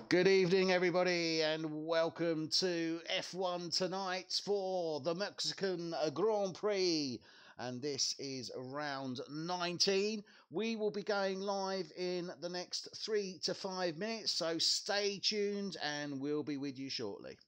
Good evening, everybody, and welcome to F1 tonight for the Mexican Grand Prix. And this is round 19. We will be going live in the next 3 to 5 minutes, so stay tuned and we'll be with you shortly.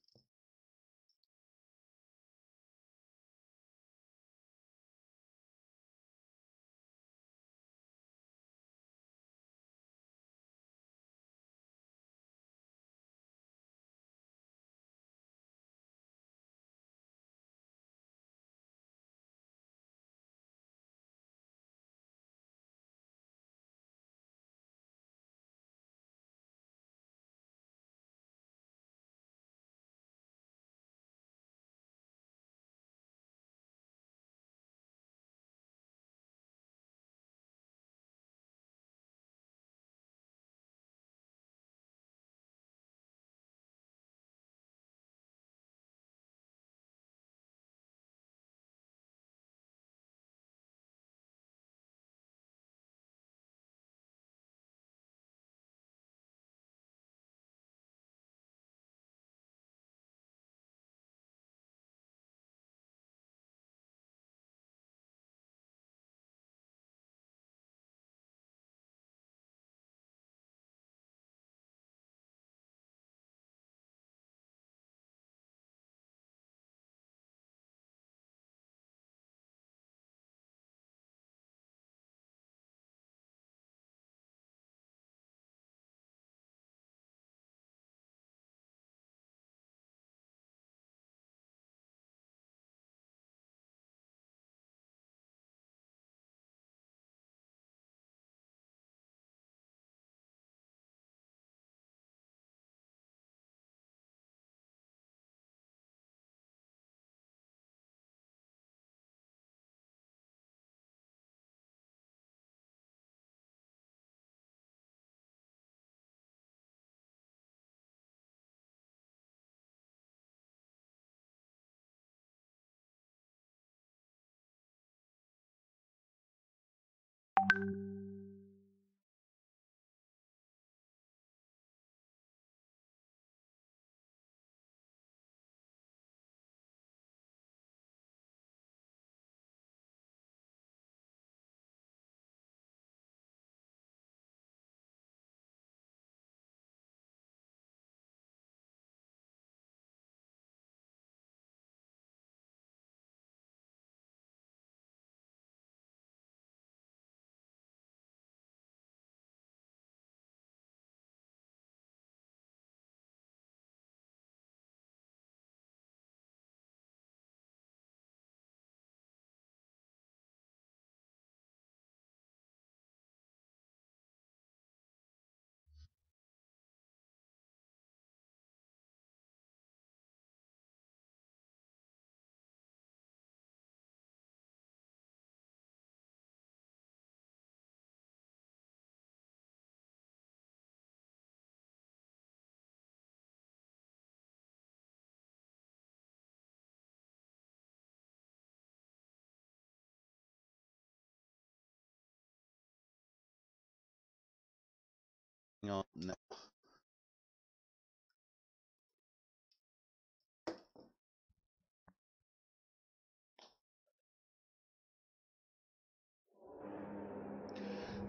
No.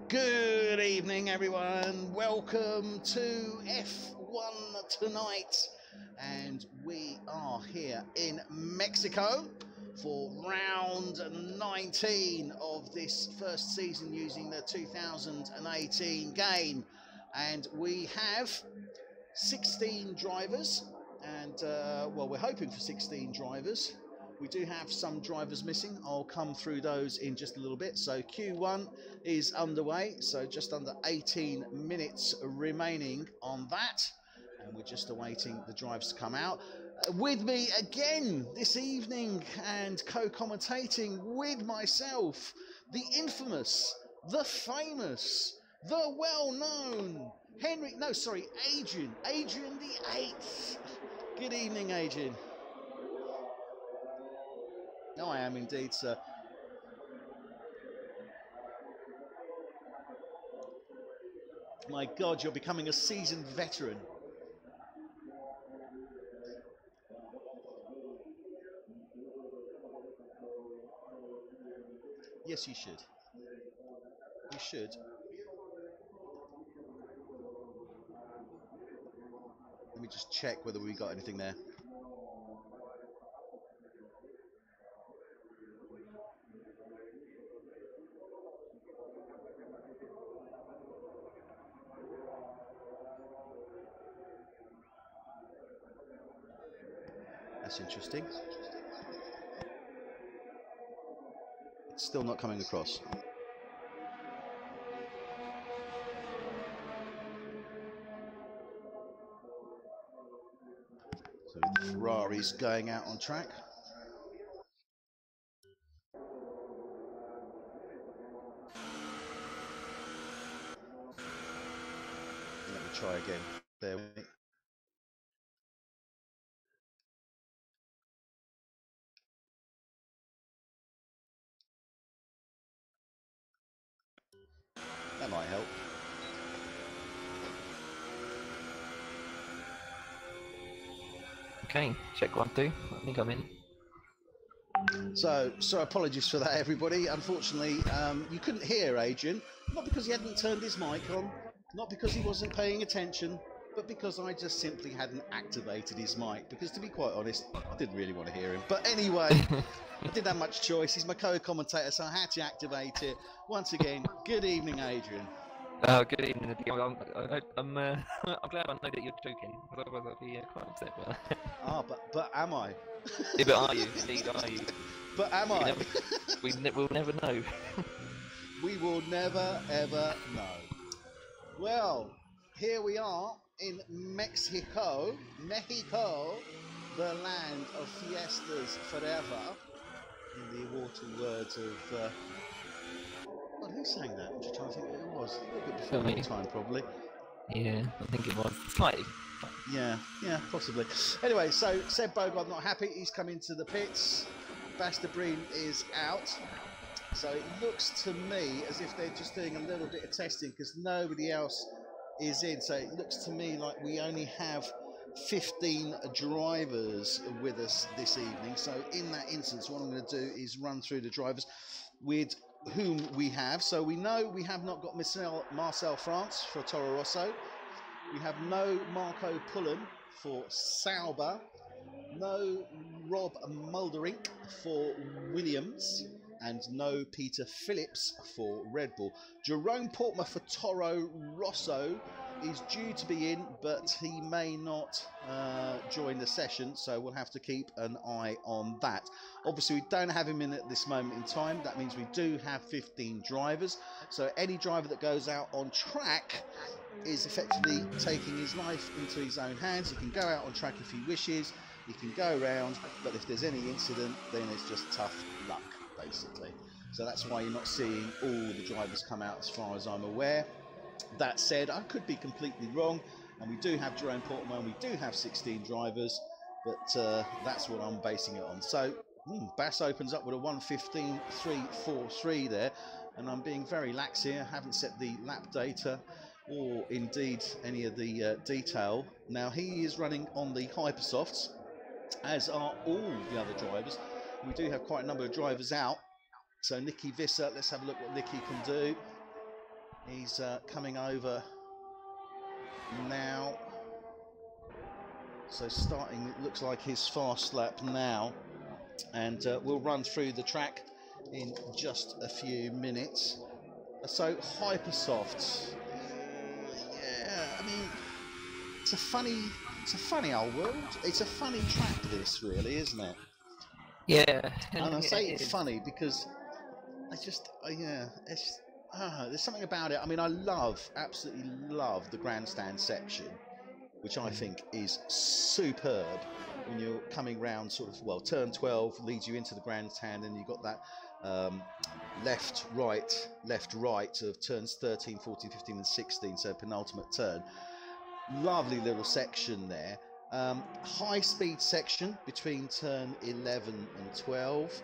Good evening, everyone. Welcome to F1 tonight. And we are here in Mexico for round 19 of this first season using the 2018 game. And we have 16 drivers. And, well, we're hoping for 16 drivers. We do have some drivers missing. I'll come through those in just a little bit. So Q1 is underway. So just under 18 minutes remaining on that. And we're just awaiting the drivers to come out. With me again this evening and co-commentating with myself, the infamous, the famous, the well-known Adrian VIII. Good evening, Adrian. No, I am indeed, sir. My God, you're becoming a seasoned veteran. Yes, you should. You should. Let me just check whether we got anything there. That's interesting. It's still not coming across. So the Ferrari's going out on track. Let me try again. Bear with me. That might help. Okay, check 1, 2. I think I'm in. So apologies for that, everybody. Unfortunately, you couldn't hear Adrian, not because he hadn't turned his mic on, not because he wasn't paying attention, but because I just simply hadn't activated his mic. Because to be quite honest, I didn't really want to hear him. But anyway, I didn't have much choice. He's my co-commentator, so I had to activate it. Once again, good evening, Adrian. Good evening. I'm glad I know that you're joking, otherwise I'd be quite upset. But but am I? Yeah, but are you? Indeed, are you? But am I? We'll never know. We will never, ever know. Well, here we are in Mexico, the land of fiestas forever, in the immortal words of... God, who sang that? I'm just trying to think who it was. A little bit before your time, probably. Yeah, I think it was. Slightly. Yeah, possibly. Anyway, so Seb Bogard not happy. He's come into the pits. Bastabreen is out. So it looks to me as if they're just doing a little bit of testing because nobody else is in. So it looks to me like we only have 15 drivers with us this evening. So in that instance, what I'm going to do is run through the drivers with whom we have. So we know we have not got Marcel France for Toro Rosso. We have no Marco Pullen for Sauber. No Rob Mulderink for Williams. And no Peter Phillips for Red Bull. Jerome Portmer for Toro Rosso is due to be in, but he may not join the session, so we'll have to keep an eye on that. Obviously, we don't have him in at this moment in time. That means we do have 15 drivers. So any driver that goes out on track is effectively taking his life into his own hands. He can go out on track if he wishes. He can go around, but if there's any incident, then it's just tough luck, basically. So that's why you're not seeing all the drivers come out as far as I'm aware. That said, I could be completely wrong, and we do have Jerome Portman, we do have 16 drivers, but that's what I'm basing it on. So Bass opens up with a 1:15.343 there, and I'm being very lax here. I haven't set the lap data or indeed any of the detail. Now he is running on the Hypersofts, as are all the other drivers. We do have quite a number of drivers out. So Nicky Visser, let's have a look what Nicky can do. He's coming over now. So starting, it looks like his fast lap now. And we'll run through the track in just a few minutes. So Hypersofts. Yeah, I mean, it's a funny old world. It's a funny track, this, really, isn't it? Yeah. And I say it's funny because I just, there's something about it. I mean, I absolutely love the grandstand section, which I think is superb when you're coming round sort of, well, turn 12 leads you into the grandstand, and you've got that left, right of turns 13, 14, 15 and 16, so penultimate turn. Lovely little section there. High speed section between turn 11 and 12.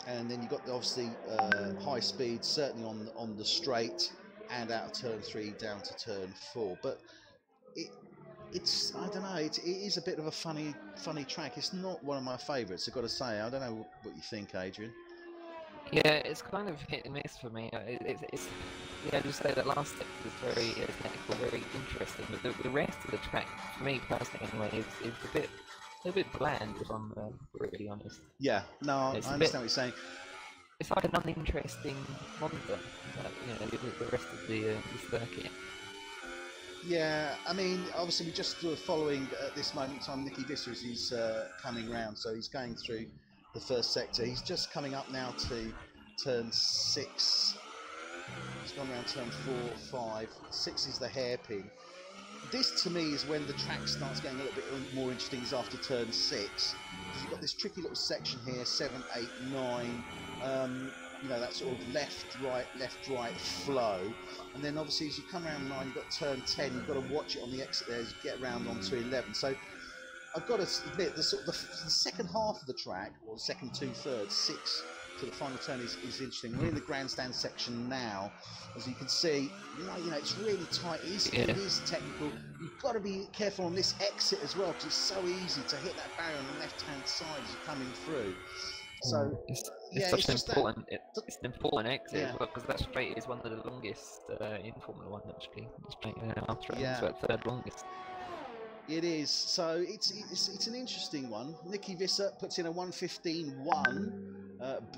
And then you've got obviously high speed, certainly on the straight and out of turn 3 down to turn 4. But it's I don't know, it is a bit of a funny track. It's not one of my favourites, I've got to say. I don't know what you think, Adrian. Yeah, it's kind of hit and miss for me. It's yeah, just say that last step was very technical, very interesting, but the rest of the track, for me personally anyway, is a little bit bland if I'm really honest. Yeah, no, It's I a understand bit, what you're saying. it's like an uninteresting monitor, the rest of the circuit. Yeah, I mean, obviously we're just sort of following at this moment in time Nicky Visser as he's coming round, so he's going through the first sector. He's just coming up now to turn 6. He's gone around turn 4, 5. 6 is the hairpin. This to me is when the track starts getting a little bit more interesting, is after turn 6. Because you've got this tricky little section here, 7, 8, 9. You know, that sort of left, right flow. And then obviously as you come around 9, you've got turn 10, you've got to watch it on the exit there as you get around onto 11. So I've got to admit, the second half of the track, or the second 2/3, 6 to the final turn is interesting. We're in the grandstand section now. As you can see, you know, it's really tight. It is technical. You've got to be careful on this exit as well, because it's so easy to hit that barrier on the left-hand side as you're coming through. So it's such an important exit as well, because that straight is one of the longest in Formula One actually. Straight after it's about third longest. It is. So it's an interesting one. Nicky Visser puts in a 1:15.1.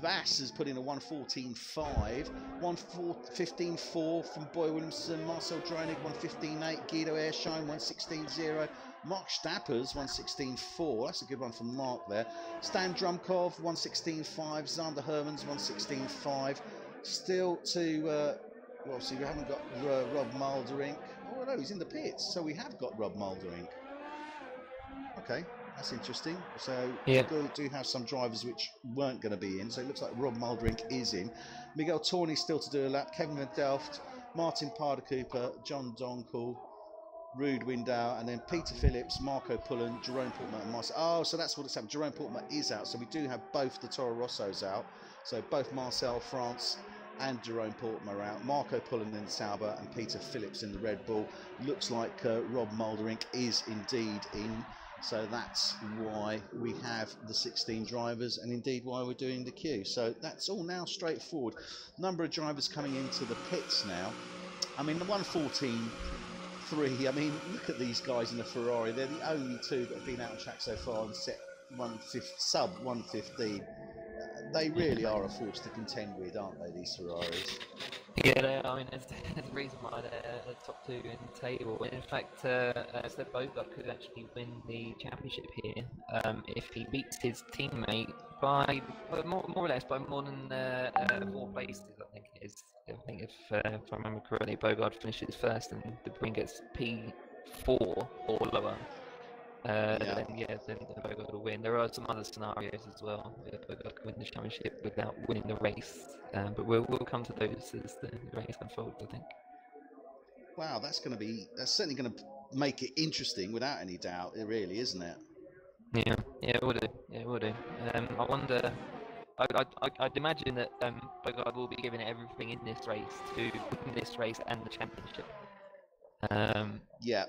Bass has put in a 1:14.5. 1:15.4 from Boy Williamson. Marcel Dronig 1:15.8. Guido Airshine 1:16.0. Mark Stappers 1:16.4. That's a good one from Mark there. Stan Drumkov 1:16.5. Zander Hermans 1:16.5. Still to well, see, we haven't got Rob Mulderink. Oh no, he's in the pits, so we have got Rob Mulderink. Okay, that's interesting. So we do have some drivers which weren't going to be in. So it looks like Rob Mulderink is in. Miguel Torney still to do a lap. Kevin Van Delft, Martin Parder Cooper, John Donkel, Ruud Window, and then Peter Phillips, Marco Pullen, Jerome Portman, and Marcel. Oh, so that's what it's happened. Jerome Portman is out. So we do have both the Toro Rossos out. So both Marcel France and Jerome Portman are out. Marco Pullen in the Sauber and Peter Phillips in the Red Bull. Looks like Rob Mulderink is indeed in. So that's why we have the 16 drivers, and indeed why we're doing the queue. So that's all now straightforward. Number of drivers coming into the pits now. I mean, the 1:14.3, I mean, look at these guys in the Ferrari. They're the only two that have been out on track so far and set sub 1:15. They really are a force to contend with, aren't they, these Ferraris? Yeah, I mean, there's a reason why they're the top 2 in the table. In fact, Seb Bogart could actually win the championship here if he beats his teammate by more or less by more than 4 places. I think it is. I think if I remember correctly, Bogart finishes first and De Bruyne gets P4 or lower. Then Bogart will win. There are some other scenarios as well where Bogart can win the championship without winning the race, but we'll come to those as the race unfolds, I think. Wow, that's certainly going to make it interesting without any doubt. It really, isn't it? Yeah, it will do. It will do. I wonder. I'd imagine that Bogart will be giving it everything in this race to win this race and the championship. Yeah.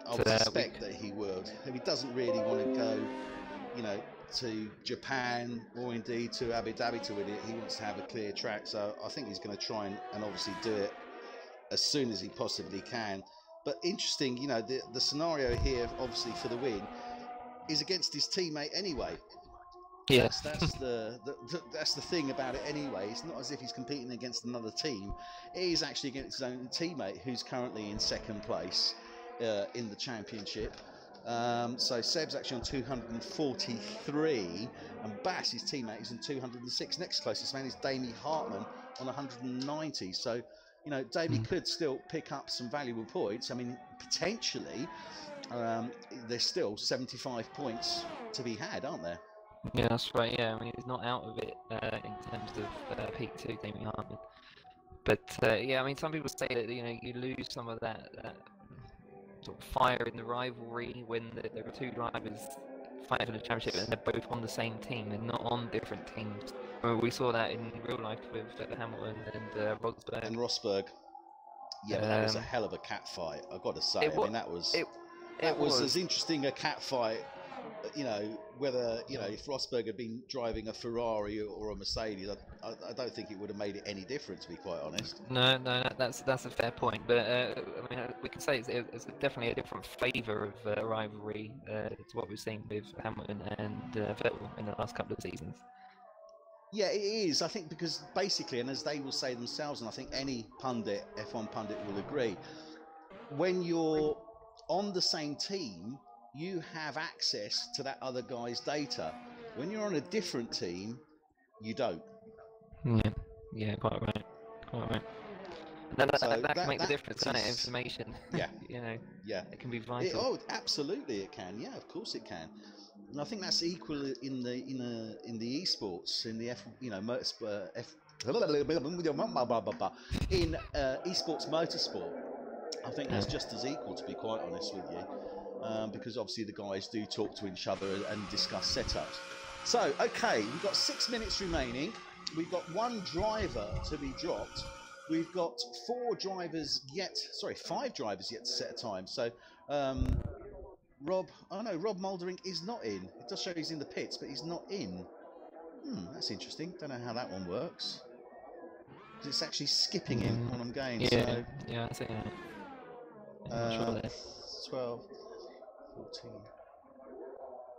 I would suspect that he would. If he doesn't really want to go, you know, to Japan or indeed to Abu Dhabi to win it, he wants to have a clear track. So I think he's going to try and obviously do it as soon as he possibly can. But interesting, you know, the scenario here, obviously for the win, is against his teammate anyway. Yeah, that's the thing about it anyway. It's not as if he's competing against another team. It is actually against his own teammate, who's currently in second place in the championship. So Seb's actually on 243, and Bass, his teammate, is on 206. Next closest man is Damie Hartman on 190. So, you know, Damie could still pick up some valuable points. I mean, potentially, there's still 75 points to be had, aren't there? Yeah, that's right. Yeah, I mean, he's not out of it in terms of P2, Damie Hartman. But yeah, I mean, some people say that, you know, you lose some of that sort of fire in the rivalry when there are 2 drivers fighting for the championship and they're both on the same team. They're not on different teams. I mean, we saw that in real life with Hamilton and Rosberg. And Rosberg. Yeah, but that was a hell of a cat fight, I've got to say. I mean, that was as interesting a cat fight you know, whether, you know, if Rosberg had been driving a Ferrari or a Mercedes, I don't think it would have made it any different, to be quite honest. No, that's a fair point, but I mean, we can say it's definitely a different flavour of rivalry to what we've seen with Hamilton and Vettel in the last couple of seasons. Yeah, it is. I think because basically, and as they will say themselves, and I think any pundit, F1 pundit, will agree, when you're on the same team, you have access to that other guy's data. When you're on a different team, you don't. Yeah, quite right. That can make the difference, can't it? Information. Yeah. You know. Yeah. It can be vital. Absolutely, it can. Yeah, of course it can. And I think that's equal in the esports, in the in esports motorsport. I think that's just as equal, to be quite honest with you, because obviously the guys do talk to each other and discuss setups. So, okay, we've got 6 minutes remaining. We've got one driver to be dropped. We've got 5 drivers yet to set a time. So, Rob Mouldering is not in. It does show he's in the pits, but he's not in. That's interesting. Don't know how that one works. It's actually skipping him when I'm going. Yeah, so, yeah, I see that. 12, 14.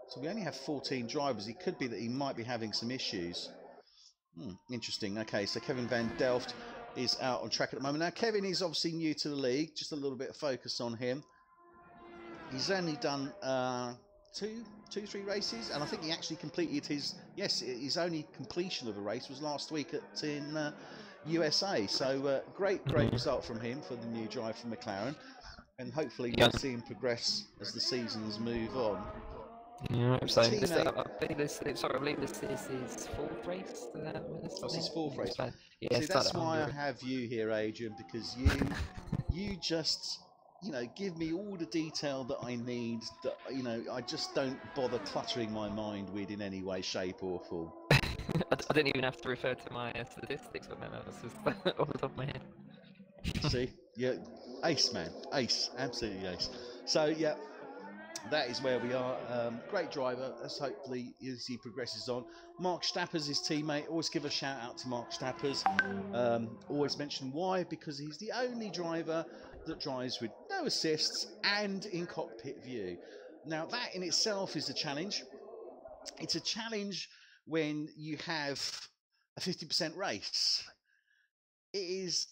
So we only have 14 drivers. It could be that he might be having some issues. Interesting. Okay, so Kevin Van Delft is out on track at the moment. Now, Kevin is obviously new to the league. Just a little bit of focus on him. He's only done 3 races, and I think he actually completed his only completion of a race was last week in USA. So great result from him for the new drive from McLaren, and hopefully we'll see him progress as the seasons move on. Yeah, so I believe this is his 4th race. That's his 4th race. Yeah, see, that's why I have you here, Adrian, because you just, you know, give me all the detail that I need, that, you know, I just don't bother cluttering my mind with in any way, shape or form. I didn't even have to refer to my statistics on that. That's just off the top of my head. See, yeah, ace, man, ace, absolutely ace. So yeah, that is where we are. Great driver, as hopefully as he progresses on. Mark Stapper's his teammate. Always give a shout out to Mark Stapper's. Always mention why, because he's the only driver that drives with no assists and in cockpit view. Now that in itself is a challenge. It's a challenge when you have a 50% race. It is,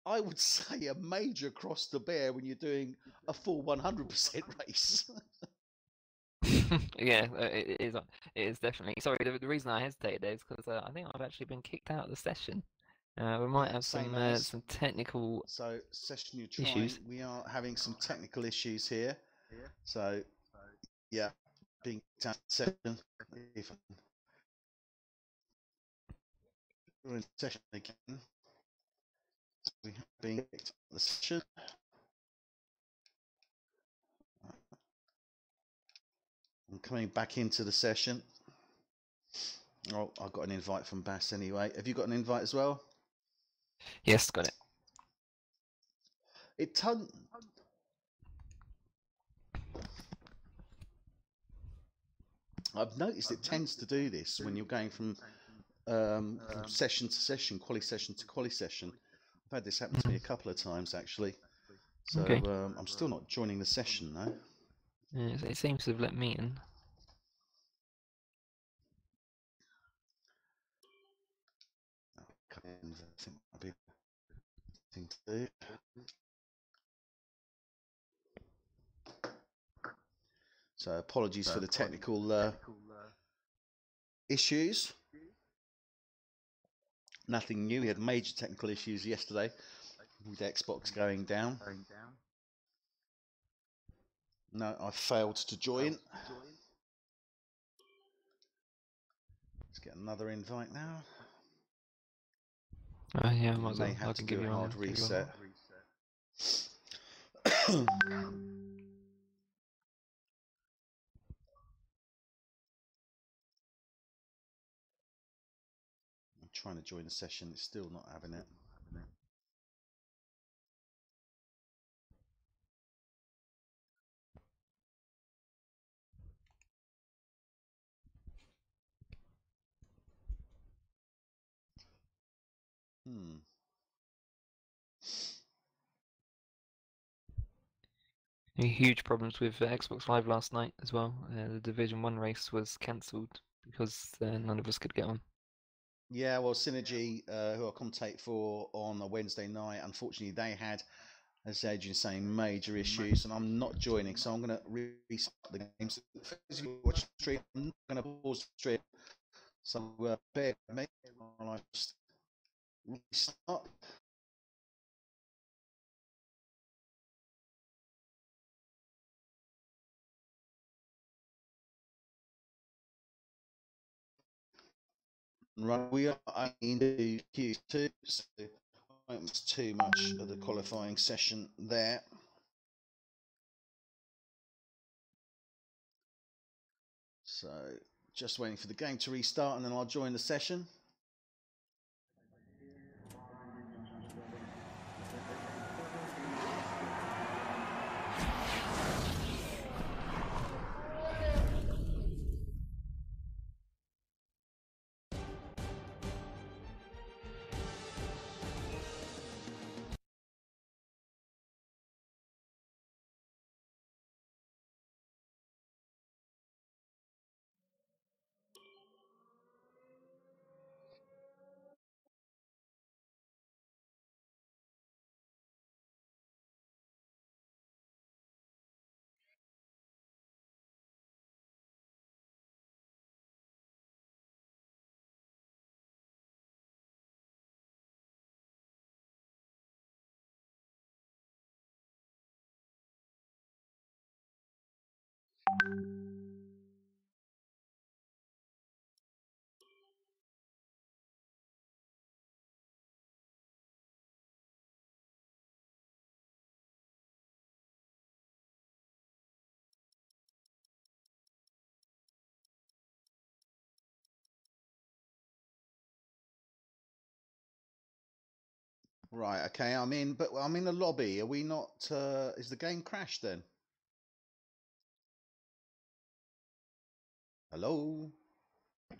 I would say, a major cross to bear when you're doing a full 100% race. Yeah, it is definitely. Sorry, the reason I hesitated there is because I think I've actually been kicked out of the session. We might have some technical session you're trying. issues. We are having some technical issues here. So, yeah, being kicked out of the session. We're in session again. We have been kicked out of the session. I'm coming back into the session. Oh, I've got an invite from Bass anyway. Have you got an invite as well? Yes, got it. I've noticed it tends to do this when you're going from session to session, quali session to quali session. I've had this happen to me a couple of times actually. So okay. I'm still not joining the session though. Yeah, it seems to have let me in. I think that'd be a thing to do. So apologies for the technical issues. Nothing new. We had major technical issues yesterday with Xbox going down. No, I failed to join. Let's get another invite now. Yeah, I may have to do a hard reset. I'm trying to join the session. It's still not having it. Huge problems with Xbox Live last night as well. The Division 1 race was cancelled because none of us could get on. Yeah, well, Synergy, who I commentate for on a Wednesday night, unfortunately they had, as Adrian saying, major issues, and I'm not joining, so I'm going to restart the game. So if you watch the stream, I'm not going to pause the stream, so bear with me while I just restart. Right, we are into Q2, so I don't miss too much of the qualifying session there. So just waiting for the game to restart, and then I'll join the session. Right, okay, I'm in, but I'm in the lobby. Are we not, is the game crashed then? Hello?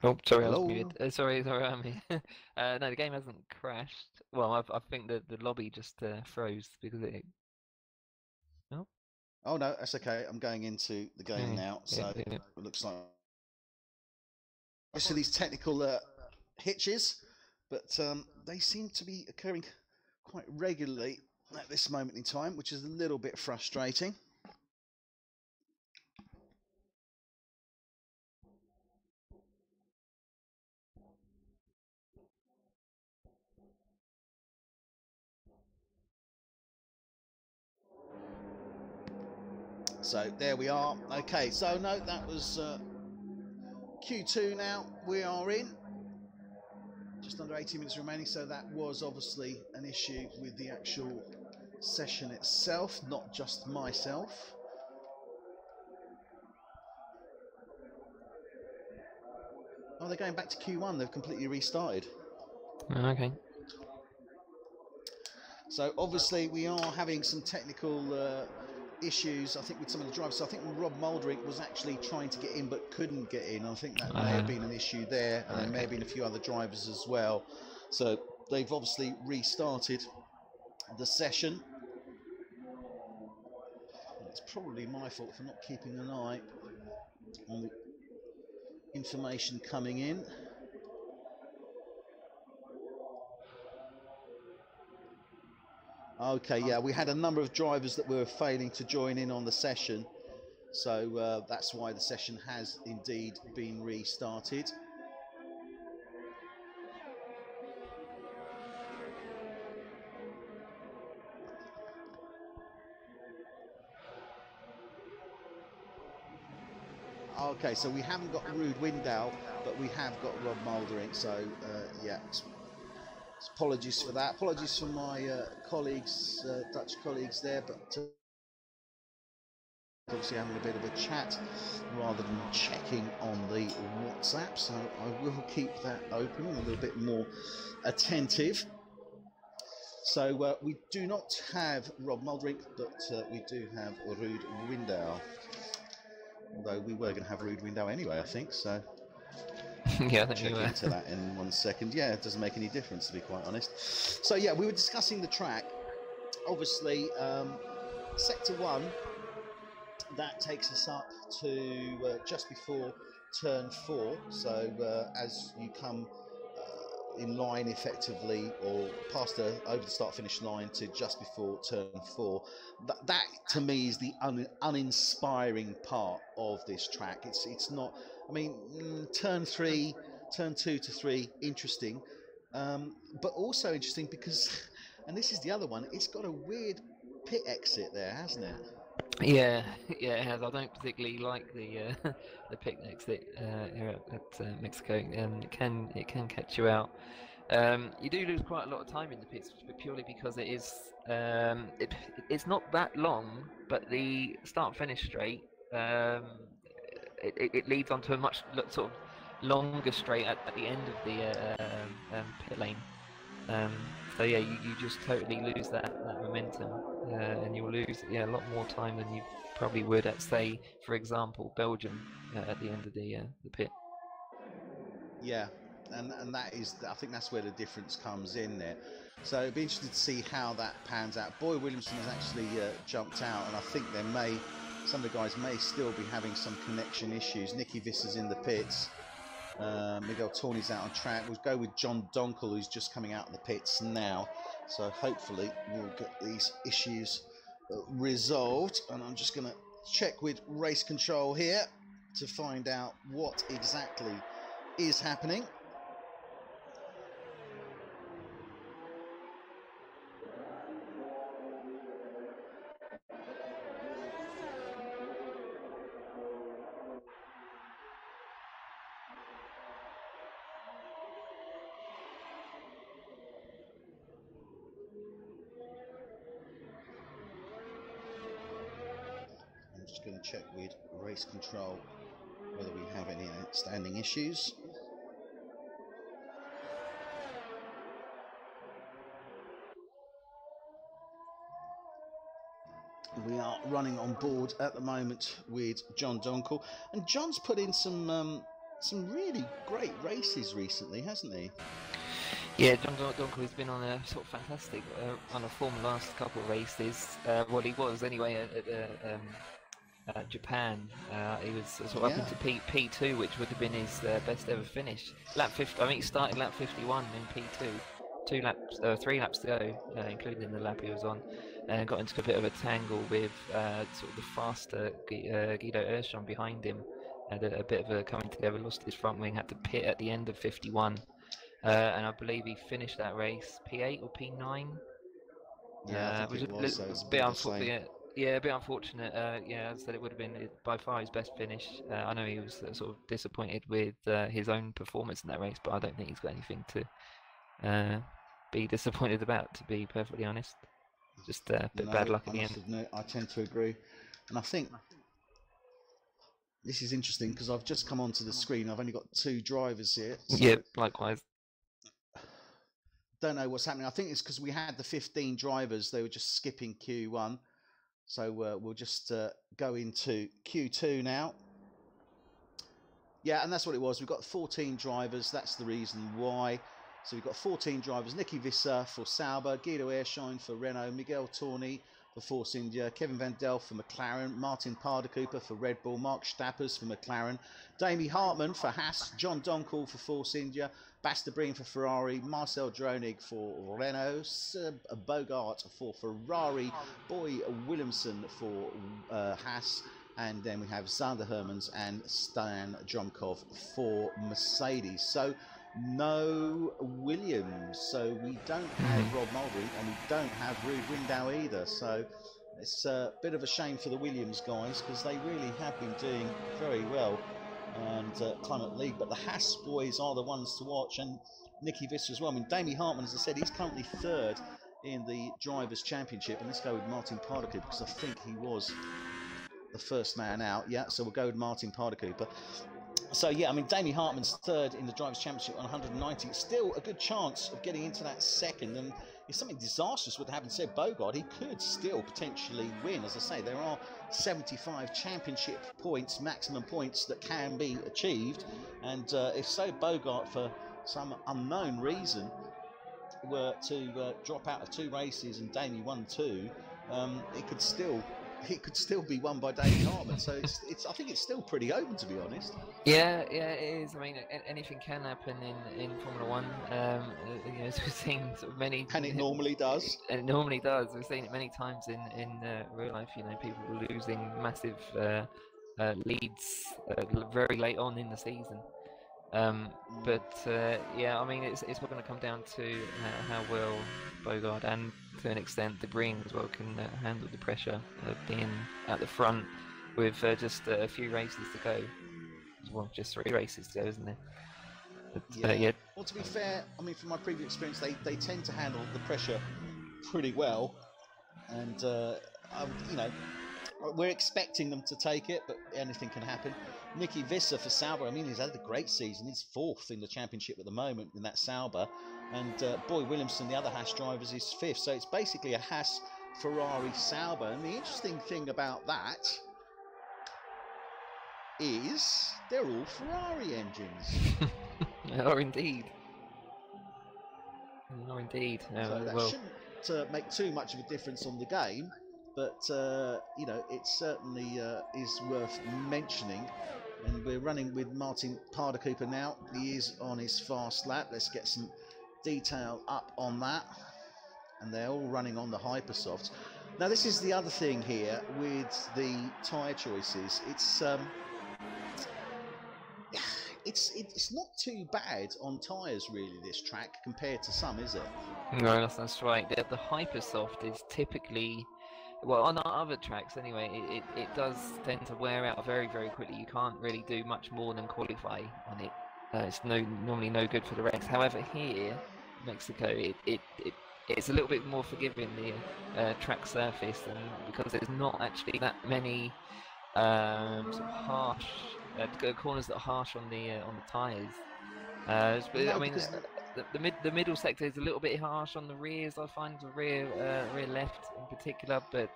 Oh, sorry, Hello? I was muted. Sorry, I'm here. No, the game hasn't crashed. Well, I think that the lobby just froze because it... Oh? Oh, no, that's okay. I'm going into the game now, so it looks like... Obviously, these technical hitches, but they seem to be occurring quite regularly at this moment in time, which is a little bit frustrating. So there we are. Okay, so no, that was Q2 now. We are in. Just under 80 minutes remaining, so that was obviously an issue with the actual session itself, not just myself. Oh, they're going back to Q1. They've completely restarted. Okay. So obviously we are having some technical issues, I think, with some of the drivers. So I think Rob Muldrick was actually trying to get in but couldn't get in. I think that may have been an issue there, and there may have been a few other drivers as well. So they've obviously restarted the session. It's probably my fault for not keeping an eye on the information coming in. Okay, yeah, we had a number of drivers that were failing to join in on the session, so that's why the session has indeed been restarted. Okay, so we haven't got Ruud Windahl, but we have got Rob Muldering, so yeah, apologies for that. Apologies for my colleagues, Dutch colleagues there, but obviously having a bit of a chat rather than checking on the WhatsApp, so I will keep that open and a little bit more attentive. So we do not have Rob Muldering, but we do have Ruud Windahl. Although we were going to have Ruud Windahl anyway, I think, so Yeah, I think check you were. into that in 1 second. Yeah, it doesn't make any difference, to be quite honest. So yeah, we were discussing the track. Obviously, sector 1, that takes us up to just before turn 4. So as you come in line effectively, or past over the start finish line to just before turn 4, that to me is the uninspiring part of this track. It's not, I mean, turn 3, turn 2 to 3, interesting, but also interesting because, and this is the other one, it's got a weird pit exit there, hasn't it? Yeah, yeah, it has. I don't particularly like the the picnics that here at Mexico. It can catch you out. You do lose quite a lot of time in the pits, but purely because it is it's not that long, but the start finish straight it leads onto a much sort of longer straight at the end of the pit lane. Um, so yeah, you just totally lose that momentum, and you'll lose a lot more time than you probably would at, say, for example, Belgium at the end of the pit. Yeah, and that is, I think that's where the difference comes in there. So it'd be interesting to see how that pans out. Boy Williamson has actually jumped out, and I think some of the guys may still be having some connection issues. Nicky Visser's in the pits. Miguel Torni's out on track. We'll go with John Donkel, who's just coming out of the pits now. So hopefully we'll get these issues resolved. And I'm just going to check with race control here to find out what exactly is happening. I'm just going to check with race control whether we have any outstanding issues. We are running on board at the moment with John Donkel, and John's put in some really great races recently, hasn't he? Yeah, John Donkel has been on a sort of fantastic on a form the last couple of races. Well, he was anyway at Japan. He was sort of up into P2, which would have been his best ever finish. Lap 50. I think he started lap 51 in P2. 3 laps to go, including the lap he was on, and got into a bit of a tangle with sort of the faster Guido Erschon behind him. Had a bit of a coming together, lost his front wing, had to pit at the end of 51, and I believe he finished that race P8 or P9. Yeah, I think it was. So it's a bit unfortunate. Yeah, a bit unfortunate. Yeah, as I said, it would have been by far his best finish. I know he was sort of disappointed with his own performance in that race, but I don't think he's got anything to be disappointed about, to be perfectly honest. Just a bit bad luck at the end. I tend to agree, and I think this is interesting because I've just come onto the screen. I've only got 2 drivers here. So yeah, likewise. Don't know what's happening. I think it's because we had the 15 drivers. They were just skipping Q1, so we'll just go into Q2 now. Yeah, and that's what it was. We've got 14 drivers. That's the reason why. So we've got 14 drivers. Nicky Visser for Sauber, Guido Erschon for Renault, Miguel Torni for Force India, Kevin Van Dell for McLaren, Martin Paardekoper for Red Bull, Mark Stappers for McLaren, Dami Hartmann for Haas, John Donkel for Force India, Basta Breen for Ferrari, Marcel Dronig for Renault, Seb Bogart for Ferrari, Boy Williamson for Haas, and then we have Zander Hermans and Stan Drumkov for Mercedes. So no Williams, so we don't have Rob Mulberry and we don't have Ruud Window either, so it's a bit of a shame for the Williams guys because they really have been doing very well and Climate League, but the Haas boys are the ones to watch, and Nicky Visser as well. I mean, Dami Hartmann, as I said, he's currently 3rd in the Drivers' Championship, and let's go with Martin Paardekoper because I think he was the first man out. Yeah, so we'll go with Martin Paardekoper. So yeah, I mean, Dami Hartmann's 3rd in the Drivers' Championship on 190. Still a good chance of getting into that 2nd, and if something disastrous would happen, said Bogard, he could still potentially win. As I say, there are 75 championship points, maximum points that can be achieved, and if so Bogard, for some unknown reason, were to drop out of 2 races and Damie won 2, it could still be won by Damie Hartman. So I think it's still pretty open, to be honest. Yeah, it is. I mean, anything can happen in Formula One. You know, as we've seen sort of many, and it normally does. And it normally does. We've seen it many times in real life. You know, people losing massive leads very late on in the season. But yeah, I mean, it's all going to come down to how well Bogard and, to an extent, the Green as well can handle the pressure of being at the front with just a few races to go. Well, just 3 races to go, isn't there? But, yeah. Well, to be fair, I mean, from my previous experience, they tend to handle the pressure pretty well, and you know, we're expecting them to take it, but anything can happen. Nicky Visser for Sauber, I mean, he's had a great season. He's 4th in the championship at the moment in that Sauber. And Boy Williamson, the other Haas drivers, is 5th. So it's basically a Haas, Ferrari, Sauber. And the interesting thing about that is they're all Ferrari engines. They are indeed. They are indeed. So that shouldn't make too much of a difference on the game. But, you know, it certainly is worth mentioning. And we're running with Martin Parder-Cooper now. He is on his fast lap. Let's get some detail up on that. And they're all running on the Hypersofts. Now, this is the other thing here with the tyre choices. It's not too bad on tyres, really, this track, compared to some, is it? No, that's right. The Hypersoft is typically... Well, on our other tracks, anyway, it does tend to wear out very, very quickly. You can't really do much more than qualify on it. It's normally no good for the race. However, here, Mexico, it's a little bit more forgiving, the track surface, and because there's not actually that many sort of harsh corners that are harsh on the tyres. I mean, the middle sector is a little bit harsh on the rears. I find the rear left in particular, but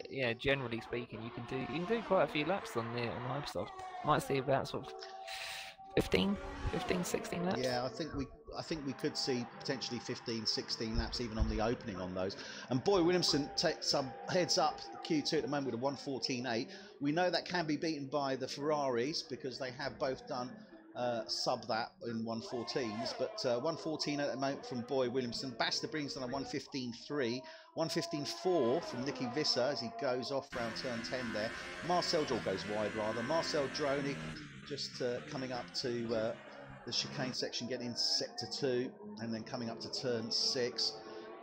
yeah, generally speaking, you can do quite a few laps on the Hypersoft. Might see about sort of 15, 16 laps. Yeah, I think we could see potentially 15, 16 laps even on the opening on those. And Boy Williamson takes some heads up Q2 at the moment with a 1:14.8. We know that can be beaten by the Ferraris because they have both done sub that in 1:14s, but 1:14 at the moment from Boy Williamson. Basta brings on a 1:15.3, 1:15.4 from Nicky Visser as he goes off round turn 10 there. Marcel goes wide rather. Marcel Droney just coming up to the chicane section, getting into sector 2 and then coming up to turn 6.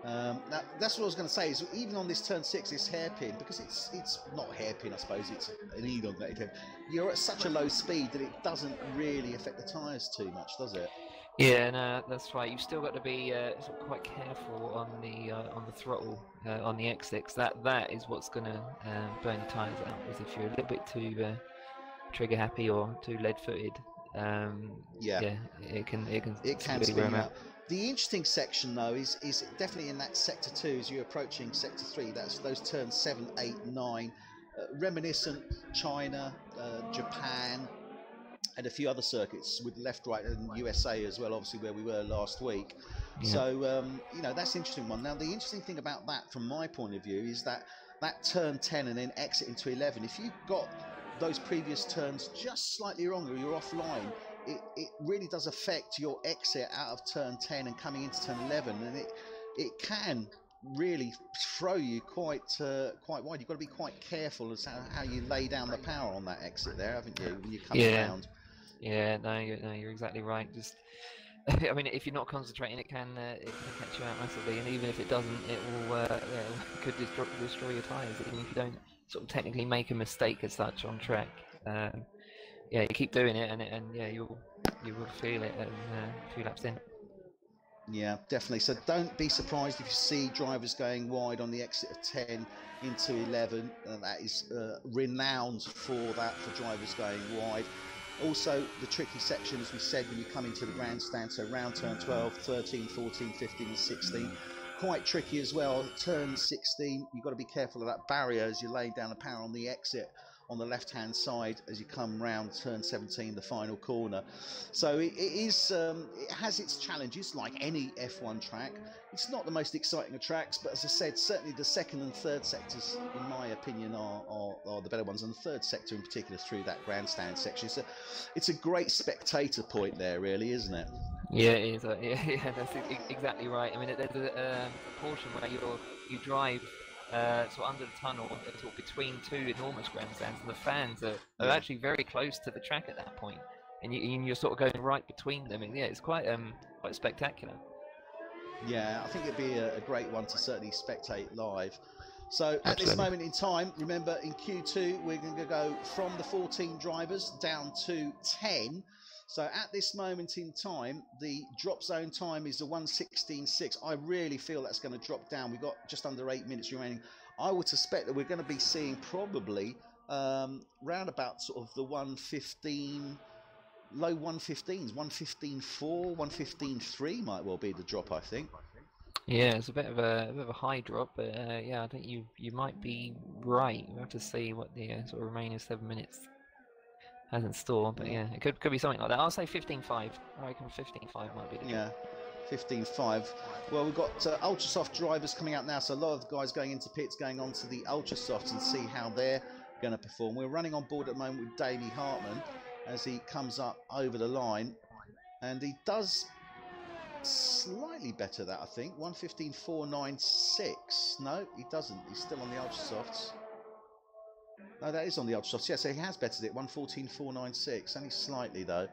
Now that's what I was going to say, is even on this turn 6, this hairpin, because it's not hairpin, I suppose, it's an elongated, you're at such a low speed that it doesn't really affect the tyres too much, does it? Yeah, no, that's right. You've still got to be sort of quite careful on the throttle on the exits. That is what's going to burn your tyres out. Is if you're a little bit too trigger happy or too lead-footed. Yeah, it can really speed burn out. The interesting section, though, is definitely in that sector 2 as you're approaching sector 3. That's those turns 7, 8, 9, reminiscent China, Japan, and a few other circuits with left, right, and USA as well, obviously where we were last week. Yeah. So you know, that's an interesting one. Now, the interesting thing about that, from my point of view, is that turn 10 and then exit into 11. If you've got those previous turns just slightly wrong or you're offline, it really does affect your exit out of turn 10 and coming into turn 11, and it can really throw you quite wide. You've got to be quite careful as how you lay down the power on that exit there, haven't you, when you come around? Yeah, no, you're exactly right. Just, I mean, if you're not concentrating, it can catch you out massively, and even if it doesn't, it will could destroy your tyres, even if you don't sort of technically make a mistake as such on track. Yeah, you keep doing it, and yeah, you will feel it a few laps in. Yeah, definitely. So don't be surprised if you see drivers going wide on the exit of 10 into 11. That is renowned for drivers going wide. Also, the tricky section, as we said, when you come into the grandstand, so round turn 12, 13, 14, 15 and 16. quite tricky as well. Turn 16, you've got to be careful of that barrier as you're laying down the power on the exit on the left-hand side as you come round turn 17, the final corner. So it has its challenges, like any F1 track. It's not the most exciting of tracks, but as I said, certainly the second and third sectors, in my opinion, are the better ones, and the third sector in particular through that grandstand section. So it's a great spectator point there, really, isn't it? Yeah, it is. Yeah, that's exactly right. I mean, there's a portion where you drive sort of under the tunnel, sort of between two enormous grandstands, and the fans are actually very close to the track at that point, and you're sort of going right between them, and yeah, it's quite spectacular. Yeah, I think it'd be a great one to certainly spectate live. So at this moment in time, remember in Q2 we're going to go from the 14 drivers down to 10. So at this moment in time, the drop zone time is a 1:16.6. I really feel that's going to drop down. We've got just under 8 minutes remaining. I would suspect that we're going to be seeing probably round about sort of the 1:15, low 1:15s, 1:15.4, 1:15.3 might well be the drop, I think. Yeah, it's a bit of a high drop, but yeah, I think you might be right. We'll have to see what the sort of remaining 7 minutes has in store, but yeah, it could be something like that. I'll say 15.5. I reckon 15.5 might be the drop. Yeah, 15.5. Well, we've got ultra soft drivers coming out now, so a lot of the guys going into pits, going on to the ultra softs and see how they're going to perform. We're running on board at the moment with Davey Hartman as he comes up over the line, and he does slightly better that, I think. 1:15.496. No, he doesn't. He's still on the ultra softs. No, that is on the ultra softs. Yeah, so he has bettered it. 1:14.496, only slightly though.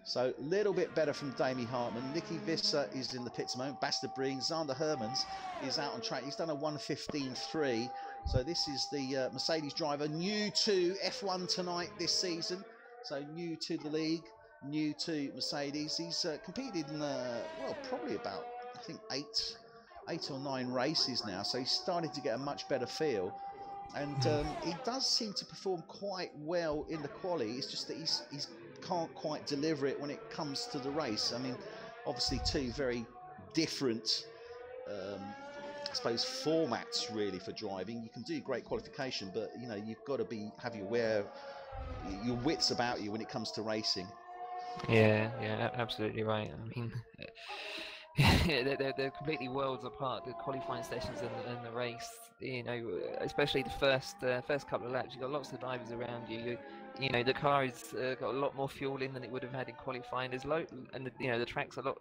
So a little bit better from Davey Hartman. Nicky Visser is in the pits at the moment. Basta Breen, Zander Hermans is out on track. He's done a 1:15.3. So this is the Mercedes driver, new to F1 tonight this season. So new to the league, new to Mercedes. He's competed in well, probably about, I think, eight or nine races now. So he's started to get a much better feel. And he does seem to perform quite well in the quali. It's just that he's can't quite deliver it when it comes to the race. I mean, obviously two very different, I suppose, formats really for driving. You can do great qualification, but you know you've got to have your wits about you when it comes to racing. Yeah, absolutely right. I mean, they're completely worlds apart. The qualifying sessions and the race. You know, especially the first couple of laps. You've got lots of divers around you. You know, the car has got a lot more fuel in than it would have had in qualifying. There's and the track's a lot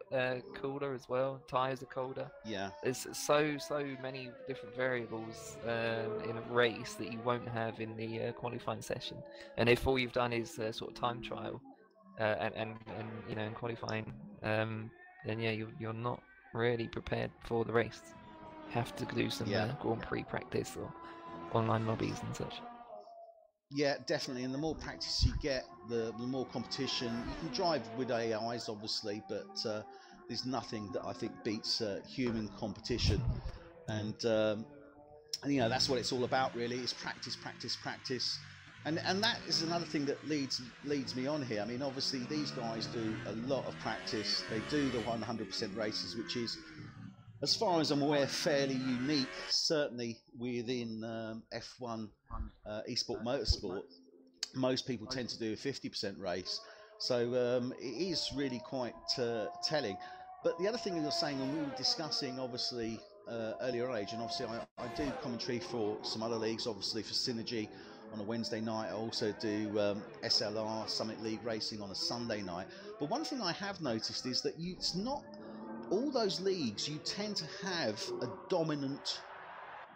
cooler as well. Tires are colder. Yeah. There's so many different variables in a race that you won't have in the qualifying session. And if all you've done is sort of time trial and you know, in qualifying, then yeah, you're not really prepared for the race. Have to do some Grand Prix practice or online lobbies and such. Yeah, definitely. And the more practice you get, the more competition. You can drive with AIs, obviously, but there's nothing that I think beats human competition. And you know, that's what it's all about, really. It's practice, practice, practice. And that is another thing that leads me on here. I mean, obviously, these guys do a lot of practice. They do the 100% races, which is, as far as I'm aware, fairly unique, certainly within F1 eSport Motorsport. Most people tend to do a 50% race. So it is really quite telling. But the other thing you're saying, when we were discussing, obviously, earlier age, and obviously I do commentary for some other leagues, obviously for Synergy on a Wednesday night. I also do SLR, Summit League Racing, on a Sunday night. But one thing I have noticed is that it's not all those leagues, you tend to have a dominant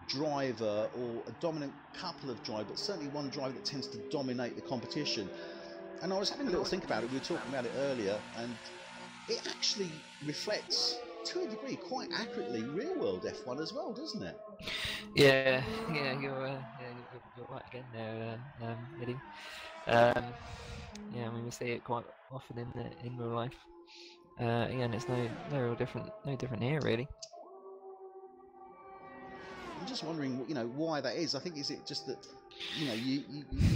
driver or a dominant couple of drivers, but certainly one driver that tends to dominate the competition. And I was having a little think about it. We were talking about it earlier, and it actually reflects, to a degree, quite accurately, real-world F1 as well, doesn't it? Yeah, you're right again there, Eddie. Yeah, I mean, we see it quite often in real life. Again, it's no real different here, really. I'm just wondering, you know, why that is. I think, is it just that, you know, you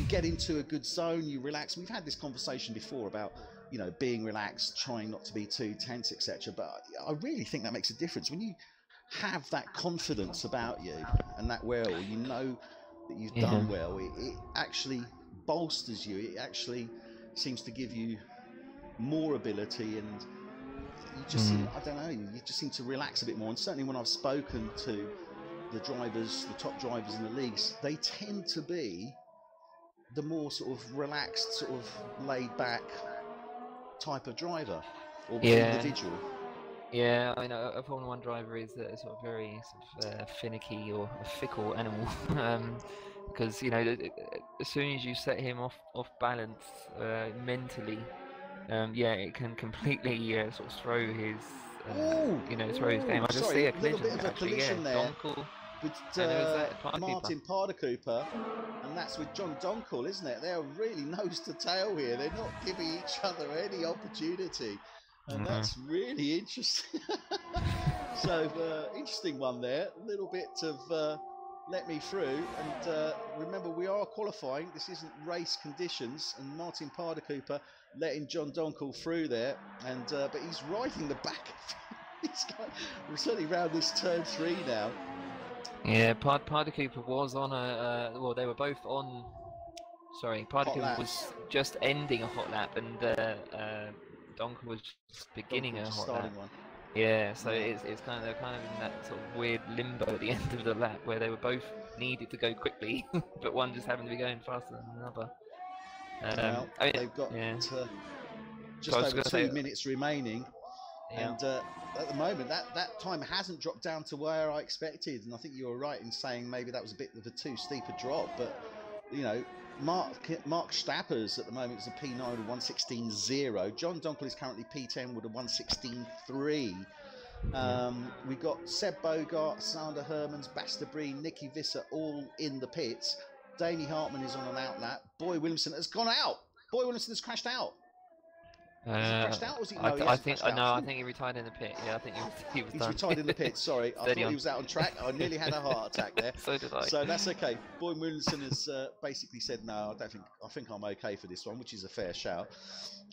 get into a good zone, you relax. We've had this conversation before about, you know, being relaxed, trying not to be too tense, etc. But I really think that makes a difference when you have that confidence about you and that you know that you've done well. It actually bolsters you. It actually seems to give you more ability, and you just seem, I don't know, you just seem to relax a bit more. And certainly when I've spoken to the drivers, the top drivers in the leagues, they tend to be the more sort of relaxed, sort of laid back type of driver or individual. Yeah, I know a Formula One driver is a sort of very sort of finicky or a fickle animal, because you know as soon as you set him off balance mentally, it can completely sort of throw his throw his game. I just see a collision, little bit of a collision there. Donkel, with Martin Pardakuper, and that's with John Donkel, isn't it? They're really nose to tail here. They're not giving each other any opportunity, and that's really interesting. So interesting one there. A little bit of let me through, and remember we are qualifying. This isn't race conditions, and Martin Pardakuper letting John Donkel through there, and but he's riding the back. We're certainly round this turn 3 now. Yeah, Pardakuper was on well, they were both on. Sorry, Pardakuper was just ending a hot lap, and Donkel was just beginning a hot lap. One. Yeah, so it's kind of in that sort of weird limbo at the end of the lap where they were both needed to go quickly, but one just happened to be going faster than the other. They've got just over 2 minutes remaining, and at the moment that time hasn't dropped down to where I expected, and I think you were right in saying maybe that was a bit of a too steep a drop, but you know, Mark Stappers at the moment is a P9 with 1:16.0. John Donkel is currently P10 with a 1:16.3. We've got Seb Bogart, Sander Hermans, Basta Breen, Nicky Visser all in the pits. Damie Hartman is on an outlap. Boy Williamson has gone out. Boy Williamson has crashed out. Has he crashed out? Or was he? No, I think he retired in the pit. Yeah, I think he was He's done. retired in the pit. Sorry, I thought he was out on track. I nearly had a heart attack there. So did I. So that's okay. Boy Williamson has basically said no. I think I'm okay for this one, which is a fair shout.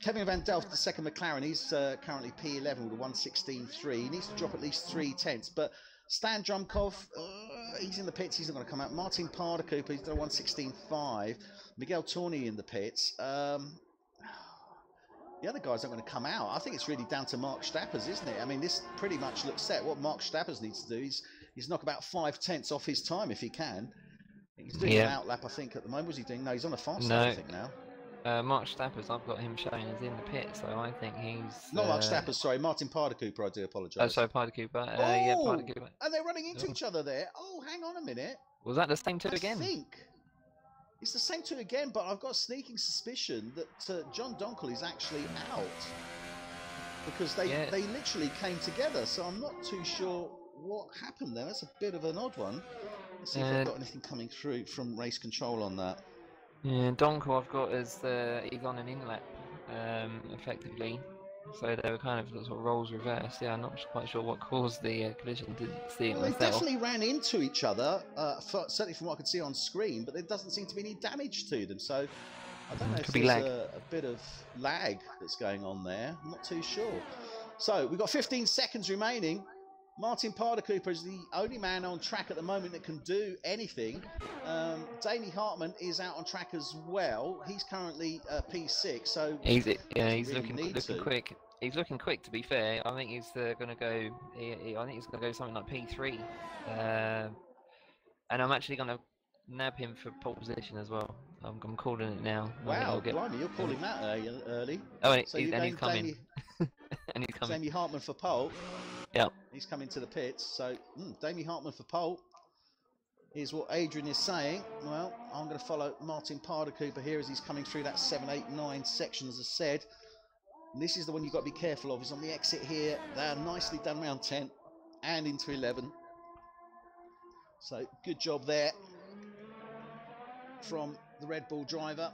Kevin Van Delft, the second McLaren, he's currently P11 with a 1:16.3. He needs to drop at least 3/10. But Stan Drumkov, he's in the pits. He's not going to come out. Martin Pardakuper, he's done a 1:16.5. Miguel Tourney in the pits. The other guys aren't going to come out. I think it's really down to Mark Stappers, isn't it? I mean, this pretty much looks set. What Mark Stappers needs to do is knock about 5/10 off his time if he can. He's doing an outlap, I think, at the moment. Was he doing? No, he's on a fast lap, I think, now. Mark Stappers, I've got him showing as in the pit, so I think he's... Not Mark Stappers, sorry, Martin Pardakuper, I do apologise. Oh, sorry, Pardakuper. Yeah, Pardakuper. And they're running into each other there. Oh, hang on a minute. Was that the same two again? I think it's the same two again, but I've got a sneaking suspicion that John Donkel is actually out, because they literally came together, so I'm not too sure what happened there. That's a bit of an odd one. Let's see if I've got anything coming through from race control on that. Yeah, Donkel I've got as he's on an inlet, effectively. So they were kind of sort of roles reversed. Yeah, I'm not quite sure what caused the collision. Didn't see it myself. They definitely ran into each other, certainly from what I could see on screen, but there doesn't seem to be any damage to them. So I don't know if there's a bit of lag that's going on there. I'm not too sure. So we've got 15 seconds remaining. Martin Pardakuper is the only man on track at the moment that can do anything. Damie Hartman is out on track as well. He's currently P6, so he's looking quick. He's looking quick, to be fair. I think he's going to go. I think he's going to go something like P3, and I'm actually going to nab him for pole position as well. I'm calling it now. Wow, blimey, you're calling that early. Oh, and he's coming. And he's coming. Damie Hartman for pole. Yep. He's coming to the pits. So, Damie Hartman for pole. Here's what Adrian is saying. Well, I'm going to follow Martin Pardakuper here as he's coming through that 7, 8, 9 section, as I said. And this is the one you've got to be careful of. Is on the exit here. They're nicely done round 10 and into 11. So, good job there from the Red Bull driver.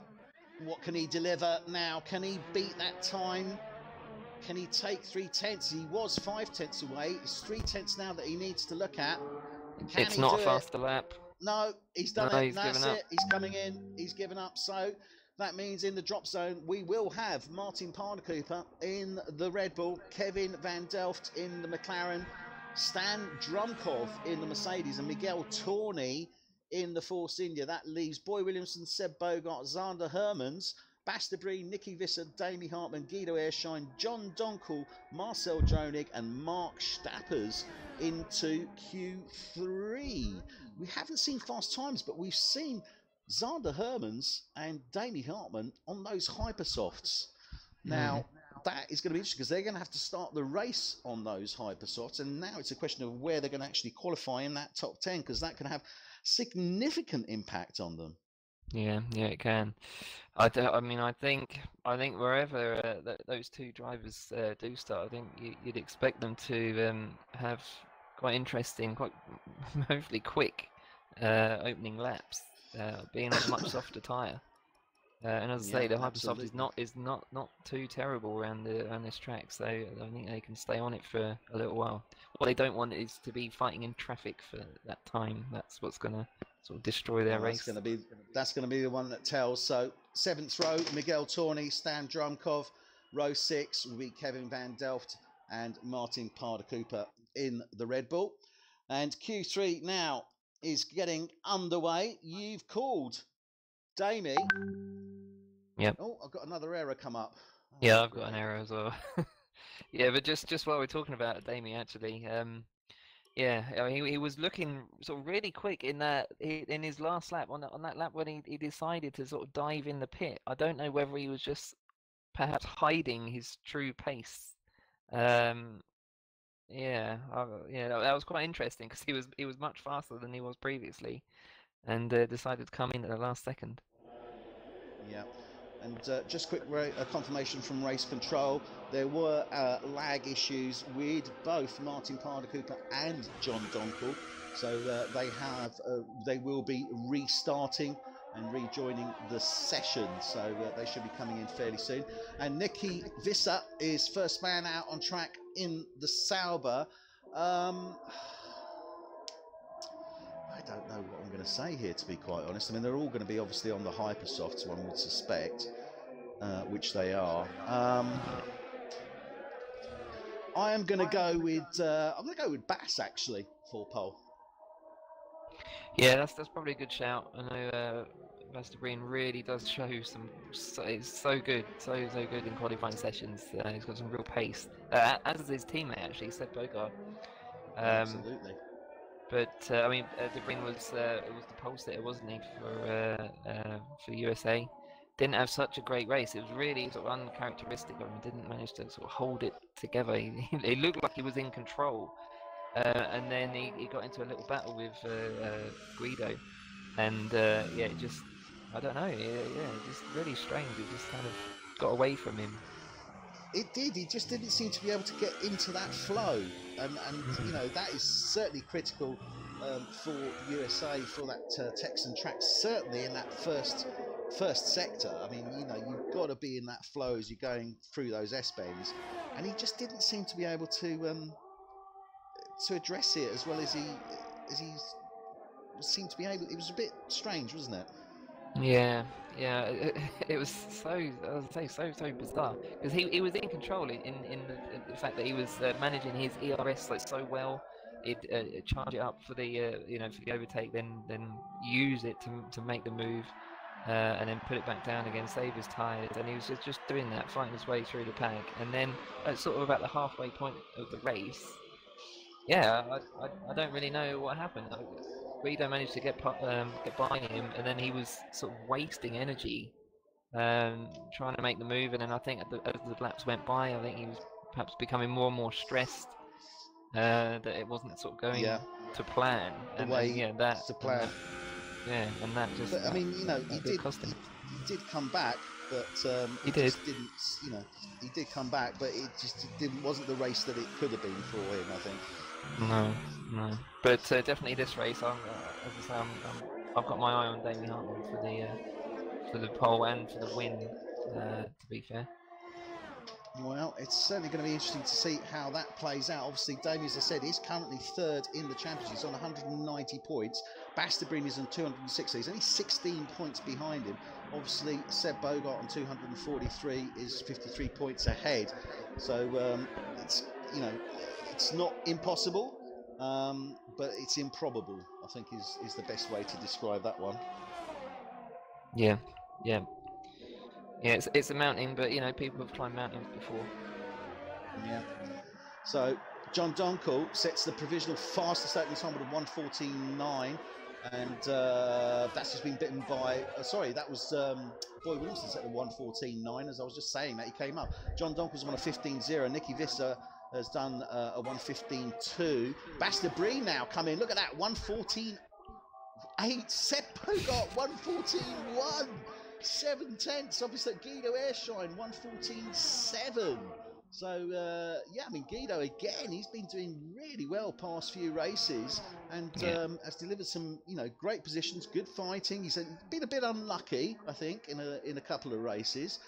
What can he deliver now? Can he beat that time? Can he take 3/10? He was 5/10 away. It's 3/10 now that he needs to look at. It's not a faster lap. No, he's done it. That's it. He's coming in. He's given up. So that means in the drop zone, we will have Martin Pardakuper in the Red Bull, Kevin Van Delft in the McLaren, Stan Drumkov in the Mercedes and Miguel Tawney in the Force India. That leaves Boy Williamson, Seb Bogart, Zander Hermans, Basta Breen, Nicky Visser, Damie Hartman, Guido Airshine, John Donkel, Marcel Dronig and Mark Stappers into Q3. We haven't seen fast times, but we've seen Zander Hermans and Damie Hartman on those hypersofts. Now, that is going to be interesting because they're going to have to start the race on those hypersofts, and now it's a question of where they're going to actually qualify in that top 10, because that can have significant impact on them. Yeah, it can. I think wherever those two drivers do start, I think you'd expect them to have quite interesting, quite hopefully quick opening laps, being on a much softer tyre. And as I say, the hypersoft is not too terrible around this track, so I think they can stay on it for a little while. What they don't want is to be fighting in traffic for that time. That's what's going to sort of destroy their race. That's going to be the one that tells. So 7th row, Miguel Tawney, Stan Drumkov. Row 6 will be Kevin Van Delft and Martin Parder Cooper in the Red Bull. And Q3 now is getting underway. You've called Damie. Yep. Oh, I've got another error come up. Oh, yeah, I've got an error as well. Yeah, but just while we're talking about Damie, actually, yeah, I mean, he was looking sort of really quick in his last lap on that lap when he decided to sort of dive in the pit. I don't know whether he was just perhaps hiding his true pace. Yeah, that was quite interesting because he was much faster than he was previously, and decided to come in at the last second. Yeah. And just quick confirmation from race control. There were lag issues with both Martin Parder Cooper and John Donkel. So they will be restarting and rejoining the session. So they should be coming in fairly soon. And Nicky Visser is first man out on track in the Sauber. I don't know what I'm going to say here, to be quite honest. I mean, they're all going to be obviously on the hypersofts, one would suspect, which they are. I am going to go with Bass actually for pole. Yeah, that's probably a good shout. I know Basta Breen really does show it's so good in qualifying sessions. He's got some real pace, as is his teammate actually, Seb Bogart. Absolutely. But I mean, De Bruyne was the pole sitter, wasn't he, for USA? Didn't have such a great race. It was really sort of uncharacteristic of him. Didn't manage to sort of hold it together. He looked like he was in control, and then he got into a little battle with Guido, and yeah, just I don't know, just really strange. It just kind of got away from him. It did. He just didn't seem to be able to get into that flow, and you know that is certainly critical for USA for that Texan track. Certainly in that first sector. I mean, you know, you've got to be in that flow as you're going through those S-bends, and he just didn't seem to be able to address it as well as he seemed to be able. It was a bit strange, wasn't it? Yeah, it was so bizarre because he was in control in the fact that he was managing his ERS like so well. He'd charge it up for the for the overtake, then use it to make the move, and then put it back down again, save his tyres, and he was just doing that, fighting his way through the pack, and then at sort of about the halfway point of the race, yeah, I don't really know what happened. Guido managed to get by him, and then he was sort of wasting energy trying to make the move. And then I think as the laps went by, I think he was perhaps becoming more and more stressed that it wasn't sort of going to plan. And that's the plan. And that just. But I mean, you know, he did come back, but he didn't. You know, he did come back, but it just wasn't the race that it could have been for him, I think. No. But definitely this race, as I say, I've got my eye on Damie Hartman for the pole and for the win. To be fair. Well, it's certainly going to be interesting to see how that plays out. Obviously, Damie, as I said, is currently third in the championship. He's on 190 points. Basta Breen is on 260. He's only 16 points behind him. Obviously, Seb Bogart on 243 is 53 points ahead. So it's not impossible, but it's improbable, I think is the best way to describe that one. Yeah, yeah. Yeah, it's a mountain, but you know, people have climbed mountains before. Yeah. So John Donkel sets the provisional fastest opening time with a 1:14.9, and that's just been bitten by. Sorry, that was Boy Williamson set the 1:14.9. As I was just saying, that he came up. John Donkel's on a 15.0. Nicky Visser has done a 1:15.2. Basta Bree now come in. Look at that, 1:14.8. Seppo got 1:14.1. 7/10. Obviously, Guido Airshine 1:14.7. So yeah, I mean, Guido again, he's been doing really well past few races, and has delivered some, you know, great positions, good fighting. He's been a bit unlucky, I think, in a couple of races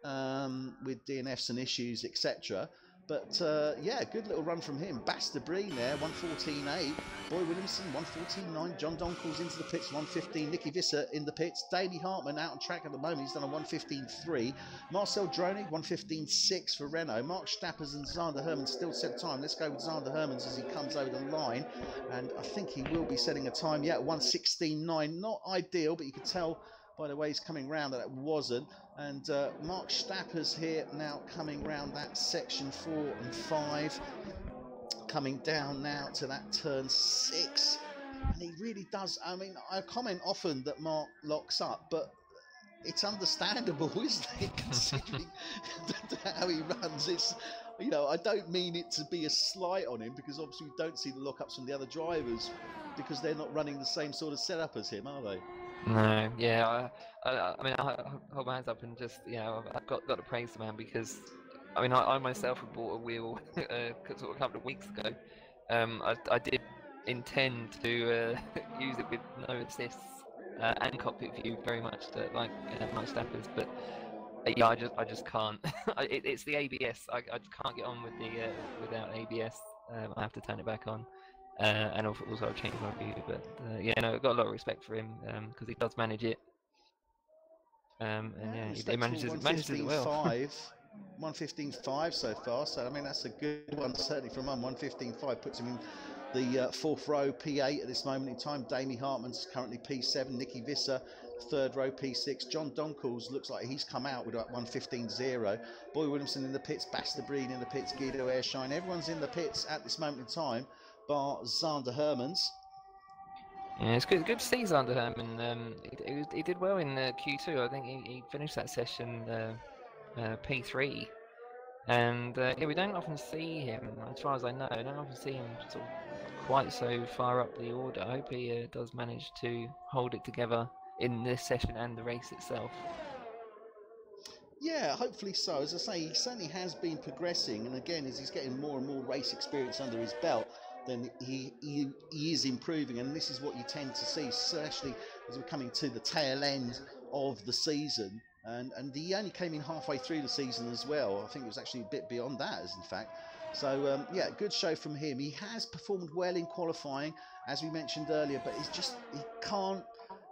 with DNFs and issues, etc. But yeah, good little run from him. Basta Breen there, 1:14.8. Boy Williamson, 1:14.9. John Donkel's into the pits, 1:15. Nicky Visser in the pits. Davey Hartman out on track at the moment. He's done a 1:15.3. Marcel Dronig, 1:15.6 for Renault. Mark Stappers and Zander Hermans still set time. Let's go with Zander Hermans as he comes over the line. And I think he will be setting a time, yeah, 1:16.9. Not ideal, but you could tell by the way he's coming round that it wasn't. And Mark Stappers here now coming round that section 4 and 5, coming down now to that turn 6, and he really does. I mean, I comment often that Mark locks up, but it's understandable, isn't it, considering how he runs. It's, you know, I don't mean it to be a slight on him, because obviously we don't see the lockups from the other drivers because they're not running the same sort of setup as him, are they? No, yeah, I mean, I hold my hands up and just, you know, I've got to praise the man, because, I mean, I myself have bought a wheel sort of a couple of weeks ago. I did intend to use it with no assists and cockpit view, very much like Mike Stappers, but yeah, I just can't. It's the ABS. I just can't get on with the without ABS. I have to turn it back on. And also I've changed my view, but yeah, no, I've got a lot of respect for him because he does manage it. And yeah, he manages it well. 1:15.5 so far, so I mean that's a good one certainly from him. 1:15.5 puts him in the fourth row, P8 at this moment in time. Davey Hartman's currently P7. Nicky Visser, third row, P6. John Donkels looks like he's come out with about 1:15.0. Boy Williamson in the pits, Basta Breen in the pits, Guido Airshine. Everyone's in the pits at this moment in time, bar Zander Hermans. Yeah, it's good to see Zander Herman. He did well in Q2. I think he finished that session P3. And yeah, we don't often see him, as far as I know, I don't often see him sort of quite so far up the order. I hope he does manage to hold it together in this session and the race itself. Yeah, hopefully so. As I say, he certainly has been progressing, and again, as he's getting more and more race experience under his belt, then he is improving, and this is what you tend to see, especially as we're coming to the tail end of the season. And he only came in halfway through the season as well. I think it was actually a bit beyond that, as in fact. So yeah, good show from him. He has performed well in qualifying, as we mentioned earlier, but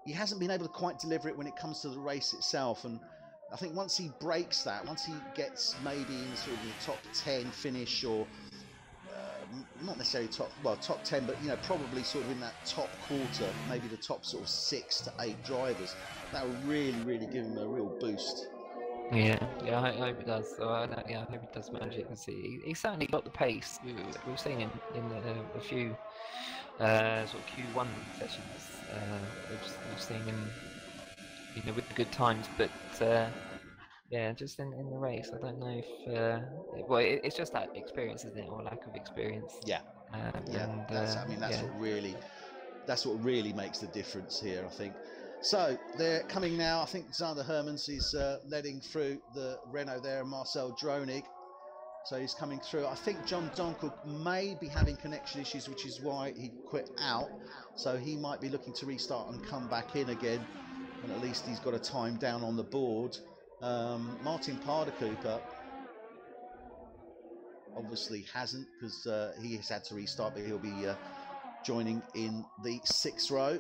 he hasn't been able to quite deliver it when it comes to the race itself. And I think once he breaks that, once he gets maybe in sort of the top 10 finish, or not necessarily top 10, but you know, probably sort of in that top quarter, maybe the top sort of 6 to 8 drivers, that will really give him a real boost. Yeah, I hope it does. So I hope he does manage it, because he certainly got the pace. We've seen him in a few sort of Q1 sessions. We've seen him, you know, with the good times, but yeah, just in the race, I don't know if well, it's just that experience, isn't it, or lack of experience? Yeah, and that's what really makes the difference here, I think. So they're coming now. I think Zander Hermans is letting through the Renault there, and Marcel Dronig. So he's coming through. I think John Donkel may be having connection issues, which is why he quit out. So he might be looking to restart and come back in again. And at least he's got a time down on the board. Martin Parder-Cooper obviously hasn't, because he has had to restart, but he'll be joining in the 6th row.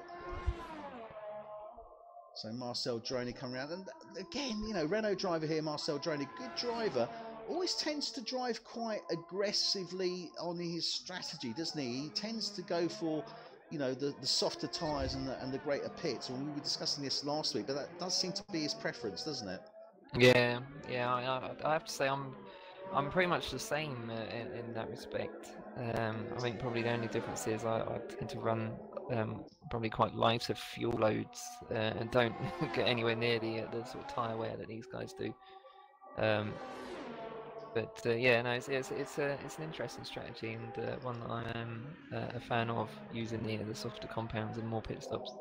So Marcel Dronig coming around, and again, you know, Renault driver here, Marcel Dronig, good driver, always tends to drive quite aggressively on his strategy, doesn't he? He tends to go for, you know, the softer tyres and the greater pits. And we were discussing this last week, but that does seem to be his preference, doesn't it? Yeah, yeah. I have to say I'm pretty much the same in that respect. I think probably the only difference is I tend to run probably quite lighter fuel loads and don't get anywhere near the sort of tyre wear that these guys do. But yeah, no, it's an interesting strategy and one that I am a fan of, using the softer compounds and more pit stops.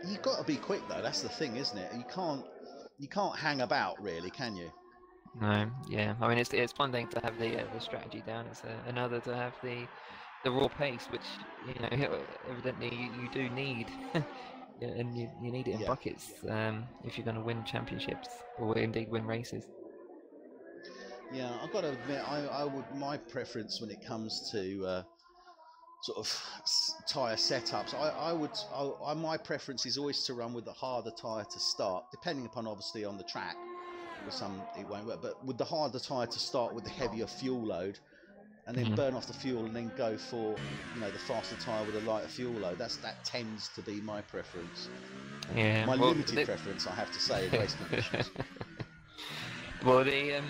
You've got to be quick though. That's the thing, isn't it? You can't hang about, really, can you? No, yeah. I mean, it's one thing to have the strategy down. It's another to have the raw pace, which, you know, evidently you do need, yeah, and you need it in buckets if you're going to win championships or indeed win races. Yeah, I've got to admit, I would, my preference when it comes to sort of tyre setups, my preference is always to run with the harder tyre to start, depending upon obviously on the track. With some it won't work, but with the harder tyre to start with the heavier fuel load, and then burn off the fuel and then go for, you know, the faster tyre with a lighter fuel load. That tends to be my preference. Yeah, my limited preference, I have to say, in race conditions. Well, the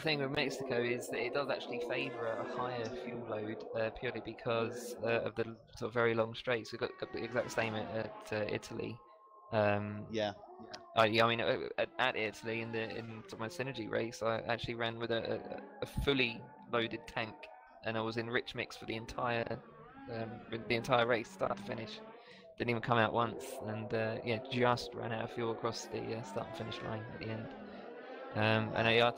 thing with Mexico is that it does actually favour a higher fuel load purely because of the sort of very long straights. We've got the exact same at Italy. Yeah. Yeah, I mean, at Italy in my Synergy race, I actually ran with a fully loaded tank, and I was in rich mix for the entire race, start to finish. Didn't even come out once, and yeah, just ran out of fuel across the start and finish line at the end. And I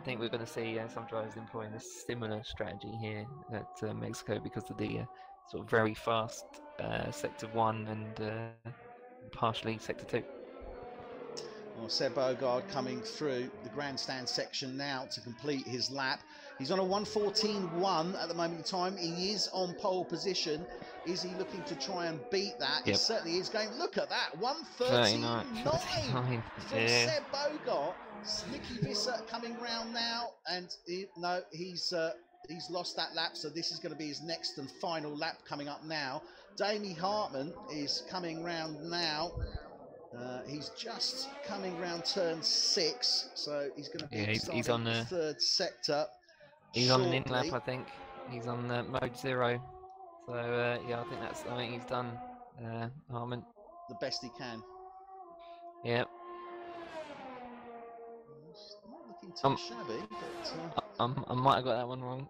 think we're going to see some drivers employing a similar strategy here at Mexico because of the sort of very fast sector 1 and partially sector 2. Well, Seb Bogard coming through the grandstand section now to complete his lap. He's on a 1:14.1 at the moment in time. He is on pole position. Is he looking to try and beat that? Yep. He certainly is going. Look at that, 1:39 from Seb Bogard. Nicky Visser coming round now, and he's lost that lap, so this is going to be his next and final lap coming up now. Damie Hartman is coming round now. He's just coming round turn 6, so he's going to be he's on the third sector. He's on an in lap, I think. He's on mode 0. So yeah, I think he's done Hartman the best he can. Yep. Not looking too shabby, but I might have got that one wrong.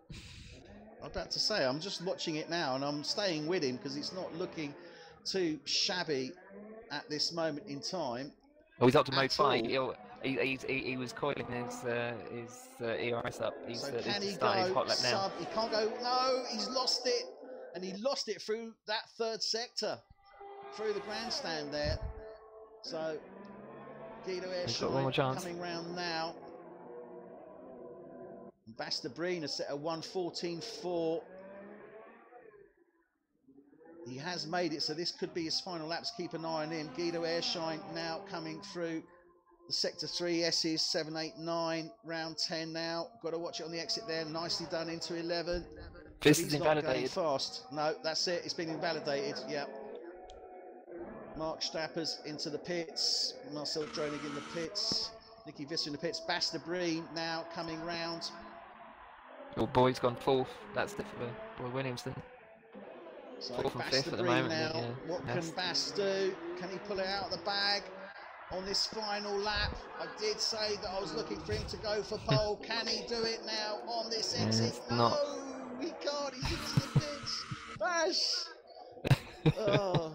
I'm about to say, I'm just watching it now, and I'm staying with him because it's not looking too shabby at this moment in time. Oh, he's up to mode 5. He was coiling his ERS up. So can he go sub? He can't go. No, he's lost it, and he lost it through that third sector, through the grandstand there. So Guido Airshine coming round now. Bastabreen has set a 1:14.4. He has made it, so this could be his final laps. Keep an eye on him. Guido Airshine now coming through the sector 3 S's, 7, 8, 9, round 10 now. Got to watch it on the exit there. Nicely done into 11. This is invalidated. Fast. No, that's it. It's been invalidated. Yeah. Mark Stappers into the pits. Marcel Dronig in the pits. Nicky Visser in the pits. Bastabreen now coming round. Your boy's gone 4th. That's the boy Williamson. So 4th and 5th at the moment. Now, yeah. What can Bass do? Can he pull it out of the bag on this final lap? I did say that I was looking for him to go for pole. Can he do it now on this exit? No, he can't. He's into the pits. Bass. Oh.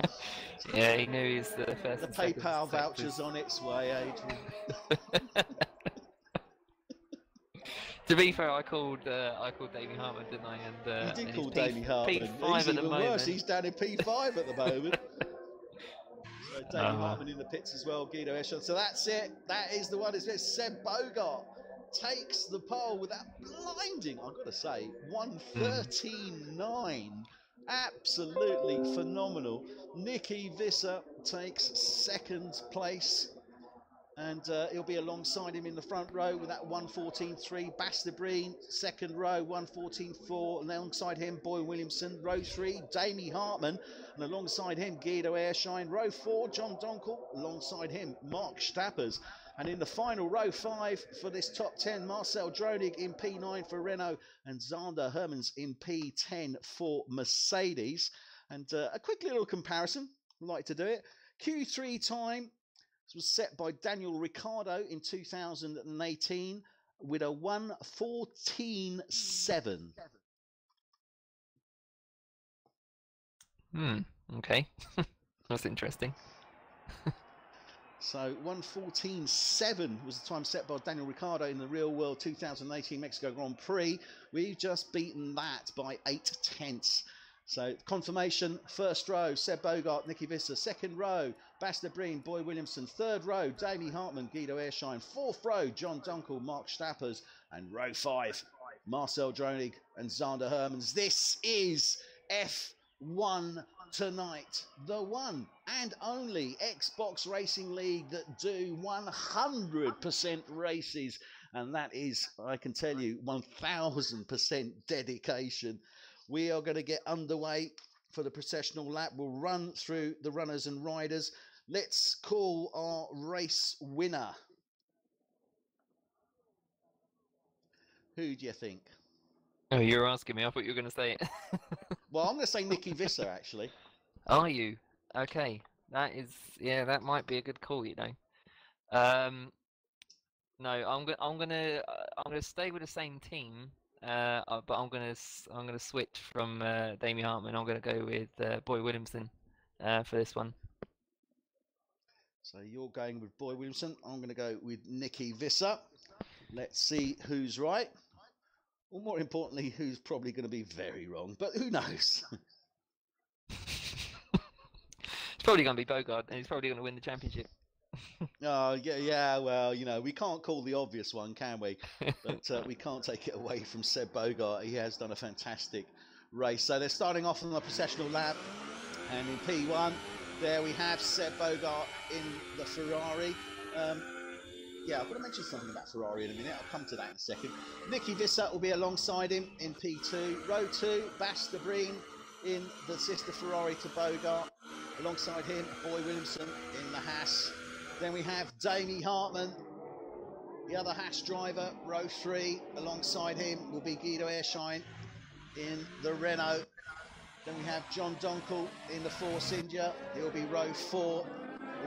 Yeah, he knew he's the first. The PayPal voucher's on its way, Adrian. To be fair, I called Damie Hartman, didn't I? And you did call Damie Hartman. P5 he's at the moment. Worse. He's down in P5 at the moment. So Damie Hartman in the pits as well. Guido Eschon. So that's it. That is the one. It's Seb Bogart takes the pole with that blinding, I've got to say, 1:13.9. Absolutely phenomenal. Nicky Visser takes 2nd place. And he'll be alongside him in the front row with that 1:14.3. Basterbreen, second row, 1:14.4. Alongside him, Boy Williamson. Row 3, Damie Hartman. And alongside him, Guido Airshine. Row 4, John Donkel. Alongside him, Mark Stappers. And in the final, row 5 for this top 10, Marcel Dronig in P9 for Renault and Zander Hermans in P10 for Mercedes. And a quick little comparison, I'd like to do it. Q3 time was set by Daniel Ricciardo in 2018 with a 1:14.7. Okay. That's interesting. So 1:14.7 was the time set by Daniel Ricciardo in the real world 2018 Mexico Grand Prix. We've just beaten that by 8/10. So confirmation, first row, Seb Bogart, Nicky Visser. Second row, Basterbreen, Boy Williamson. Third row, Damie Hartman, Guido Airshine. Fourth row, John Dunkel, Mark Stappers. And row 5, Marcel Dronig and Zander Hermans. This is F1 Tonight, the one and only Xbox Racing League that do 100% races. And that is, I can tell you, 1000% dedication. We are going to get underway for the processional lap. We'll run through the runners and riders. Let's call our race winner. Who do you think? Oh, you're asking me. I thought you were going to say it. Well, I'm going to say Nicky Visser, actually. Are you? Okay. That is, yeah, that might be a good call, you know. No, I'm gonna stay with the same team. But I'm gonna switch from Damien Hartman. I'm gonna go with Boy Williamson for this one. So you're going with Boy Williamson. I'm going to go with Nicky Visser. Let's see who's right. Or more importantly, who's probably going to be very wrong. But who knows? It's probably going to be Bogart, and he's probably going to win the championship. Oh, yeah, well, you know, we can't call the obvious one, can we? But we can't take it away from Seb Bogart. He has done a fantastic race. So they're starting off on the processional lap. And in P1, there we have Seb Bogart in the Ferrari. Yeah, I've got to mention something about Ferrari in a minute. I'll come to that in a second. Nicky Visser will be alongside him in P2. Row 2, Basterbreen in the sister Ferrari to Bogart. Alongside him, Boy Williamson in the Haas. Then we have Damie Hartman, the other Haas driver, row 3. Alongside him will be Guido Airshine in the Renault. Then we have John Donkel in the Force India. He'll be row 4.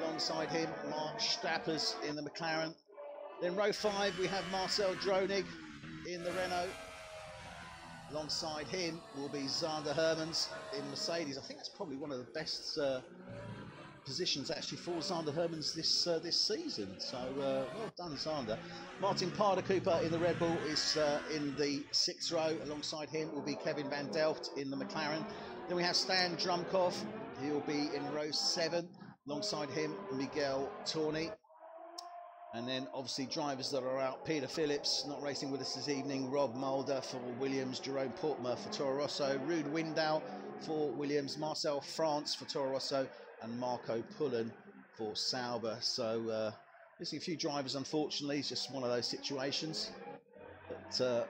Alongside him, Mark Stappers in the McLaren. Then row 5, we have Marcel Dronig in the Renault. Alongside him will be Zander Hermans in Mercedes. I think that's probably one of the best positions actually for Zander Hermans this season. So well done, Zander. Martin Parder Cooper in the Red Bull is in the 6th row. Alongside him will be Kevin Van Delft in the McLaren. Then we have Stan Drumkov. He'll be in row 7. Alongside him, Miguel Torni. And then obviously drivers that are out, Peter Phillips not racing with us this evening, Rob Mulder for Williams, Jerome Portmer for Toro Rosso, Ruud Windahl for Williams, Marcel France for Toro Rosso, and Marco Pullen for Sauber. So missing a few drivers, unfortunately. It's just one of those situations. But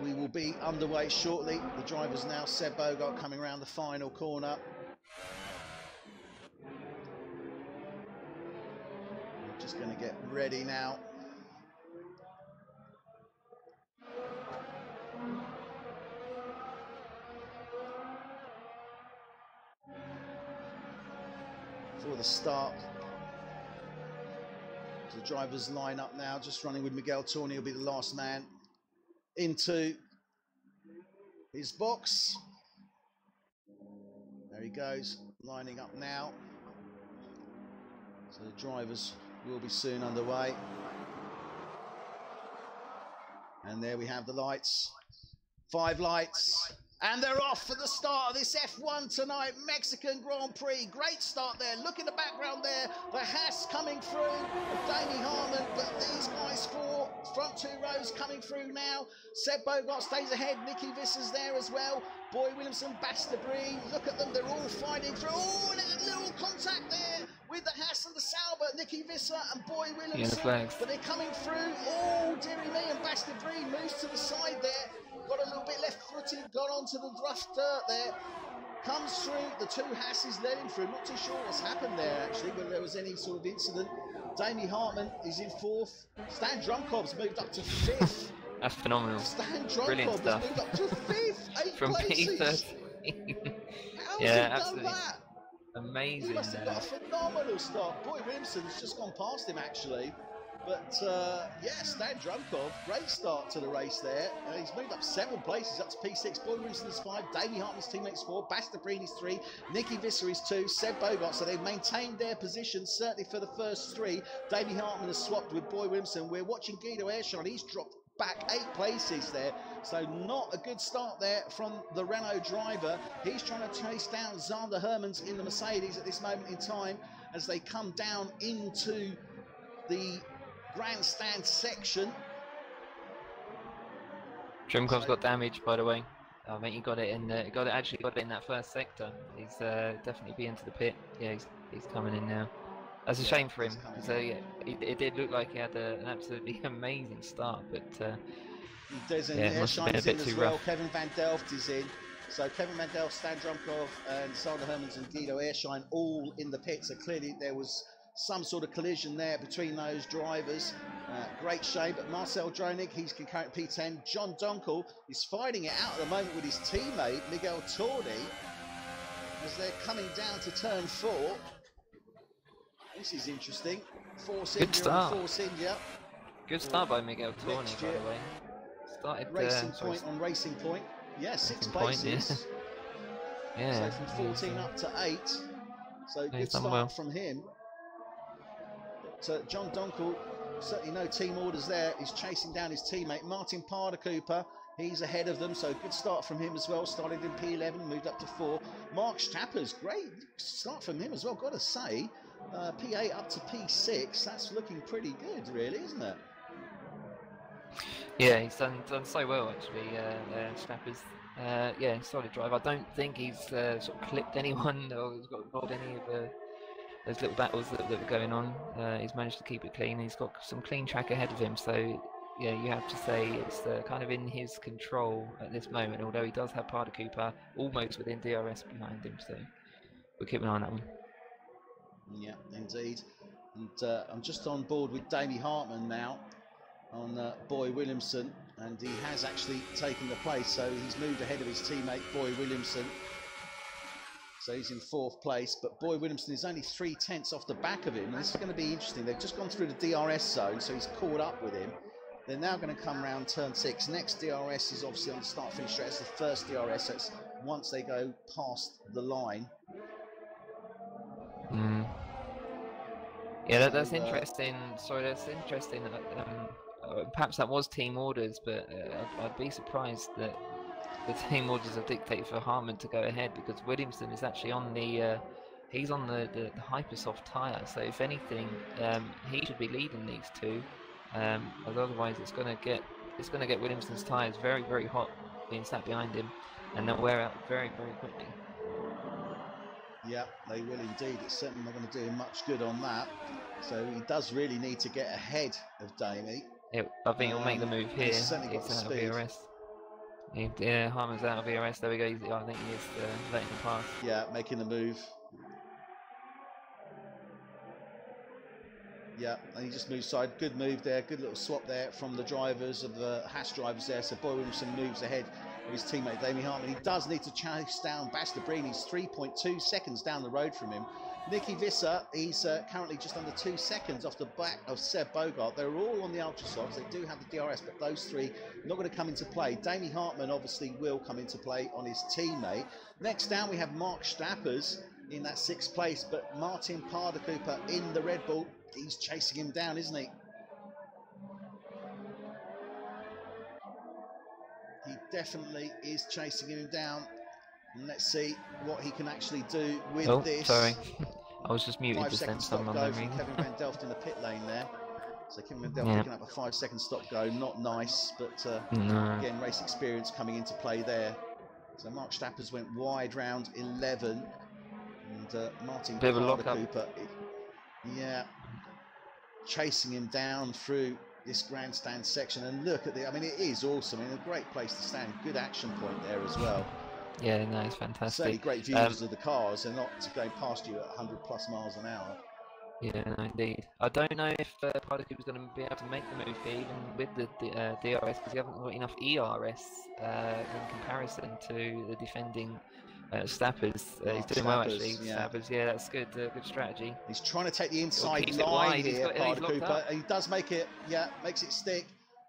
we will be underway shortly. The drivers now, Seb Bogart coming around the final corner. Just going to get ready now. For the start. So the drivers line up now, just running with Miguel Torni, will be the last man into his box. There he goes, lining up now. So the drivers will be soon underway. And there we have the lights. 5 lights. And they're off for the start of this F1 Tonight Mexican Grand Prix. Great start there. Look in the background there. The Haas coming through. Damie Hartman. But these guys 4 front 2 rows coming through now. Seb Bogart stays ahead. Nicky Visser's there as well. Boy Williamson, Basterbreen. Look at them. They're all fighting through. Oh, and a little contact there with the Haas and the Sauber. Nicky Visser and Boy Yeah, the Williamson, flags. but they're coming through. Oh, dearie me, and Bastard-Breen moves to the side there. Got a little bit left-footed, got onto the rough dirt there. Comes through, the two Hasses led him through. Not too sure what's happened there, actually, whether there was any sort of incident. Damie Hartman is in 4th. Stan Drumkov's moved up to 5th. That's phenomenal. Stan Brilliant Drumkov has stuff. moved up to 5th, 8 From places. P13. How's Yeah, he done absolutely. that? Amazing. He must have got a phenomenal start. Boy Williamson's just gone past him, actually. But, yeah, Stan Drumkov, great start to the race there. He's moved up 7 places, up to P6. Boy Williamson's 5, Damie Hartman's teammates 4, Bastard-Breen is 3, Nicky Visser is 2, Seb Bogart. So they've maintained their position, certainly for the first 3. Damie Hartman has swapped with Boy Williamson. We're watching Guido Airshine. He's dropped back 8 places there. So not a good start there from the Renault driver. He's trying to chase down Zander Hermans in the Mercedes at this moment in time as they come down into the grandstand section. Drumkov's got damage, by the way. I think he got it in. Actually got it in that first sector. He's definitely be into the pit. Yeah, he's coming in now. That's a shame for him. So yeah, it did look like he had an absolutely amazing start, but It must have been a bit too rough. Kevin Van Delft is in. So Kevin Van Delft, Stan Drumkov, and Zander Hermans and Guido Airshine all in the pit. So clearly there was some sort of collision there between those drivers. Great shame, but Marcel Dronig, he's current P10. John Donkel is fighting it out at the moment with his teammate, Miguel Tordi, as they're coming down to turn 4. This is interesting. Force India and Force India. Good start by Miguel Tordi, by the way. Started Racing Point on Racing Point. Yeah, 6 places. Yeah. So from 14 up to 8. So good start from him. But John Donkel, certainly no team orders there. He's chasing down his teammate Martin Parder-Cooper. He's ahead of them, so good start from him as well. Started in P11, moved up to 4. Mark Stappers, great start from him as well, got to say. P8 up to P6, that's looking pretty good, really, isn't it? Yeah, he's done so well, actually, Stappers. Yeah, solid drive. I don't think he's sort of clipped anyone or he's got involved in any of those little battles that were going on. He's managed to keep it clean. He's got some clean track ahead of him, so yeah, you have to say it's kind of in his control at this moment, although he does have Parder Cooper almost within DRS behind him, so we'll keep an eye on that one. Yeah, indeed. And I'm just on board with Damie Hartman now on Boy Williamson, and he has actually taken the place, so he's moved ahead of his teammate Boy Williamson. So he's in 4th place, but Boy Williamson is only 3/10 off the back of him. And this is going to be interesting. They've just gone through the DRS zone, so he's caught up with him. They're now going to come around turn 6. Next DRS is obviously on the start-finish straight. It's the first DRS, so it's once they go past the line. Yeah, that's interesting. Sorry, that's interesting. Perhaps that was team orders, but I'd be surprised that the team orders have dictated for Hartman to go ahead, because Williamson is actually on the he's on the Hypersoft tyre. So if anything, he should be leading these two. Otherwise, it's going to get Williamson's tyres very, very hot being sat behind him, and they'll wear out very, very quickly. Yeah, they will indeed. It's certainly not going to do him much good on that. So he does really need to get ahead of Damie. I think he'll make the move here. He's certainly got the speed. Yeah, Hartman's out of ERS. There we go. I think he is letting him pass. Yeah, making the move. Yeah, and he just moves side. Good move there. Good little swap there from the drivers of the Haas drivers there. So Boy Williamson moves ahead of his teammate Damie Hartman. He does need to chase down Bastard-Breen. He's 3.2 seconds down the road from him. Nicky Visser, he's currently just under 2 seconds off the back of Seb Bogart. They're all on the Ultrasofts. They do have the DRS, but those three not going to come into play. Damie Hartman obviously will come into play on his teammate. Next down, we have Mark Stappers in that 6th place, but Martin Parder-Cooper in the Red Bull. He's chasing him down, isn't he? He definitely is chasing him down. And let's see what he can actually do with this. Sorry. I was just muted 5 just then. second stop go from Kevin Van Delft in the pit lane there. So Kevin Van Delft picking up a 5 second stop go. Not nice, but again, race experience coming into play there. So Mark Stappers went wide round 11. And Martin Parder-Cooper. Yeah. chasing him down through this grandstand section. And look at the, I mean, it is awesome. I mean, a great place to stand. Good action point there as well. Yeah, no, it's fantastic. Certainly great views of the cars. They're not going past you at 100 plus miles an hour. Yeah, no, indeed. I don't know if Pardew was going to be able to make the move here, even with the DRS, because he hasn't got enough ERS in comparison to the defending Stappers. He's doing well, actually. Yeah. Stappers, yeah, that's good. Good strategy. He's trying to take the inside line here, Cooper. He does make it, makes it stick.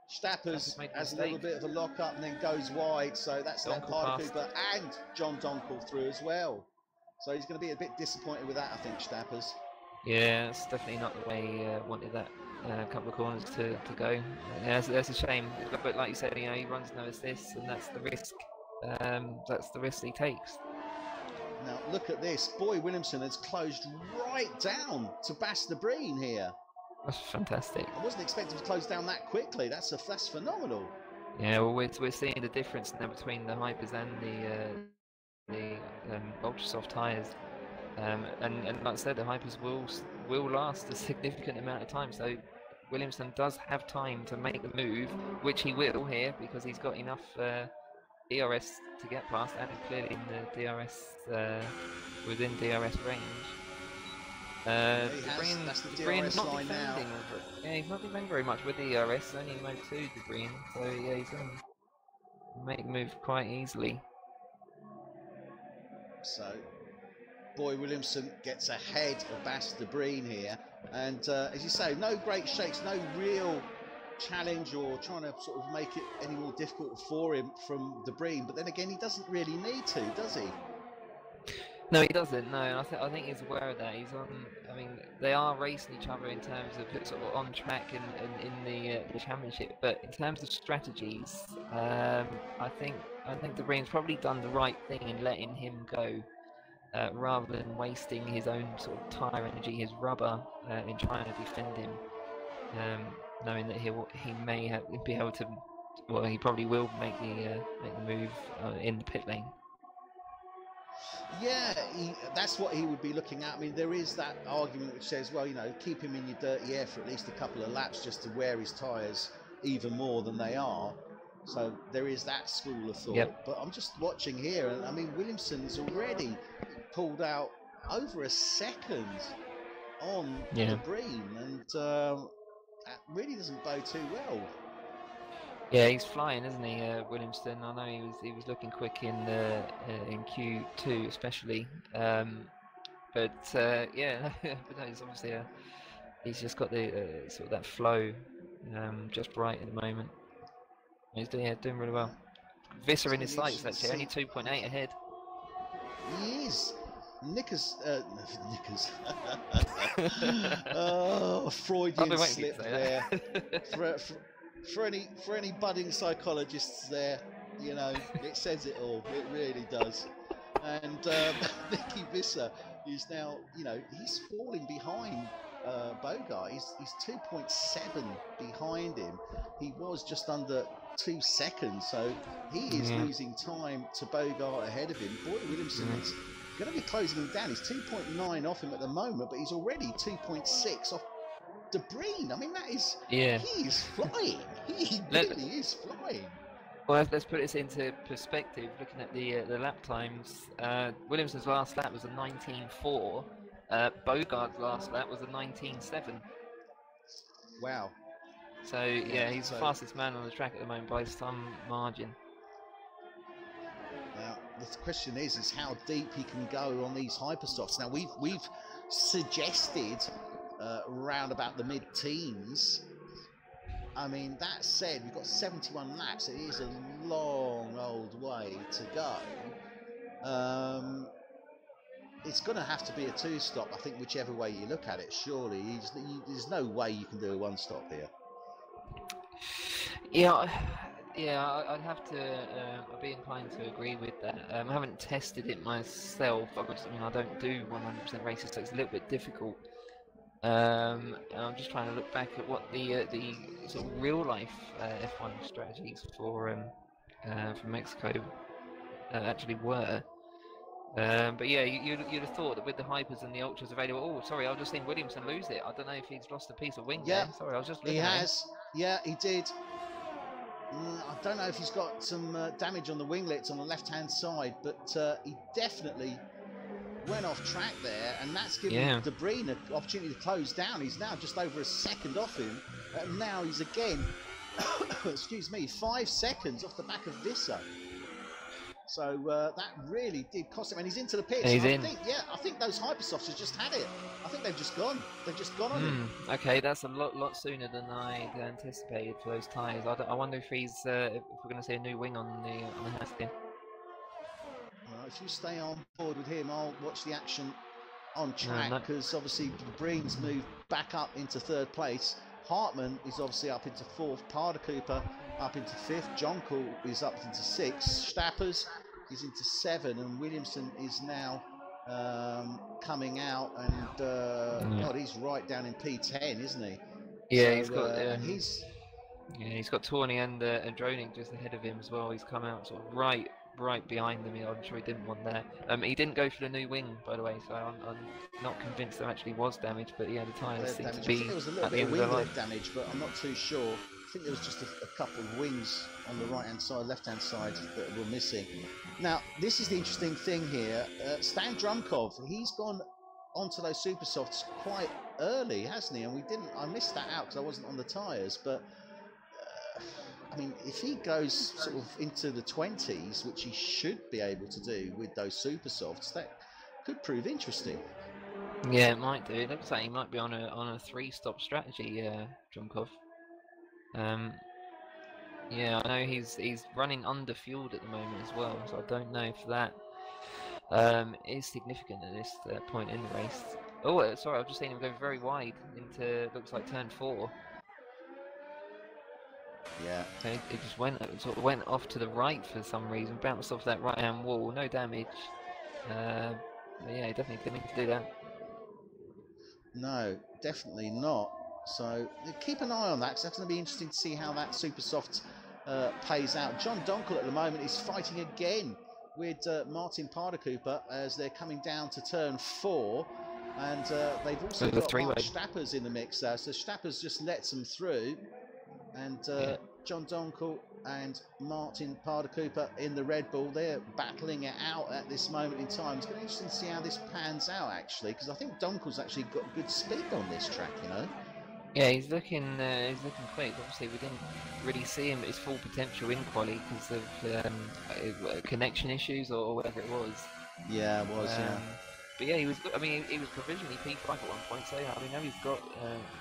Stappers has a little bit of a lock up and then goes wide. So that's that Cooper and John Donkel through as well. So he's going to be a bit disappointed with that, I think, Stappers. Yeah, it's definitely not the way he wanted that couple of corners to go. Yeah, that's a shame. But like you said, he runs no assists, and that's the risk. That's the risk he takes. Now look at this. Boy Williamson has closed right down to Breen here. That's fantastic. I wasn't expecting to close down that quickly. That's phenomenal. Yeah, well, we're seeing the difference now between the hypers and the ultra soft tyres. And like I said, the hypers will last a significant amount of time. So Williamson does have time to make the move, which he will here because he's got enough ERS to get past, and clearly in the DRS within DRS range. That's the DRS line now. Yeah, he's not defending very much with the ERS. Only mode 2 Green, so yeah, he's going to make the move quite easily. So Boy Williamson gets ahead of Breen here, and as you say, no great shakes, no real challenge or trying to sort of make it any more difficult for him from Breen. But then again, he doesn't really need to, does he? No, he doesn't. No, and I think he's aware of that. He's on. I mean, they are racing each other in terms of sort of on track in the championship. But in terms of strategies, I think Breen's probably done the right thing in letting him go. Rather than wasting his own sort of tyre energy, his rubber, in trying to defend him, knowing that he may be able to, well, he probably will make the move in the pit lane. Yeah, that's what he would be looking at. I mean, there is that argument which says, well, keep him in your dirty air for at least a couple of laps just to wear his tyres even more than they are. So there is that school of thought. Yep. But I'm just watching here, and I mean, Williamson's already pulled out over a second on Breen, and that really doesn't bode too well. Yeah, he's flying, isn't he, Williamson? I know he was looking quick in Q2 especially, but yeah, but no, he's obviously he's just got the sort of that flow just right at the moment. He's doing really well. Visser in his sights actually, only 2.8 ahead. He is. Knickers. Oh, Freudian slip there. For any budding psychologists there, it says it all. It really does. And Nicky Visser is now, he's falling behind Bogart. He's 2.7 behind him. He was just under 2 seconds, so he is losing time to Bogart ahead of him. Boy Williamson is going to be closing him down. He's 2.9 off him at the moment, but he's already 2.6 off Breen. I mean, that is, he is flying. He really is flying. Well, let's put this into perspective. Looking at the lap times, Williamson's last lap was a 19.4. Bogart's last lap was a 19.7. Wow. So yeah, he's the fastest man on the track at the moment by some margin. Now the question is how deep he can go on these hyperstops. Now we've suggested around about the mid-teens. I mean, that said, we've got 71 laps. It is a long old way to go. It's going to have to be a 2-stop, I think, whichever way you look at it. Surely, there's no way you can do a 1-stop here. Yeah, I'd have to. I'd be inclined to agree with that. I haven't tested it myself. I mean, I don't do 100% races, so it's a little bit difficult. And I'm just trying to look back at what the sort of real life F1 strategies for Mexico actually were. But yeah, you'd have thought that with the hypers and the ultras available. Oh, sorry, I've just seen Williamson lose it. I don't know if he's lost a piece of wing there. Sorry, I was just looking he at him. has. Yeah, he did. I don't know if he's got some damage on the winglets on the left-hand side, but he definitely went off track there, and that's given De Bruyne an opportunity to close down. He's now just over a second off him, and now he's again, excuse me, 5 seconds off the back of Visser. So that really did cost him, and he's into the pits. He's in. I think those Hypersofts have just had it. I think they've just gone. They've just gone on him. Okay, that's a lot sooner than I'd anticipated for those tyres. I wonder if he's if we're going to see a new wing on the Haskell. If you stay on board with him, I'll watch the action on track, because obviously Breen's moved back up into 3rd place. Hartmann is obviously up into 4th. Parder Cooper up into 5th. Jonkel is up into 6th. Stappers is into 7, and Williamson is now coming out, and God, he's right down in P10, isn't he? Yeah, so, he's got Tawny and Droning just ahead of him as well. He's come out sort of right behind them. I'm sure he didn't want that. He didn't go for the new wing, by the way, so I'm not convinced there actually was damage. But yeah, the tyres seem to be. I think there was a little bit of winglet damage, but I'm not too sure. I think there was just a couple of wings on the right-hand side, left-hand side that were missing. Now, this is the interesting thing here. Stan Drumkov, he's gone onto those super softs quite early, hasn't he? And I missed that out because I wasn't on the tyres, but. I mean, if he goes sort of into the 20s, which he should be able to do with those super softs, that could prove interesting. Yeah, it might do. It looks like he might be on a 3-stop strategy, Drumkov. Yeah, I know he's running underfueled at the moment as well, so I don't know if that is significant at this point in the race. Oh, sorry, I've just seen him go very wide into looks like turn 4. Yeah. Okay, it just went off to the right for some reason, bounced off that right-hand wall, no damage. But yeah, he definitely didn't need to do that. No, definitely not. So keep an eye on that, because that's going to be interesting to see how that super soft pays out. John Donkel at the moment is fighting again with Martin Parder Cooper as they're coming down to turn 4. And they've also got Mark Stappers in the mix there. So Stappers just lets them through. And John Donkel and Martin Parder Cooper in the Red Bull, they're battling it out at this moment in time. It's going to be interesting to see how this pans out, actually, because I think Donkel's actually got good speed on this track, you know. Yeah, he's looking quick. Obviously, we didn't really see him at his full potential in quali because of connection issues or whatever it was. Yeah, it was. Yeah. But yeah, he was. I mean, he was provisionally P5 at one point. So yeah, I mean, now he's got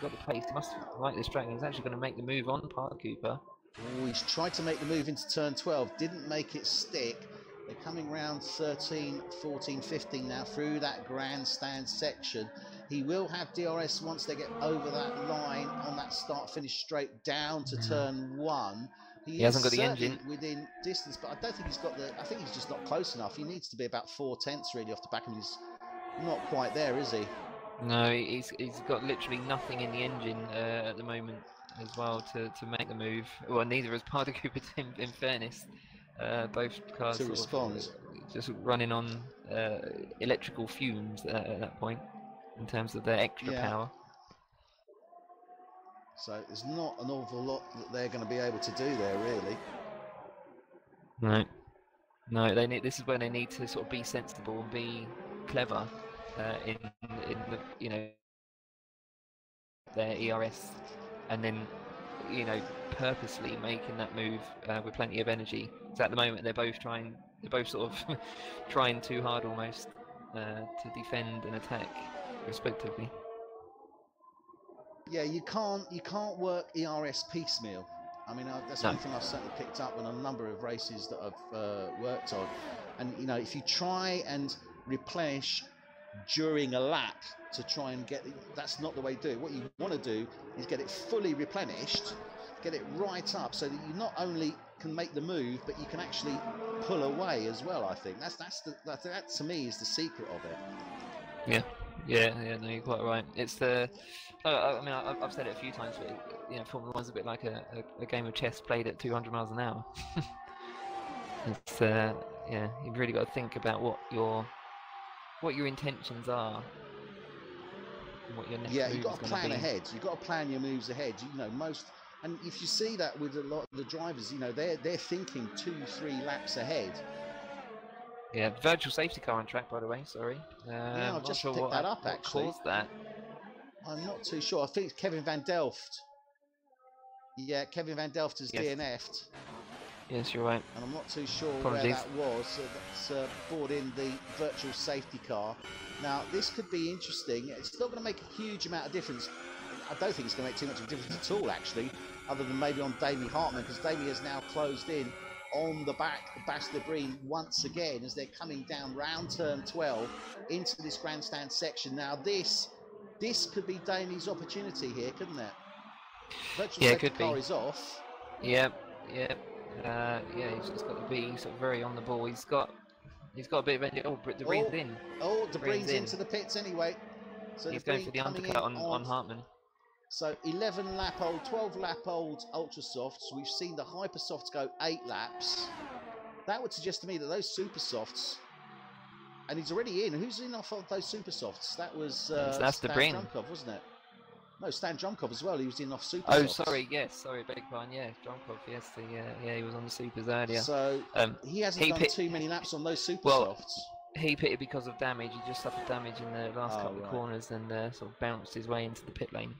the pace. He must like this track. He's actually going to make the move on Parker Cooper. Oh, he's tried to make the move into turn 12. Didn't make it stick. They're coming round 13, 14, 15 now through that grandstand section. He will have DRS once they get over that line on that start-finish straight down to turn 1. He hasn't got the engine within distance, but I don't think he's got the. I think he's just not close enough. He needs to be about 4/10 really off the back, and he's not quite there, is he? No, he's got literally nothing in the engine at the moment as well to make the move. Well, neither has Parder Cooper in fairness. Both cars to respond. Just running on electrical fumes at that point in terms of their extra power. So there's not an awful lot that they're going to be able to do there, No, really. they need. This is where they need to sort of be sensible and be clever in the their ERS, and then purposely making that move with plenty of energy. So at the moment they're both sort of trying too hard almost to defend and attack respectively. Yeah, you can't work ERS piecemeal. I mean, that's one thing I've certainly picked up in a number of races that I've worked on. And if you try and replenish during a lap to try and that's not the way to do it. What you want to do is get it fully replenished, get it right up, so that you not only can make the move, but you can actually pull away as well. I think that to me is the secret of it. Yeah, no, you're quite right. It's the. I mean, I've said it a few times, but Formula One's a bit like a game of chess played at 200 miles an hour. It's you've really got to think about what you're what your intentions are. And what your next Yeah, move you've got is to gonna plan be. ahead. You've got to plan your moves ahead. You know, and if you see that with a lot of the drivers, you know, they're thinking 2-3 laps ahead. Yeah, virtual safety car on track, by the way. Sorry. Yeah, I've Not just sure picked that up what actually. caused that. I'm not too sure. I think it's Kevin Van Delft. Yeah, Kevin Van Delft has Yes. DNF'd. Yes, you're right. And I'm not too sure Apologies. where that was. That's brought in the virtual safety car. Now, this could be interesting. It's not going to make a huge amount of difference. I don't think it's going to make too much of a difference at all, actually, other than maybe on Damie Hartman, because Damie has now closed in on the back of Bastille Breen once again as they're coming down round turn 12 into this grandstand section. Now, this could be Damie's opportunity here, couldn't it? Virtual safety car is off. Yep. Yeah, he's got to be sort of very on the ball. He's got a bit of energy. Oh, De Breen's in. Oh, De Breen's into the pits anyway. So he's going for the undercut on Hartman. So 11 lap old, 12 lap old Ultra Softs. We've seen the Hyper Softs go 8 laps. That would suggest to me that those Super Softs, and he's already in. Who's in off of those Super Softs? That was that's Stan De Breen, wasn't it? No, Stan Drumkov as well. He was in off Super Softs. Softs. Sorry, yes, sorry, beg your pardon. Yeah, Drumkov, yes, he was on the Supers earlier. So he hasn't done too many laps on those Super Softs. He pitted because of damage. He just suffered damage in the last couple of corners and sort of bounced his way into the pit lane.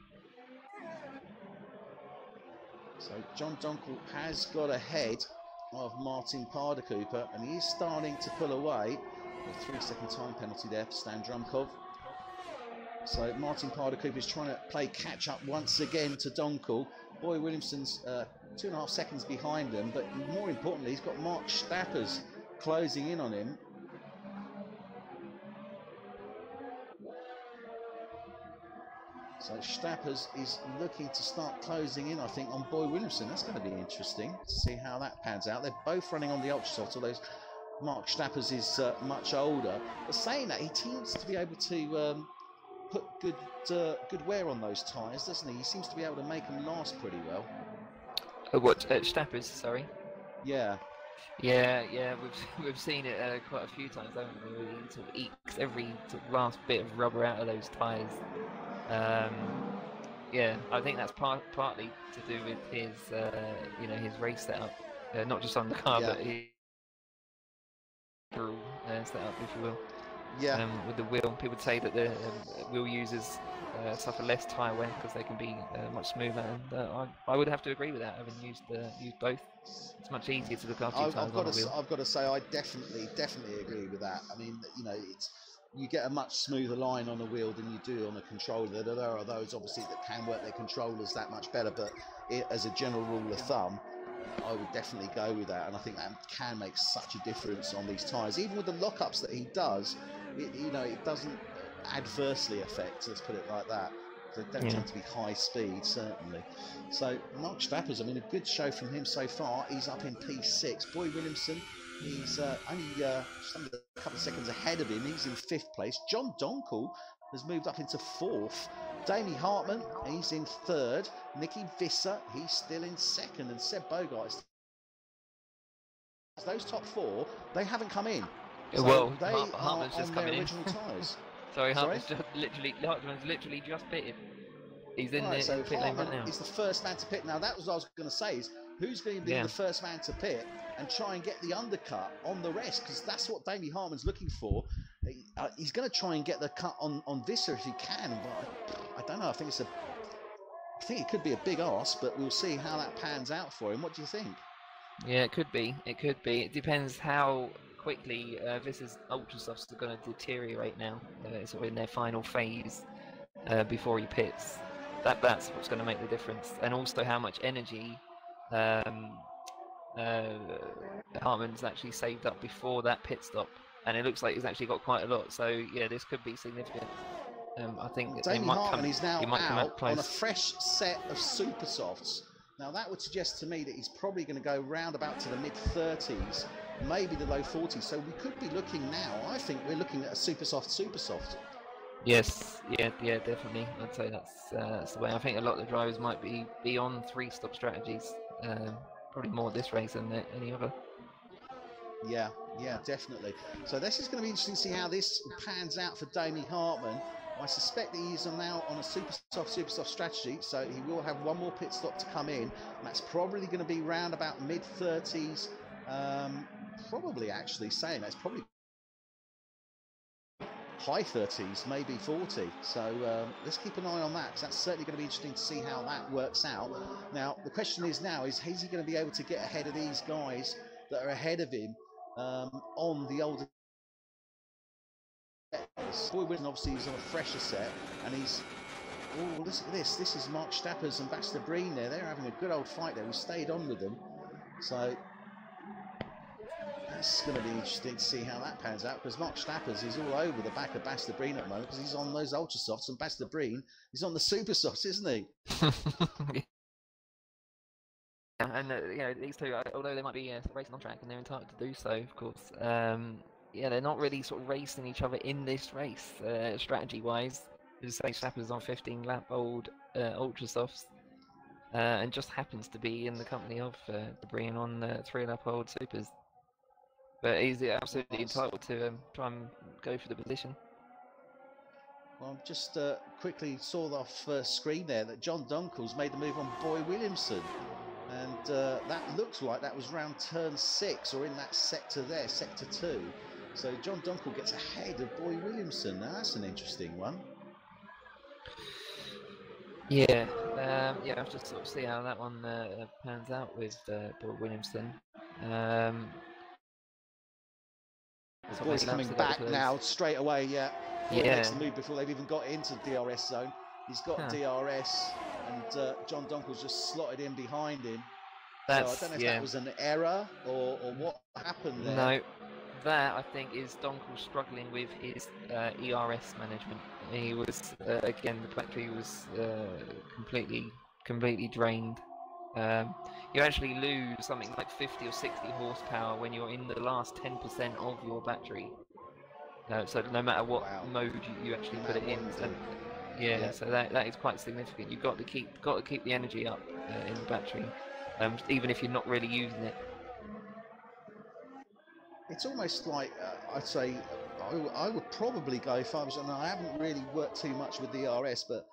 So John Donkel has got ahead of Martin Pardacooper, and he is starting to pull away. A 3-second time penalty there for Stan Drumkov. So Martin Pardacooper is trying to play catch up once again to Donkel. Boy Williamson's 2.5 seconds behind him, but more importantly, he's got Mark Stappers closing in on him. So Stappers is looking to start closing in, I think, on Boy Williamson. That's going to be interesting to see how that pans out. They're both running on the Ultra Soft, although Mark Stappers is much older. But saying that, he seems to be able to put good wear on those tyres, doesn't he? He seems to be able to make them last pretty well. Stappers, sorry? Yeah. Yeah, we've seen it quite a few times, haven't we? He sort of ekes every sort of last bit of rubber out of those tyres. Yeah, I think that's partly to do with his, his race setup, not just on the car, but his setup, if you will. Yeah. With the wheel, people would say that the wheel users suffer less tyre wear because they can be much smoother, and I would have to agree with that. Having used both, it's much easier to look after your tyres on the wheel. I've got to say, I definitely agree with that. I mean, you get a much smoother line on a wheel than you do on a controller. There are those obviously that can work their controllers that much better, but as a general rule of thumb, I would definitely go with that, and I think that can make such a difference on these tyres. Even with the lockups that he does, it doesn't adversely affect, let's put it like that. They don't tend to be high speed, certainly. So Mark Stappers, I mean, a good show from him so far. He's up in P6. Boy Williamson, he's only just under a couple of seconds ahead of him. He's in 5th place. John Donkel has moved up into 4th. Damie Hartman, he's in 3rd. Nicky Visser, he's still in 2nd. And Seb Bogart is... Those top 4, they haven't come in. So they Hartman's are just on come their in. original tyres. Hartman's literally just pitted. He's in the pit lane right now. He's the first man to pit. Now, that was what I was going to say, is who's going to be the first man to pit and try and get the undercut on the rest, because that's what Damie Hartman's looking for. He's going to try and get the cut on Visser if he can, but I don't know. I think it could be a big ask, but we'll see how that pans out for him. What do you think? Yeah, it could be. It depends how quickly Visser's Ultra Softs are going to deteriorate now. Sort of in their final phase before he pits. That's what's going to make the difference, and also how much energy Hartman's actually saved up before that pit stop, and it looks like he's actually got quite a lot. So yeah, this could be significant. I think Damie Hartman is now out on a fresh set of Super Softs. Now that would suggest to me that he's probably going to go round about to the mid-30s, maybe the low 40s. So we could be looking now, I think we're looking at a Super Soft. Yes, yeah, definitely. I'd say that's the way. I think a lot of the drivers might be on 3-stop strategies, probably more this race than any other. Yeah, yeah, definitely. So this is going to be interesting to see how this pans out for Damie Hartman. I suspect that he's now on a super soft strategy, so he will have one more pit stop to come in. And that's probably going to be round about mid-30s, probably actually saying that's probably high 30s, maybe 40. So let's keep an eye on that, because that's certainly going to be interesting to see how that works out. Now, the question is is he going to be able to get ahead of these guys that are ahead of him on the older sets? Boy Williamson obviously is on a fresher set, and he's... Oh, listen at this. This is Mark Stappers and Basta Breen there. They're having a good old fight there. We stayed on with them. So it's going to be interesting to see how that pans out, because Mark Stappers is all over the back of Basta Breen at the moment, because he's on those ultra softs, and Basta Breen is on the super softs, isn't he? Yeah, and you know, these two, although they might be racing on track and they're entitled to do so, of course, yeah, they're not really sort of racing each other in this race, strategy-wise. As I say, Stappers on 15-lap old ultra softs, and just happens to be in the company of Breen on 3-lap old supers. But he's absolutely entitled to try and go for the position. Well, I just quickly saw off screen there that John Dunkel's made the move on Boy Williamson. And that looks like that was round turn 6, or in that sector there, sector 2. So John Dunkel gets ahead of Boy Williamson. Now that's an interesting one. Yeah, yeah, I'll just sort of see how that one pans out with Boy Williamson. The boy's coming back now straight away, yeah. Boy makes the move before they've even got into DRS zone. He's got DRS, and John Dunkel's just slotted in behind him. So I don't know if that was an error or what happened there. No, that I think is Dunkel struggling with his ERS management. He was again, the battery was completely drained. You actually lose something like 50 or 60 horsepower when you're in the last 10% of your battery. So no matter what mode you actually put it in, so that is quite significant. You've got to keep the energy up in the battery, even if you're not really using it. It's almost like I'd say I would probably go if I was, and I haven't really worked too much with the RS, but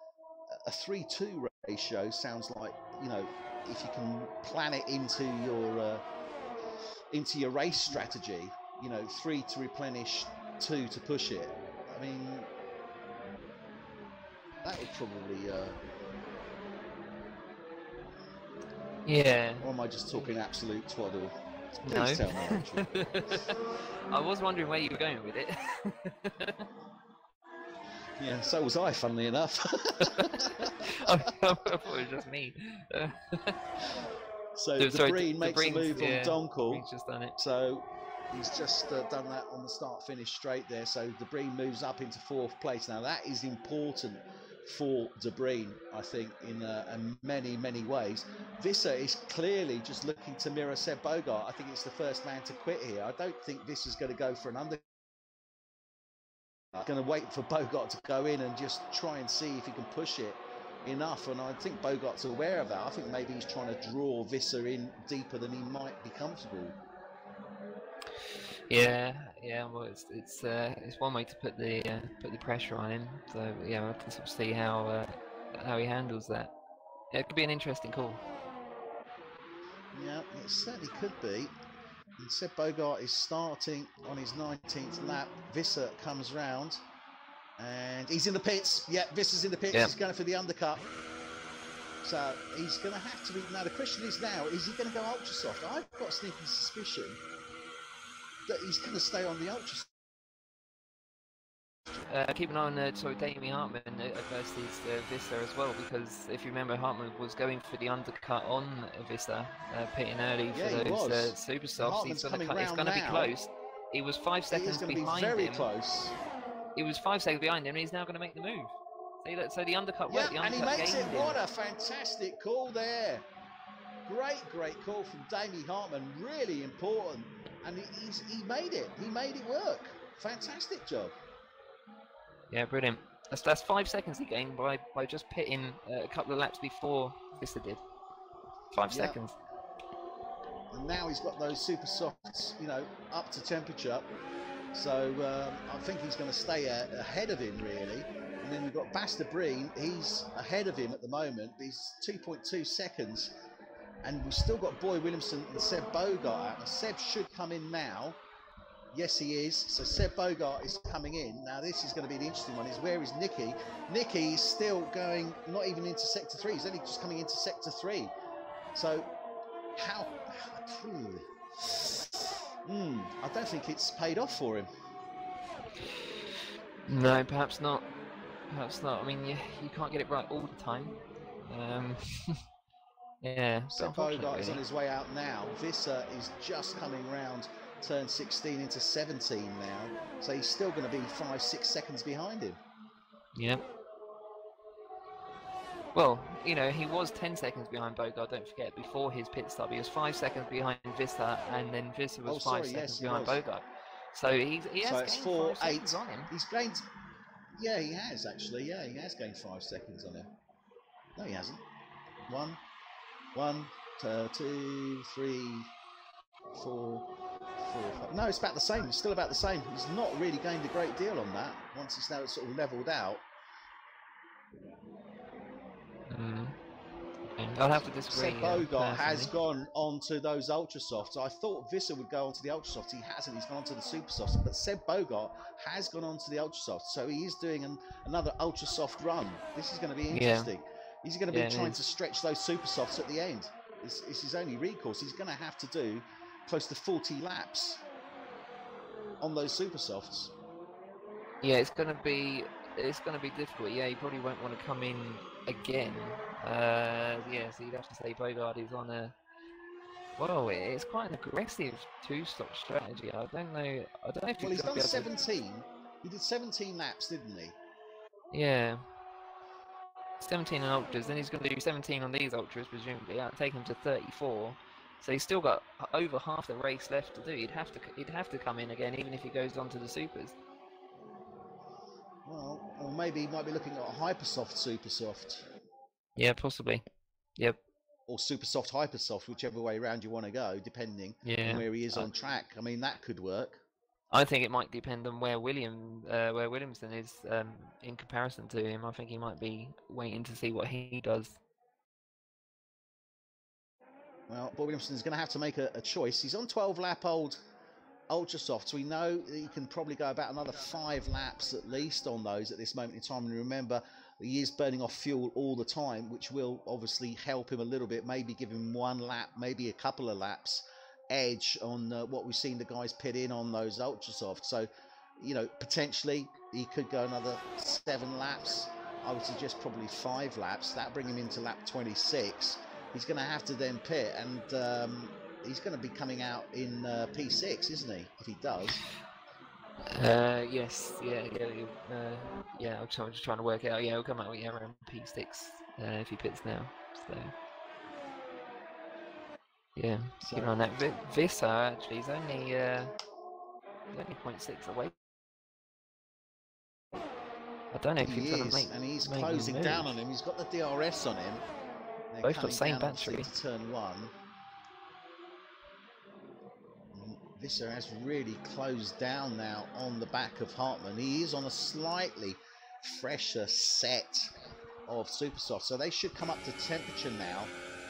a 3-2 ratio sounds like, you know, if you can plan it into your race strategy, you know, 3 to replenish, 2 to push it. I mean, that would probably yeah. Or am I just talking absolute twaddle? No. Please tell me, actually. I was wondering where you were going with it. Yeah, so was I, funnily enough. I thought it was just me. So Breen makes a move on Donkel. He's just done it. So he's just done that on the start-finish straight there. So De Breen moves up into 4th place. Now that is important for De Breen, I think, in many, many ways. Visser is clearly just looking to mirror Seb Bogart. I think it's the first man to quit here. I don't think Visser's going to go for an under. Going to wait for Bogart to go in and just try and see if he can push it enough, and I think Bogart's aware of that. I think maybe he's trying to draw Visser in deeper than he might be comfortable. Yeah. Well, it's one way to put the pressure on him. So yeah, I can sort of see how he handles that. Yeah, it could be an interesting call. Yeah, it certainly could be. And Seb Bogart is starting on his 19th lap. Visser comes round, and he's in the pits. Yeah, Visser's in the pits. Yep. He's going for the undercut. So he's going to have to be... Now, the question is now, is he going to go ultra soft? I've got a sneaky suspicion that he's going to stay on the ultra soft. Keep an eye on Damie Hartman versus Visser as well, because if you remember, Hartman was going for the undercut on Visser, pitting early for those super softs. He's going to be close. He was 5 seconds behind him. Close. He was 5 seconds behind him, and he's now going to make the move. So the undercut worked. Yeah, and he makes it. What a fantastic call there! Great call from Damie Hartman. Really important, and he made it. He made it work. Fantastic job. Yeah, brilliant. That's 5 seconds he gained by just pitting a couple of laps before Visser did. 5 seconds. And now he's got those super softs, you know, up to temperature. So I think he's going to stay ahead of him, really. And then we've got Breen. He's ahead of him at the moment. He's 2.2 seconds. And we've still got Boy Williamson and Seb Bogart out. Now, Seb should come in now. Yes, he is. So Seb Bogart is coming in. Now, this is going to be the interesting one. Is where is Nicky? Nicky is still going, not even into Sector 3. He's only just coming into Sector 3. So, how... I don't think it's paid off for him. No, perhaps not. Perhaps not. I mean, you can't get it right all the time. Yeah. So Bogart is on his way out now. Visser is just coming round turn 16 into 17 now. So he's still going to be 5-6 seconds behind him. Yeah. Well, you know, he was 10 seconds behind Bogart, don't forget, before his pit stop. He was 5 seconds behind Visser, and then Visser was 5 seconds behind Bogart. So he has gained 5 seconds on him. He's gained... Yeah, he has, actually. Yeah, he has gained 5 seconds on him. No, he hasn't. 1, 2, 3, 4, 5. No, it's about the same. It's still about the same. He's not really gained a great deal on that once it's now sort of levelled out. I'll have to disagree. Seb Bogart has gone onto those ultra softs. I thought Visser would go onto the ultra softs. He hasn't. He's gone onto the super softs. But Seb Bogart has gone onto the ultra softs, so he is doing another ultra soft run. This is going to be interesting. Yeah. He's going to be trying to stretch those super softs at the end. It's his only recourse. He's going to have to do close to 40 laps on those super softs. Yeah, it's going to be difficult. Yeah, he probably won't want to come in again. Yeah, so you'd have to say Bogart is on a... Well, it's quite an aggressive two-stop strategy. I don't know if he's done 17. He did 17 laps, didn't he? Yeah. 17 on ultras, then he's going to do 17 on these ultras, presumably. That'll take him to 34. So he's still got over half the race left to do. He'd have to come in again, even if he goes on to the supers. Well, or maybe he might be looking at a hypersoft, super soft. Yeah, possibly. Yep. Or super soft, hypersoft, whichever way around you want to go, depending on where he is on track. I mean, that could work. I think it might depend on where Williamson is in comparison to him. I think he might be waiting to see what he does. Well, Boy Williamson's going to have to make a choice. He's on 12-lap-old ultra softs. We know that he can probably go about another 5 laps at least on those at this moment in time. And remember, he is burning off fuel all the time, which will obviously help him a little bit. Maybe give him 1 lap, maybe a couple of laps edge on what we've seen the guys pit in on those ultra softs. So, you know, potentially he could go another 7 laps. I would suggest probably 5 laps. That'll bring him into lap 26. He's going to have to then pit, and he's going to be coming out in P6, isn't he? If he does. Yes. Yeah. I'm just trying to work it out. Yeah, he'll come out around P6 if he pits now. So. Yeah, so on that. Visser actually is only 0.6 away. I don't know if he's going to make. And he's closing down on him. He's got the DRS on him. Both got the same battery. Turn 1. Visser has really closed down now on the back of Hartmann. He is on a slightly fresher set of Supersoft, so they should come up to temperature now.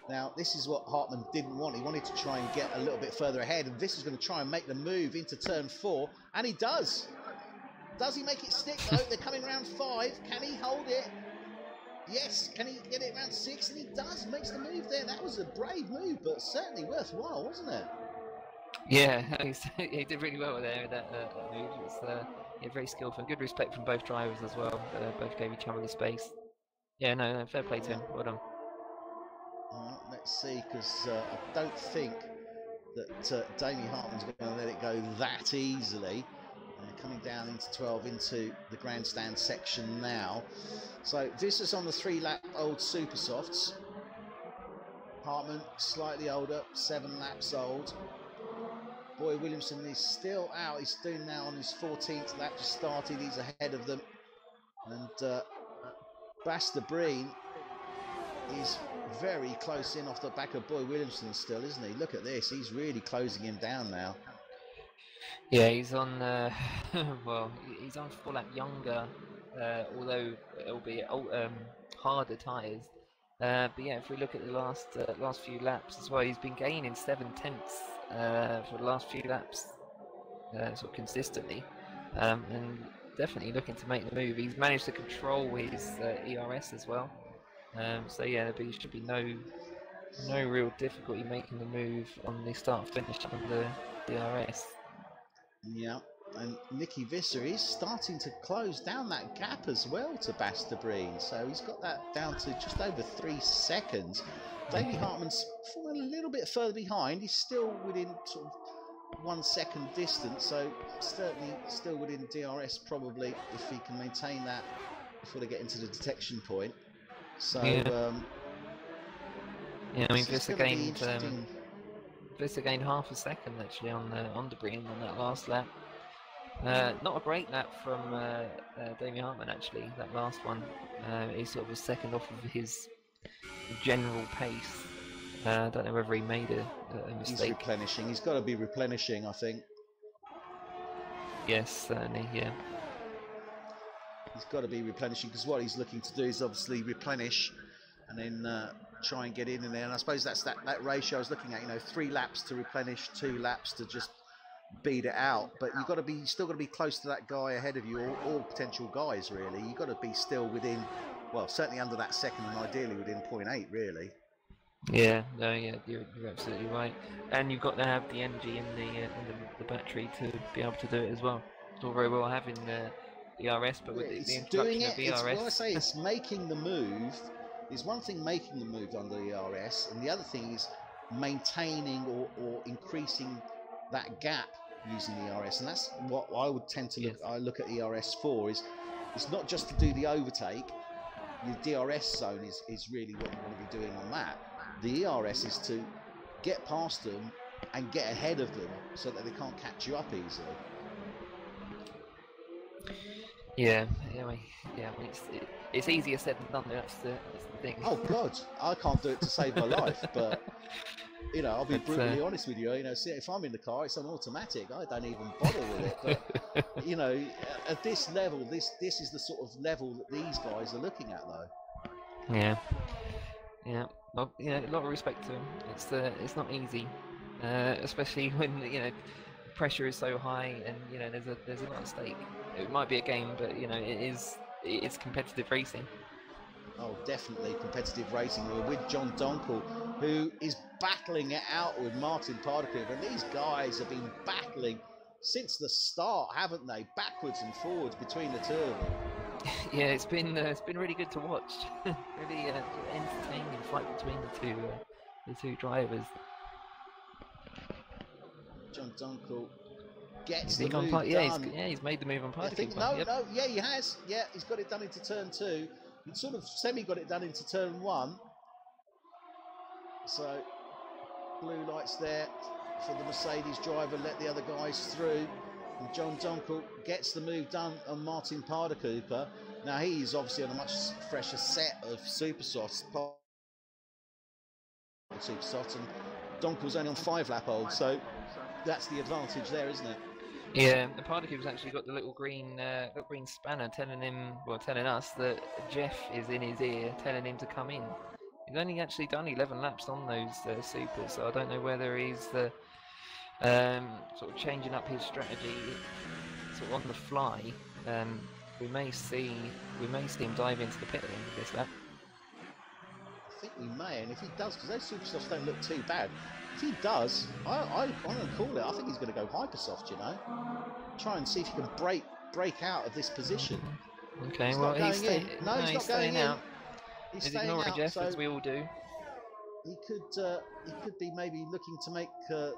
Now, this is what Hartmann didn't want. He wanted to try and get a little bit further ahead, and Visser's going to try and make the move into turn 4, and he does. Does he make it stick, though? They're coming around 5. Can he hold it? Yes. Can he get it around 6? And he does. Makes the move there. That was a brave move, but certainly worthwhile, wasn't it? Yeah, he did really well there with that move. It was very skillful and good respect from both drivers as well. Both gave each other the space. Yeah, no, fair play to him. Well done. Let's see, because I don't think that Damien Hartmann's going to let it go that easily. Coming down into 12 into the grandstand section now. So this is on the 3-lap-old Supersofts. Hartmann slightly older, 7 laps old. Boy Williamson is still out. He's doing now on his 14th lap. Just started. He's ahead of them. And Breen is very close in off the back of Boy Williamson still, isn't he? Look at this. He's really closing him down now. Yeah, he's on. Well, he's on 4 lap younger, although it'll be harder tyres. But yeah, if we look at the last few laps as well, he's been gaining 7/10 for the last few laps, sort of consistently, and definitely looking to make the move. He's managed to control his ERS as well. So yeah, there should be no real difficulty making the move on the start finish on the DRS. Yeah, and Nicky Visser is starting to close down that gap as well to Bastabreen. So he's got that down to just over 3 seconds. Davey Hartman's falling a little bit further behind. He's still within sort of 1 second distance, so certainly still within DRS probably if he can maintain that before they get into the detection point. So yeah, I mean Visser gained half a second actually on Debris on that last lap. Not a great lap from Damien Hartman actually. That last one, he sort of was second off of his general pace. I don't know whether he made a mistake. He's replenishing. He's got to be replenishing, I think. Yes, certainly. Yeah. He's got to be replenishing because what he's looking to do is obviously replenish and then try and get in there. And I suppose that's that ratio I was looking at. You know, 3 laps to replenish, 2 laps to just beat it out. But you've got to be still got to be close to that guy ahead of you, or all potential guys really. You've got to be still within, well, certainly under that second, and ideally within 0.8 really. Yeah, no, yeah, you're absolutely right. And you've got to have the energy in the battery to be able to do it as well. It's all very well having the ERS, but with the introduction of ERS, well, I say it's making the move. There's one thing making the move under the ERS, and the other thing is maintaining or increasing that gap using the ERS, and that's what I would tend to look. Yes. I look at ERS for is it's not just to do the overtake. Your DRS zone is really what you want to be doing on that. The ERS is to get past them and get ahead of them so that they can't catch you up easily. Yeah, it's easier said than done. That's the thing. Oh God, I can't do it to save my life, but you know, I'll be brutally honest with you. You know, see, if I'm in the car, it's on automatic. I don't even bother with it. But you know, at this level, this is the sort of level that these guys are looking at, though. Yeah. Well, you know, a lot of respect to him. It's not easy, especially when pressure is so high, and there's a lot at stake. It might be a game, but it's competitive racing. Oh, definitely competitive racing. We're with John Donkel, who is battling it out with Martin Pardicoop, and these guys have been battling since the start, haven't they? Backwards and forwards between the two of them. Yeah, it's been really good to watch. Really entertaining fight between the two drivers. John Donkel gets the move done. He's made the move on Pardicoop. He has. Yeah, he's got it done into turn 2. He sort of got it done into turn 1. So blue lights there for the Mercedes driver, let the other guys through. And John Donkel gets the move done on Martin Pardicoop. Now he's obviously on a much fresher set of Supersofts. And Donkel's only on 5 lap old, so that's the advantage there, isn't it? Yeah, the Pardicoop's actually got the little green spanner telling us that Jeff is in his ear, telling him to come in. He's only actually done 11 laps on those Supers, so I don't know whether he's sort of changing up his strategy sort of on the fly. We may see him dive into the pit at the end of this lap. I think we may, and if he does, because those Supersofts don't look too bad. If he does, I'm going to call it. I think he's going to go Hypersoft, try and see if he can break out of this position. Okay, he's well, he's not going out. He's staying out, Jeff, as we all do. He could be maybe looking to make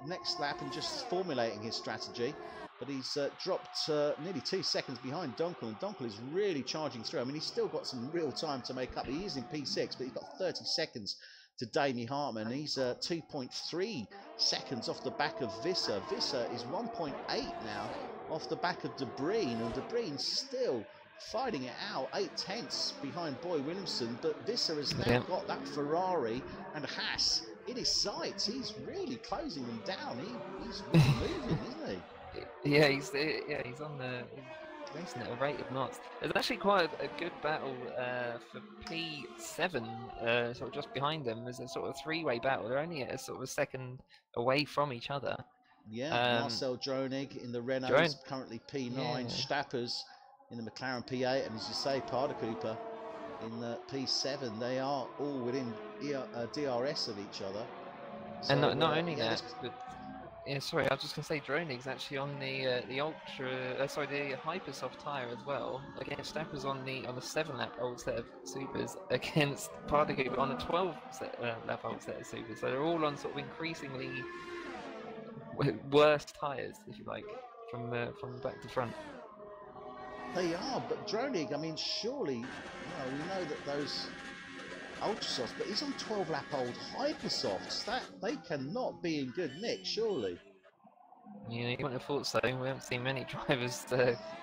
next lap and just formulating his strategy, but he's dropped nearly 2 seconds behind Donkel, and Donkel is really charging through. I mean, he's still got some real time to make up. He is in P6, but he's got 30 seconds to Damien Hartman. He's 2.3 seconds off the back of Visser. Visser is 1.8 now off the back of De Bruyne, and De Bruyne's still fighting it out, 8/10 behind Boy Williamson, but Visser has now got that Ferrari and Haas in his sights. He's really closing them down. He's really moving, isn't he? Yeah, he's on the racing at a rate of knots. There's actually quite a good battle for P7, sort of just behind them. There's a sort of three-way battle. They're only at a sort of a second away from each other. Yeah, Marcel Dronig in the Renault is currently P9. Stappers in the McLaren P8, and as you say, Parder-Cooper in the P7. They are all within DRS of each other. So, and not only that, but sorry, I was just going to say Droning's actually on the ultra, the Hypersoft tyre as well. Against Stappers on the 7-lap old set of supers against Parder-Cooper on the 12-lap old set of supers. So they're all on sort of increasingly worse tyres, if you like, from back to front. They are, but Dronig, I mean, surely, we know that those Ultrasofts, but he's on 12-lap old Hypersofts. They cannot be in good nick, surely. Yeah, you wouldn't have thought so. We haven't seen many drivers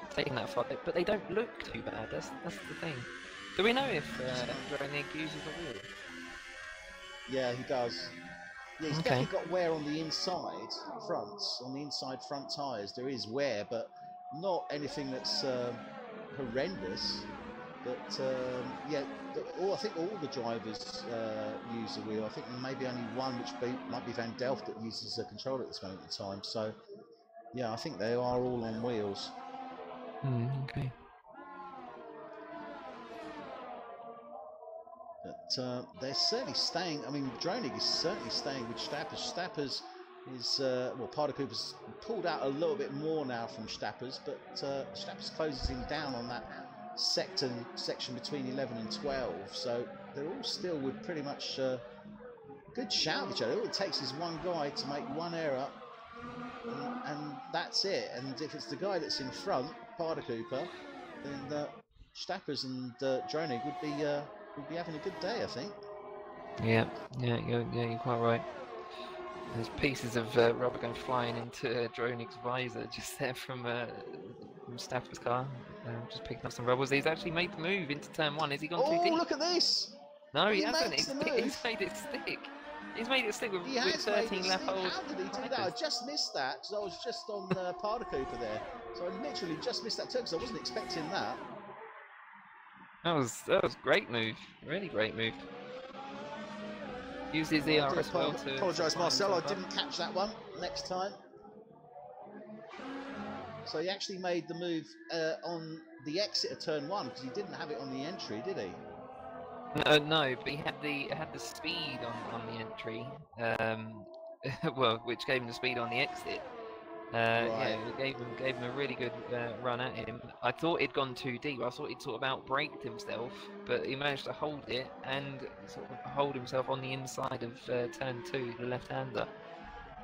taking that far, but they don't look too bad. That's the thing. Do we know if Dronig uses a wheel? Yeah, he does. Yeah, he's definitely got wear on the inside fronts, on the inside front tyres. There is wear, but not anything that's horrendous. But yeah, I think all the drivers use a wheel. I think maybe only one, which might be Van Delft, that uses a controller at this moment in time. So yeah, I think they are all on wheels. Okay. But they're certainly staying. I mean, Dronig is certainly staying with Stappers. Stappers is Parder-Cooper's pulled out a little bit more now from Stappers, but Stappers closes him down on that section between 11 and 12. So they're all still with pretty much good shout of each other. All it takes is one guy to make one error, and that's it. And if it's the guy that's in front, Parder-Cooper, then Stappers and Dronig would be having a good day, I think. Yeah, you're quite right. There's pieces of rubber going flying into Dronig's visor just there from Stappers' car. Just picking up some rubbles. He's actually made the move into turn 1. Has he gone too deep? Oh, look at this! No, he hasn't. He's made it stick. He's made it stick with 13 lap old. How did he do that? I just missed that because I was just on Parder-Cooper there. So I literally just missed that turn because I wasn't expecting that. That was a great move. Really great move. Use his ERS well to... Apologise, Marcel, I didn't catch that one. Next time. So he actually made the move on the exit of turn 1 because he didn't have it on the entry, did he? No, but he had the speed on the entry, well, which gave him the speed on the exit. Right. Yeah, it gave him a really good run at him. I thought he'd gone too deep. I thought he'd sort of outbraked himself, but he managed to hold it and sort of hold himself on the inside of turn 2, the left-hander.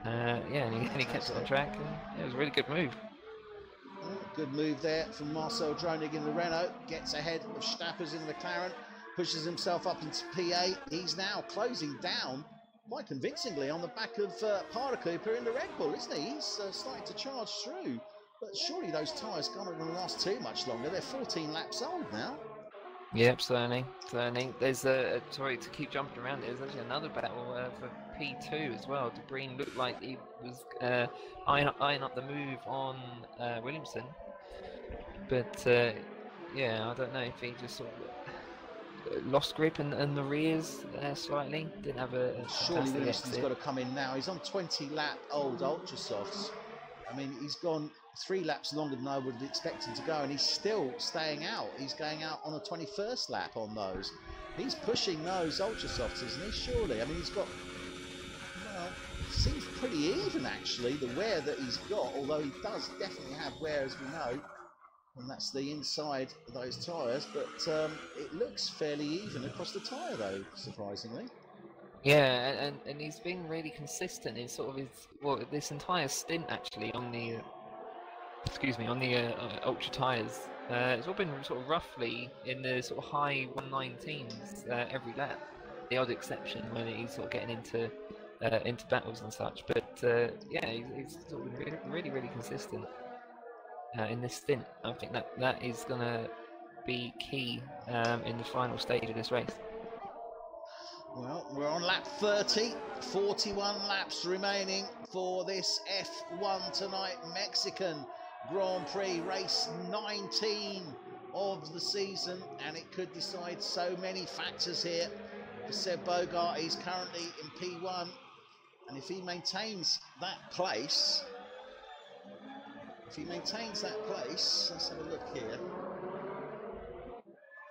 Yeah, and he kept it on track. And, yeah, it was a really good move. Good move there from Marcel Dronig in the Renault. Gets ahead of Stappers in the McLaren. Pushes himself up into P8. He's now closing down quite convincingly on the back of Parder-Cooper in the Red Bull, isn't he? He's starting to charge through. But surely those tyres aren't going to last too much longer. They're 14 laps old now. Yep, certainly. There's sorry to keep jumping around. There's actually another battle for P2 as well. De Breen looked like he was eyeing up the move on Williamson, but yeah, I don't know if he just sort of lost grip in the rears slightly. Didn't have a surely Williamson's got to come in now. He's on 20-lap old Ultrasofts. I mean, he's gone 3 laps longer than I would expect him to go, and he's still staying out. He's going out on a 21st lap on those. He's pushing those Ultrasofts, isn't he? Surely. I mean, he's got, well, seems pretty even actually, the wear that he's got, although he does definitely have wear, as we know, and that's the inside of those tyres, but it looks fairly even across the tyre though, surprisingly. Yeah, and he's been really consistent in sort of this entire stint actually on the ultra tyres. It's all been sort of roughly in the sort of high 119s every lap. The odd exception when he's sort of getting into battles and such, but yeah, he's sort of really consistent in this stint. I think that is gonna be key in the final stage of this race. Well, we're on lap 30, 41 laps remaining for this F1 Tonight Mexican Grand Prix, race 19 of the season, and it could decide so many factors here. As Seb Bogart is currently in P1, and if he maintains that place, let's have a look here.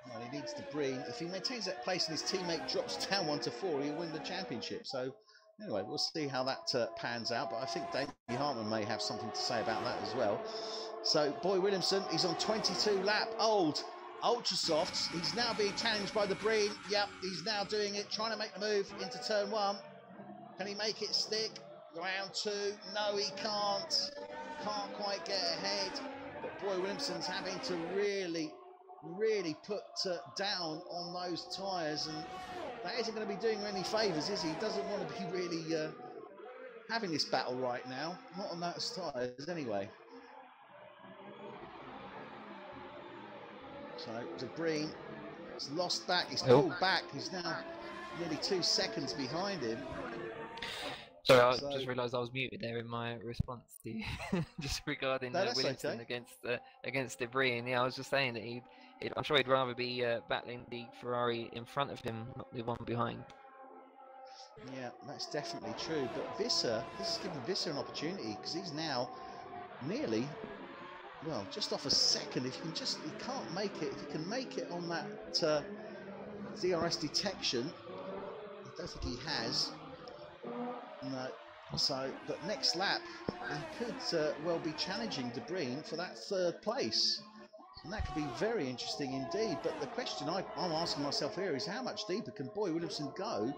Well, he needs to breathe. If he maintains that place and his teammate drops down 1 to 4, he'll win the championship. So anyway, we'll see how that pans out, but I think Davey Hartman may have something to say about that as well. So Boy Williamson, he's on 22 lap old Ultra Softs. He's now being challenged by the Breen. Yep, he's now doing it, trying to make the move into turn 1. Can he make it stick? Round 2, no he can't. Can't quite get ahead. But Boy Williamson's having to really put down on those tyres, and that isn't going to be doing him any favours, is he? He doesn't want to be really having this battle right now. Not on those tyres anyway. So Debreen has lost back, he's pulled back, he's now nearly 2 seconds behind him. Sorry, I just realised I was muted there in my response to you, just regarding Williamson against Debris. And yeah, I was just saying that I'm sure he'd rather be battling the Ferrari in front of him, not the one behind. Yeah, that's definitely true. But Visser, this is giving Visser an opportunity, because he's now nearly, well, just off a second. If you can't make it. If you can make it on that DRS detection, I don't think he has. No. So, but next lap, he could well be challenging Debreen for that 3rd place. And that could be very interesting indeed. But the question I'm asking myself here is, how much deeper can Boy Williamson go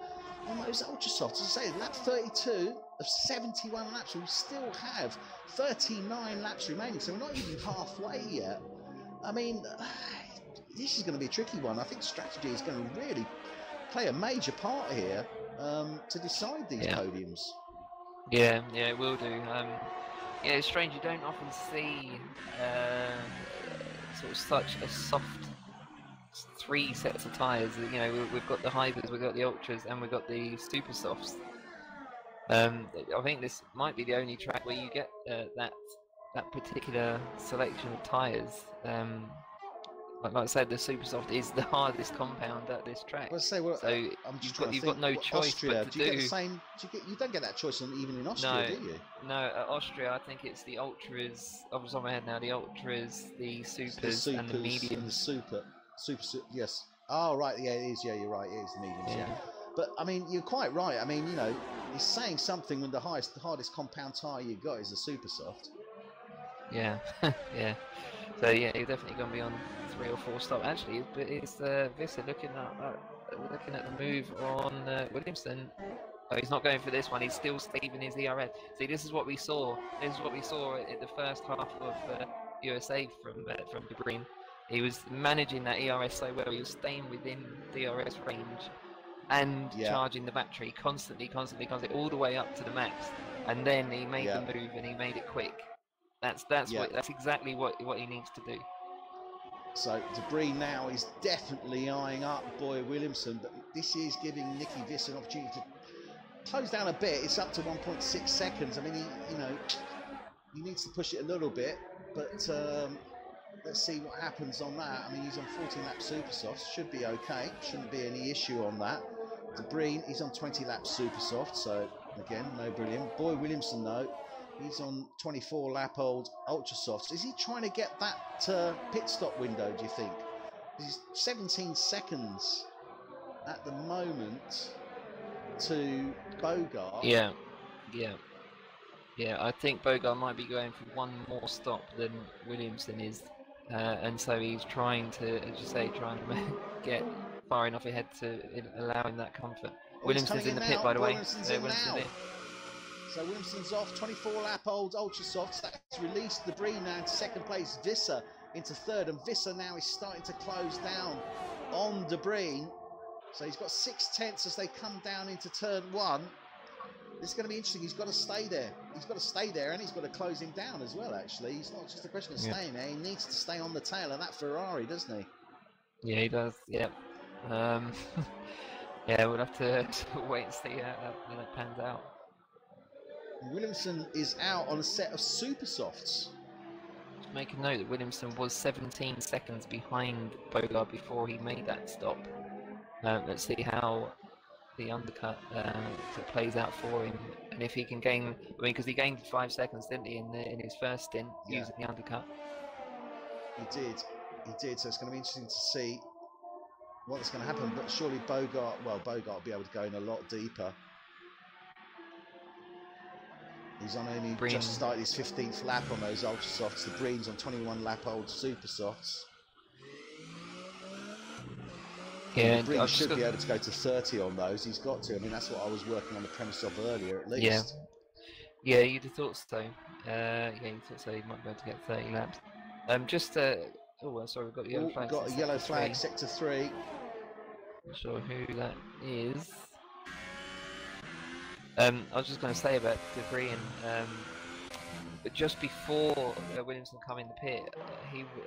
on those Ultra Softs? As I say, lap 32 of 71 laps, we still have 39 laps remaining, so we're not even halfway yet. I mean, this is going to be a tricky one. I think strategy is going to really play a major part here to decide these podiums. Yeah, it will do. Yeah, it's strange, you don't often see sort of such a soft 3 sets of tyres. You know, we've got the hybrids, we've got the ultras, and we've got the super softs. I think this might be the only track where you get that particular selection of tyres. Like I said, the super soft is the hardest compound at this track. Well, so you've got no choice Austria, but to do. You don't get that choice even in Austria, do you? No, at Austria, I think it's the ultras. Off the top of my head now, the ultras, the supers, and the mediums. And the super, yes. Oh, right, yeah, it is. Yeah, you're right. It is the mediums. Yeah. But I mean, you're quite right. I mean, you know, it's saying something when the hardest compound tyre you got is a super soft. Yeah, yeah. So yeah, you're definitely going to be on 3 or 4 stop. Actually, but it's Visser looking at the move on Williamson. Oh, he's not going for this one. He's still saving his ERS. See, this is what we saw. This is what we saw in the first half of USA from Debreen. He was managing that ERS so well. He was staying within DRS range and charging the battery constantly, all the way up to the max. And then he made the move, and he made it quick. That's exactly what he needs to do. So Debreen now is definitely eyeing up Boy Williamson, but this is giving Nicky Visser an opportunity to close down a bit. It's up to 1.6 seconds. I mean, he needs to push it a little bit, but let's see what happens on that. I mean, he's on 14 lap super softs, should be okay. Shouldn't be any issue on that. Debreen, he's on 20 lap super soft, so again, no brilliant. Boy Williamson though, he's on 24 lap old Ultra Softs. Is he trying to get that pit stop window, do you think? He's 17 seconds at the moment to Bogart. Yeah. I think Bogart might be going for 1 more stop than Williamson is. And so he's trying to, as you say, get far enough ahead to allow him that comfort. Williamson's in the pit, by the way. Williamson's So Williamson's off, 24 lap old Ultra Softs. That's released Debreen now into 2nd place. Visser into 3rd, and Visser now is starting to close down on Debreen. So he's got 6/10 as they come down into turn 1. This is going to be interesting. He's got to stay there. He's got to stay there, and he's got to close him down as well, actually. It's not just a question of staying there. He needs to stay on the tail of that Ferrari, doesn't he? Yeah, he does. Yeah. Um, yeah, we'll have to wait and see how that pans out. Williamson is out on a set of super softs. Just make a note that Williamson was 17 seconds behind Bogart before he made that stop. Let's see how the undercut plays out for him, and if he can gain. I mean, because he gained 5 seconds, didn't he, in his first stint using the undercut? He did. So it's going to be interesting to see what's going to happen. But surely Bogart will be able to go in a lot deeper. He's on only just started his 15th lap on those ultra softs. The Breen's on 21 lap old super softs. Yeah, the Breen should be able to go to 30 on those. He's got to. I mean, that's what I was working on the premise of earlier, at least. Yeah, you'd have thought so. Yeah, you thought so. He might be able to get 30 laps. Oh, sorry, we've got the yellow flag. Got a yellow flag, sector 3. Not sure who that is. I was just going to say about Debris, but just before Williamson come in the pit,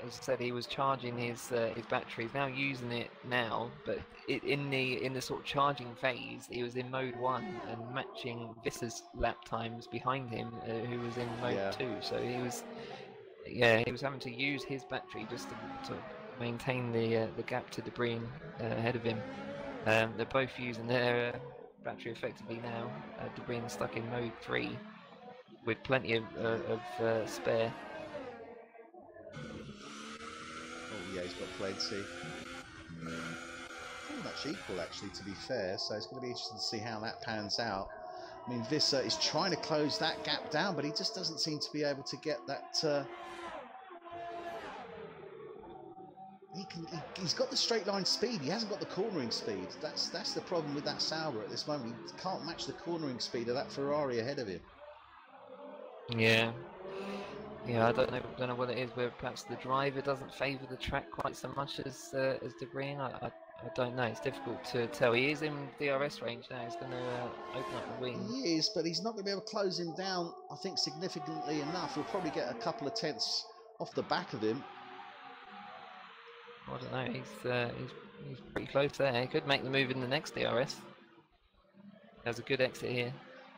as I said, he was charging his battery. He's now using it now, but in the sort of charging phase, he was in mode 1 and matching Visser's lap times behind him, who was in mode 2. So he was having to use his battery just to maintain the gap to Debris ahead of him. They're both using their battery effectively now. Debris stuck in mode 3 with plenty of spare. Oh yeah, he's got plenty. Pretty much equal, actually, to be fair. So it's going to be interesting to see how that pans out. I mean, Visser is trying to close that gap down, but he just doesn't seem to be able to get that. He's got the straight line speed. He hasn't got the cornering speed. That's the problem with that Sauber at this moment. He can't match the cornering speed of that Ferrari ahead of him. Yeah, I don't know what it is. Where perhaps the driver doesn't favour the track quite so much as Debris. I don't know. It's difficult to tell. He is in DRS range now. He's going to open up the wing. He is, but he's not going to be able to close him down, I think, significantly enough. He'll probably get a couple of tenths off the back of him. I don't know. He's pretty close there. He could make the move in the next DRS. There's a good exit here.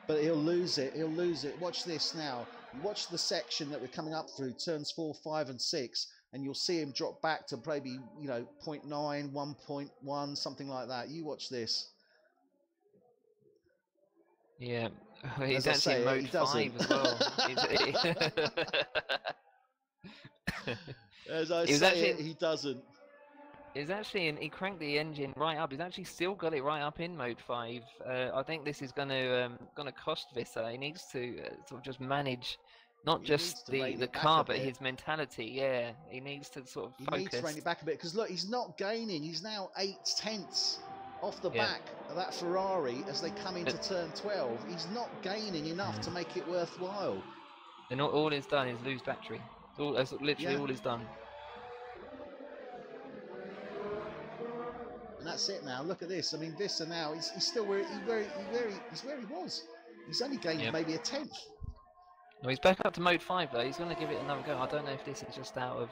But he'll lose it. He'll lose it. Watch this now. Watch the section that we're coming up through, turns 4, 5, and 6, and you'll see him drop back to maybe 0.9, 1.1, something like that. You watch this. Yeah, he's actually in mode 5 as well. As I say, he doesn't. He's actually he cranked the engine right up. He's actually still got it right up in mode 5. I think this is going to cost Visser. He needs to sort of just manage not just the car, but his mentality. Yeah, he needs to sort of focus. He needs to rein it back a bit, because look, he's not gaining. He's now 8 tenths off the back of that Ferrari as they come into turn 12. He's not gaining enough to make it worthwhile. And all he's done is lose battery. That's literally all he's done. And that's it now. Look at this. I mean, Visser now, he's still where he was. He's only gained maybe a tenth. Well, he's back up to mode 5 though. He's going to give it another go. I don't know if this is just out of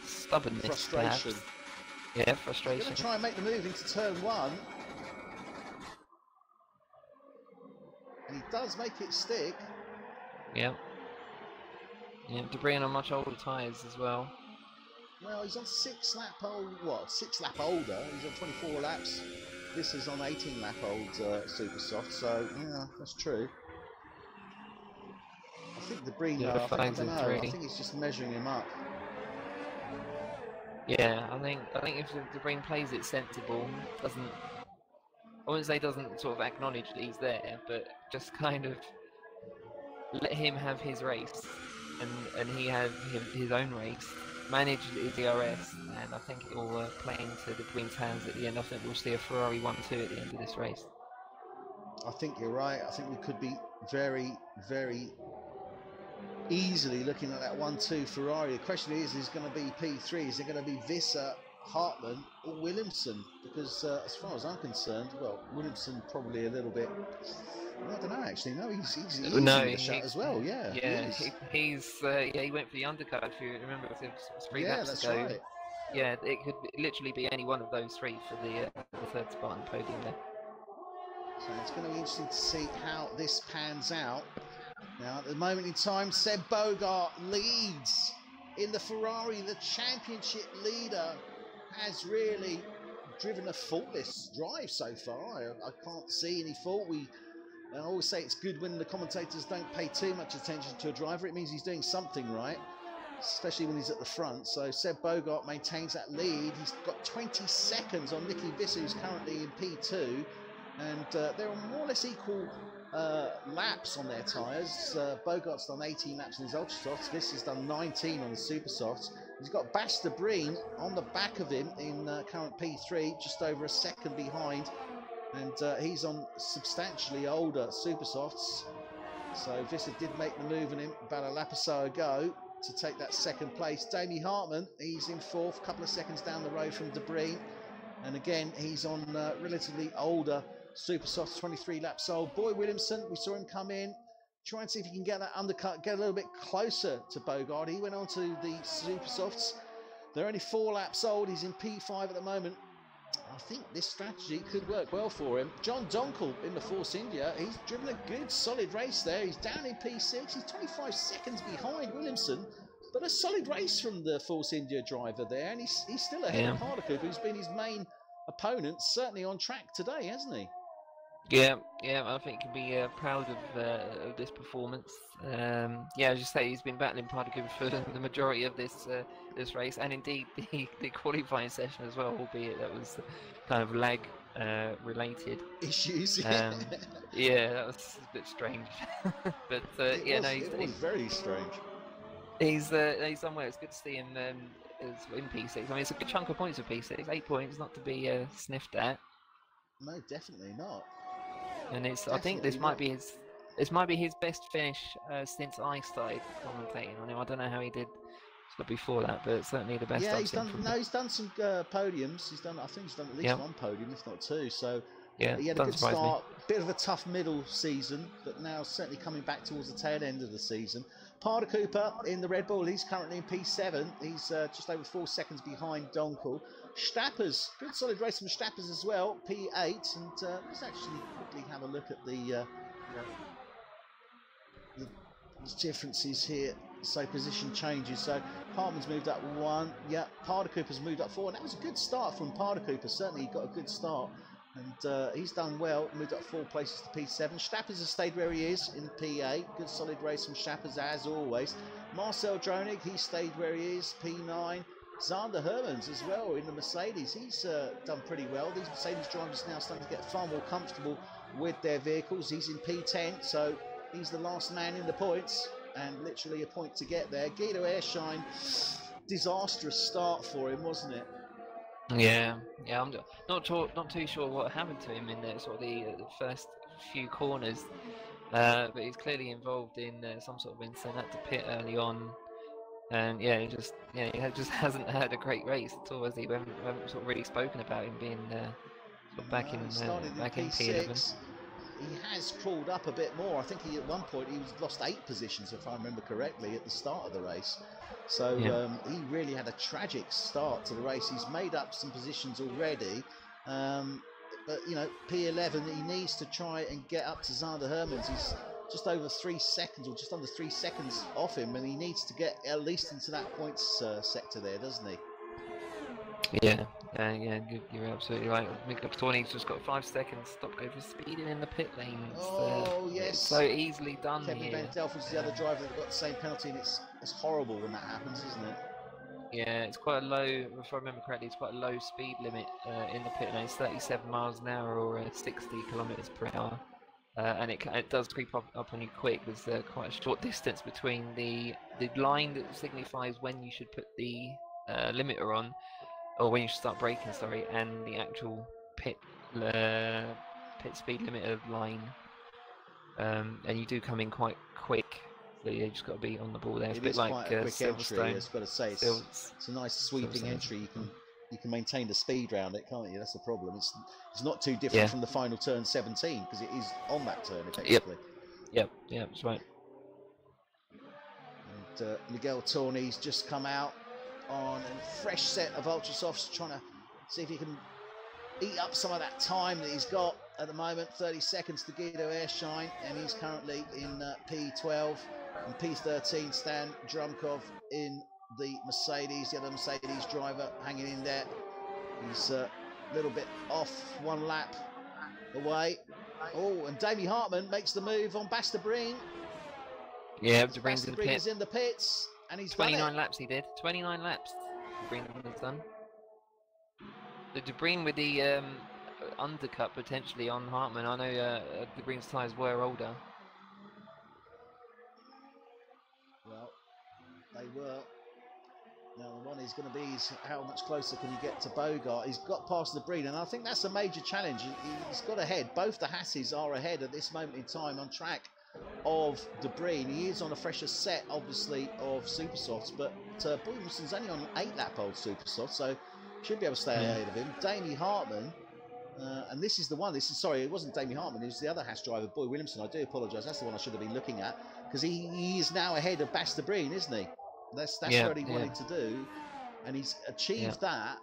stubbornness, frustration. Perhaps. Yeah, frustration. He's going to try and make the move into turn 1. And he does make it stick. Yeah. Yeah, Debris on much older tyres as well. Well, he's on 6 lap older. He's on 24 laps. This is on 18 lap old super soft. So yeah, that's true. I think Debris. I think he's just measuring him up. Yeah, I think if Debris plays it sensible, I wouldn't say doesn't sort of acknowledge that he's there, but just kind of let him have his race, and he have his own race. Manage the DRS, and I think it will play into Debri's hands at the end. I think we'll see a Ferrari 1-2 at the end of this race. I think you're right. I think we could be very, very easily looking at that 1-2 Ferrari. The question is going to be P3. Is it going to be Visser, Hartman, or Williamson? Because as far as I'm concerned, well, Williamson probably a little bit. I don't know, actually. No, he's in the shot as well. Yeah, he went for the undercut. If you remember, it was 3 laps ago. Right. Yeah, it could literally be any one of those three for the third spot on the podium there. So it's going to be interesting to see how this pans out. Now, at the moment in time, Seb Bogart leads in the Ferrari. The championship leader has really driven a faultless drive so far. I can't see any fault. I always say it's good when the commentators don't pay too much attention to a driver. It means he's doing something right, especially when he's at the front. So Seb Bogart maintains that lead. He's got 20 seconds on Nicky Visser, who's currently in P2. And they're on more or less equal laps on their tyres. Bogart's done 18 laps in his Ultra Softs. Visser's done 19 on the Super Softs. He's got Basta Breen on the back of him in current P3, just over a second behind. And he's on substantially older Super Softs. So Visser did make the move on him about a lap or so ago to take that second place. Damie Hartman, he's in fourth, a couple of seconds down the road from De Breen. And again, he's on relatively older Super Softs, 23 laps old. Boy Williamson, we saw him come in, try and see if he can get that undercut, get a little bit closer to Bogart. He went on to the Super Softs. They're only 4 laps old. He's in P5 at the moment. I think this strategy could work well for him. John Donkel in the Force India, he's driven a good solid race there. He's down in P6. He's 25 seconds behind Williamson, but a solid race from the Force India driver there, and he's still ahead of Harder, who's been his main opponent, certainly on track today, hasn't he? Yeah, I think he can be proud of this performance. As you say, he's been battling Partaguda for the majority of this race, and indeed the qualifying session as well, albeit that was kind of lag related issues. Yeah, that was a bit strange. But it was very strange. He's done well. It's good to see him in P6. I mean, it's a good chunk of points for P6. 8 points, not to be sniffed at. No, definitely not. And I think this might be his best finish since I started commentating on him. I don't know how he did before that, but it's certainly the best. Yeah, he's done some podiums. I think he's done at least one podium, if not 2. So he had a good start. Bit of a tough middle season, but now certainly coming back towards the tail end of the season. Parder Cooper in the Red Bull. He's currently in P7. He's just over 4 seconds behind Donkel. Stappers, good solid race from Stappers as well, P8. And let's actually quickly have a look at the differences here. So position changes. So Hartman's moved up 1. Yeah, Parder Cooper's moved up 4. And that was a good start from Parder Cooper. Certainly he got a good start. And he's done well, moved up 4 places to P7. Stappers has stayed where he is in P8. Good solid race from Stappers as always. Marcel Dronig, he stayed where he is, P9. Zander Hermans as well in the Mercedes. He's done pretty well. These Mercedes drivers now starting to get far more comfortable with their vehicles. He's in P10, so he's the last man in the points, and literally a point to get there. Guido Airshine, disastrous start for him, wasn't it? Yeah, I'm not too sure what happened to him in the first few corners, but he's clearly involved in some sort of incident. Had to pit early on, and he just hasn't had a great race at all, has he? We haven't sort of really spoken about him being back in P11. He has crawled up a bit more. I think at one point he lost 8 positions, if I remember correctly, at the start of the race. So he really had a tragic start to the race. He's made up some positions already, but P11, he needs to try and get up to Zander Hermans. He's just over 3 seconds, or just under 3 seconds off him, and he needs to get at least into that points sector there, doesn't he? Yeah, you're absolutely right. Mika Torney's just got 5 seconds. Stop over speeding in the pit lanes. Oh yes, it's so easily done. Kevin Van Delft was the other driver that got the same penalty, and it's horrible when that happens, isn't it? Yeah, it's quite a low. If I remember correctly, it's quite a low speed limit in the pit lane. It's 37 miles an hour or 60 kilometers per hour, and it does creep up on you quick. There's quite a short distance between the line that signifies when you should put the limiter on, or when you should start braking, sorry, and the actual pit speed limiter line, and you do come in quite quick, so you just got to be on the ball there. It's a bit like quite a quick entry. I've got to say, it's a nice sweeping entry. You can maintain the speed round it, can't you? That's the problem. It's not too different from the final turn 17, because it is on that turn effectively. Yep, that's right. And Miguel Torney's just come out. on a fresh set of ultra softs, trying to see if he can eat up some of that time that he's got at the moment. 30 seconds to Guido Airshine, and he's currently in P12 and P13. Stan Drumkov in the Mercedes, the other Mercedes driver hanging in there. He's a little bit off, one lap away. Oh, and Davey Hartman makes the move on Bastabreen. Yeah, Bastabreen's in the pits, and he's 29 laps he did. 29 laps Breen has done. The De Bruyne with the undercut potentially on Hartman. I know De Bruyne's tyres were older. Well, they were. Now the one is going to be is how much closer can he get to Bogart. He's got past De Bruyne, and I think that's a major challenge. He's got ahead. Both the Hasses are ahead at this moment in time on track of De Bruyne. He is on a fresher set, obviously, of Supersofts, but Boy Wilson's only on an 8-lap-old Supersoft, so should be able to stay ahead of him. Damie Hartman, and this is the one. Sorry, it wasn't Damie Hartman. It was the other Haas driver, Boy Williamson. I do apologise. That's the one I should have been looking at, because he is now ahead of Bastabreen, isn't he? That's what he wanted to do, and he's achieved that.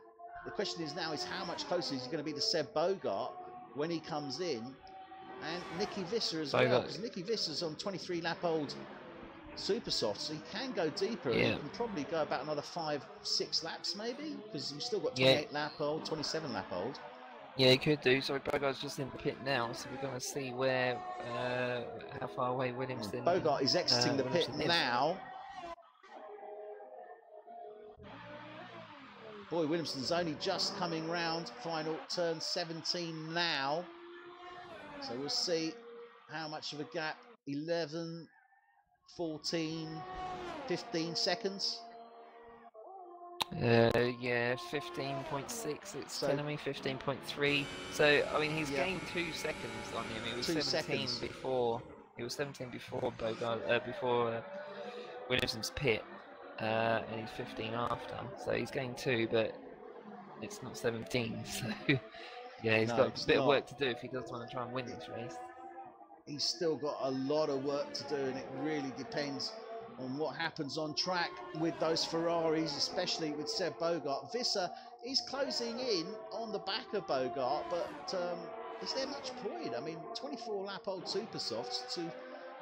The question is now is how much closer is he going to be to Seb Bogart when he comes in, and Nicky Visser as well, because Nicky Visser's on 23-lap-old Supersoft, so he can go deeper. He can probably go about another 5-6 laps maybe, because we've still got 28-lap-old, 27-lap-old. Yeah, he could do. So Bogart's just in the pit now, so we're going to see where, how far away Williamson. Bogart is exiting the pit now. Boy Williamson's only just coming round, final turn 17 now. So we'll see how much of a gap, 11, 14, 15 seconds. Yeah, 15.6, it's telling me 15.3. So, I mean, he's gained 2 seconds on him. He was 17 before. He was 17 before Bogart, before Williamson's pit. And he's 15 after, so he's gained 2, but it's not 17. So yeah, he's got a bit of work to do if he does want to try and win this race. He's still got a lot of work to do, and it really depends on what happens on track with those Ferraris, especially with Seb Bogart. Visser is closing in on the back of Bogart, but is there much point? I mean, 24-lap-old Supersofts to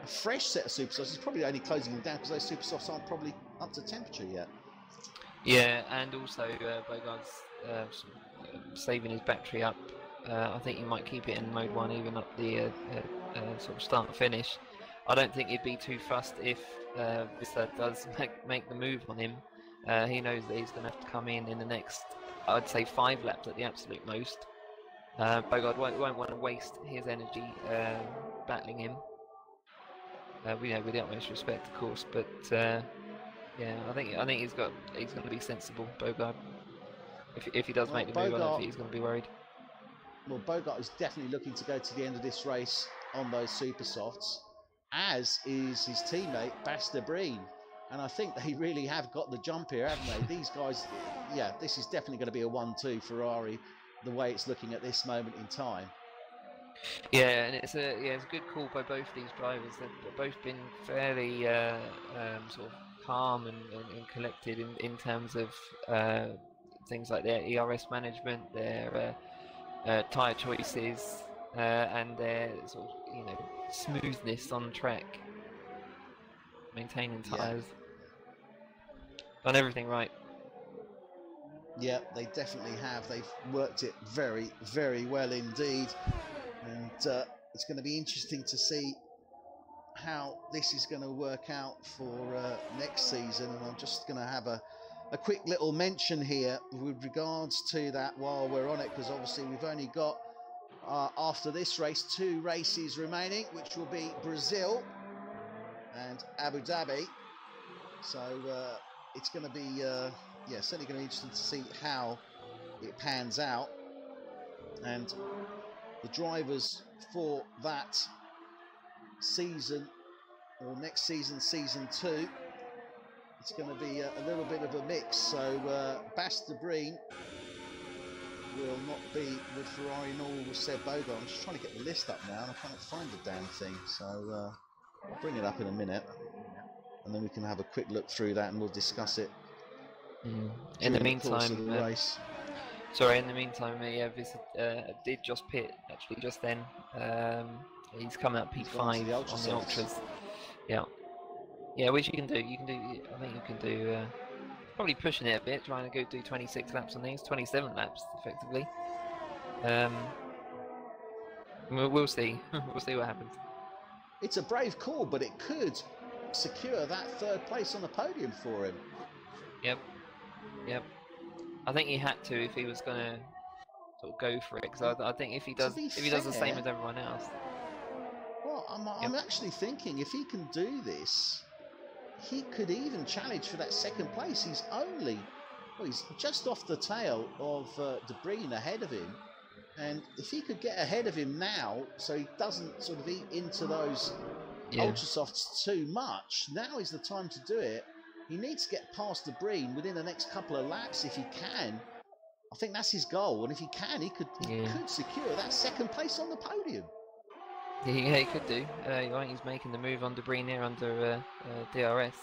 a fresh set of Supersofts is probably only closing them down because those Supersofts aren't probably up to temperature yet. Yeah, and also Bogart's saving his battery up. I think he might keep it in mode 1, even up the sort of start and finish. I don't think he'd be too fussed if Visser does make the move on him. He knows that he's going to have to come in the next, I'd say, 5 laps at the absolute most. Bogart won't want to waste his energy battling him. With the utmost respect, of course, but yeah, I think he's going to be sensible, Bogart. If he does make the move, I don't think he's going to be worried. Well, Bogart is definitely looking to go to the end of this race on those Supersofts, as is his teammate Bastabreen, and I think they really have got the jump here, haven't they? These guys, yeah, this is definitely going to be a 1-2 Ferrari, the way it's looking at this moment in time. Yeah, and it's a good call by both these drivers. They've both been fairly sort of calm and collected in terms of things like their ERS management, their tyre choices, and their sort of smoothness on track, maintaining tyres. Done everything right. Yeah, they definitely have. They've worked it very, very well indeed. And it's going to be interesting to see how this is going to work out for next season. And I'm just going to have a quick little mention here with regards to that while we're on it, because obviously we've only got, after this race, 2 races remaining, which will be Brazil and Abu Dhabi. So it's going to be, certainly going to be interesting to see how it pans out. And the drivers for that season, or next season, season 2, it's going to be a little bit of a mix. So Bastabreen will not be with Ferrari nor with Seb Bogart. I'm just trying to get the list up now, and I can't find the damn thing. So I'll bring it up in a minute, and then we can have a quick look through that, and we'll discuss it In the during the course meantime, of the race. sorry. In the meantime, yeah, this did just pit actually just then. He's coming up P5 on the ultras. Yeah, yeah. Which you can do. You can do. I think you can do. Probably pushing it a bit, trying to go do 26 laps on these, 27 laps effectively. We'll see. We'll see what happens. It's a brave call, but it could secure that 3rd place on the podium for him. Yep. Yep. I think he had to if he was going to sort of go for it, because I think if he does the same as everyone else. Well, I'm actually thinking if he can do this, he could even challenge for that 2nd place. He's just off the tail of De Bruyne ahead of him. And if he could get ahead of him now, so he doesn't sort of eat into those ultra softs too much, now is the time to do it. He needs to get past De Bruyne within the next couple of laps if he can. I think that's his goal, and if he can, he could secure that 2nd place on the podium. Yeah, he could do. I think he's making the move on De Bruyne here under DRS.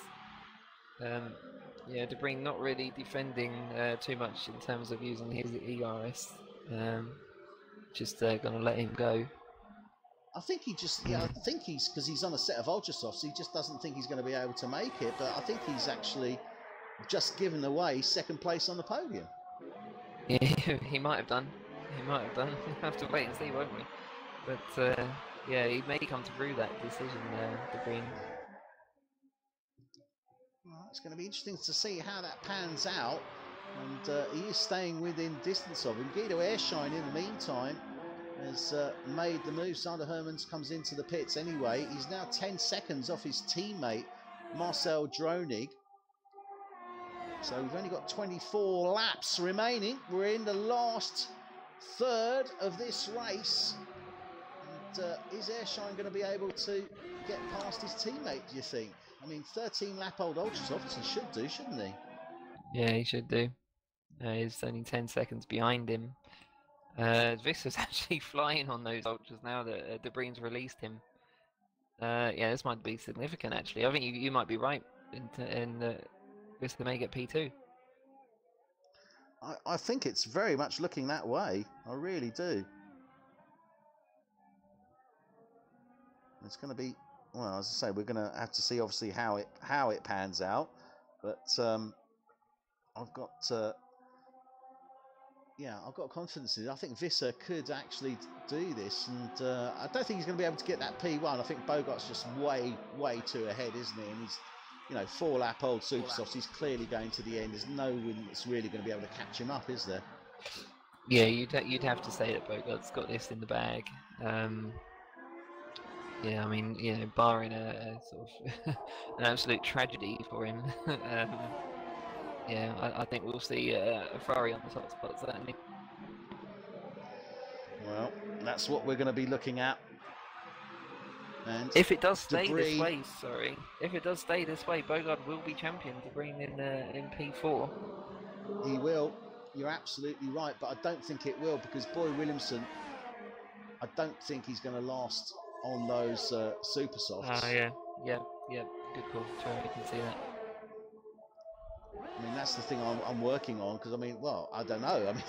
Yeah, De Bruyne not really defending too much in terms of using his ERS. Just going to let him go. I think he just, I think because he's on a set of ultra softs, he just doesn't think he's going to be able to make it. But I think he's actually just given away 2nd place on the podium. Yeah, he might have done. He might have done. We'll have to wait and see, won't we? But yeah, he may come through that decision, De Bruyne. Well, it's going to be interesting to see how that pans out. And he is staying within distance of him. Guido Airshine, in the meantime, has made the move. Sander Hermans comes into the pits anyway. He's now 10 seconds off his teammate, Marcel Dronig. So we've only got 24 laps remaining. We're in the last 1/3 of this race. And is Airshine going to be able to get past his teammate, do you think? I mean, 13-lap-old Ultrasofts, he should do, shouldn't he? Yeah, he should do. He's only 10 seconds behind him. Visser's actually flying on those ultras now that De Bruyne's released him. Yeah, this might be significant, actually. I think you might be right in Visser may get P2. I think it's very much looking that way. I really do. It's going to be, well, as I say, we're going to have to see obviously how it pans out. But I've got confidence in it. I think Visser could actually do this, and I don't think he's going to be able to get that P1. I think Bogart's just way too ahead, isn't he? And he's 4-lap-old super softs. He's clearly going to the end. There's no one that's really going to be able to catch him up, is there? Yeah, you'd have to say that Bogart's got this in the bag. Yeah, I mean, barring a sort of an absolute tragedy for him, yeah, I think we'll see a Ferrari on the top spot, certainly. Well, that's what we're going to be looking at. And if it does stay this way, if it does stay this way, Bogart will be champion. De Bruyne in P4. He will. You're absolutely right, but I don't think it will, because Boy Williamson, I don't think he's going to last on those super softs. Yeah, good call. Sure, you can see that. I mean, that's the thing I'm working on, because I mean, well, I don't know. I mean,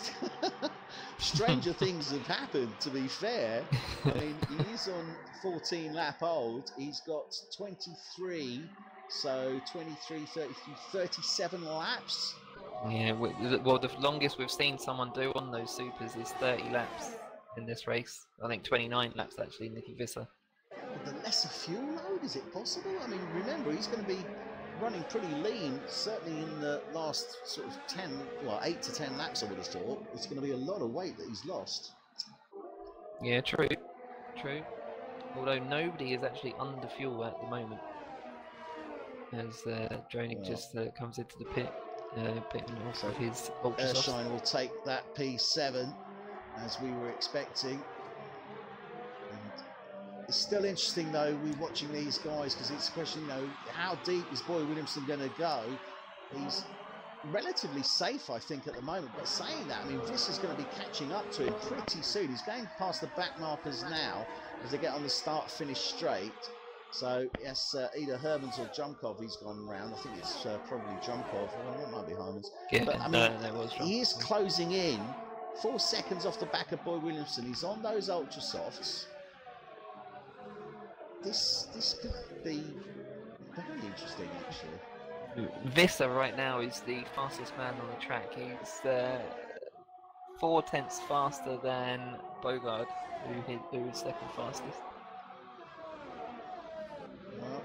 stranger things have happened, to be fair. I mean, he is on 14-lap-old. He's got 23, so 23, 33, 37 laps. Yeah, well, the longest we've seen someone do on those supers is 30 laps in this race. I think 29 laps, actually, Nicky Visser. With the lesser fuel load, is it possible? I mean, remember, he's going to be running pretty lean, certainly in the last sort of 8 to 10 laps, I would have thought. It's going to be a lot of weight that he's lost. Yeah, true. Although nobody is actually under fuel at the moment, as Dronig just comes into the pit, pitting off of his ultra softs. Erskine will take that P7, as we were expecting. It's still interesting, though, we're watching these guys, because it's a question, how deep is Boy Williamson going to go? He's relatively safe, I think, at the moment. But saying that, I mean, Visser's going to be catching up to him pretty soon. He's going past the back markers now as they get on the start-finish straight. So yes, either Hermans or Junkov he's gone round. I think it's probably Junkov. Well, it might be Hermans. Yeah, but I mean, that was he is closing in 4 seconds off the back of Boy Williamson. He's on those ultra softs. This could be very interesting, actually. Visser right now is the fastest man on the track. He's 4 tenths faster than Bogard, who is second fastest. Well,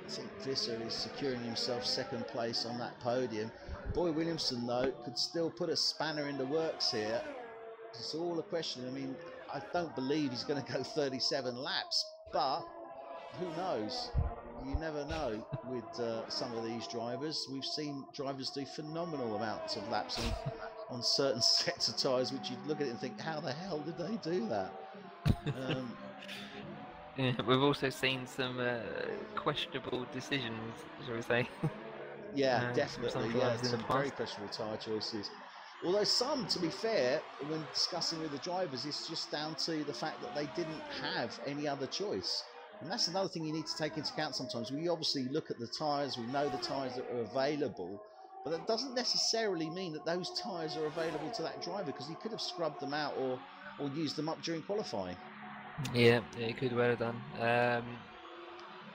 I think Visser is securing himself second place on that podium. Boy Williamson, though, could still put a spanner in the works here. It's all a question. I mean, I don't believe he's going to go 37 laps, but who knows? You never know with some of these drivers. We've seen drivers do phenomenal amounts of laps on certain sets of tyres, which you look at it and think, how the hell did they do that? Yeah, we've also seen some questionable decisions, shall we say? Yeah, definitely. Yeah, some very questionable tyre choices. Although some, to be fair, when discussing with the drivers, it's just down to the fact that they didn't have any other choice. And that's another thing you need to take into account sometimes. We obviously look at the tyres, we know the tyres that are available, but that doesn't necessarily mean that those tyres are available to that driver, because he could have scrubbed them out or used them up during qualifying. Yeah, he could well have done.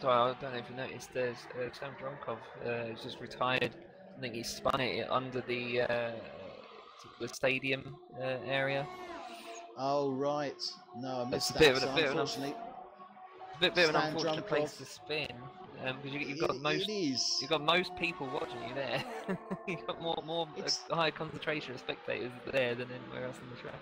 So I don't know if you noticed, there's Sam Dronkov who's just retired. I think he spun it under the stadium area. Oh right, no, I missed that. Unfortunately, a bit of an unfortunate place to spin, because you've got most people watching you there. You've got more high concentration of spectators there than anywhere else on the track.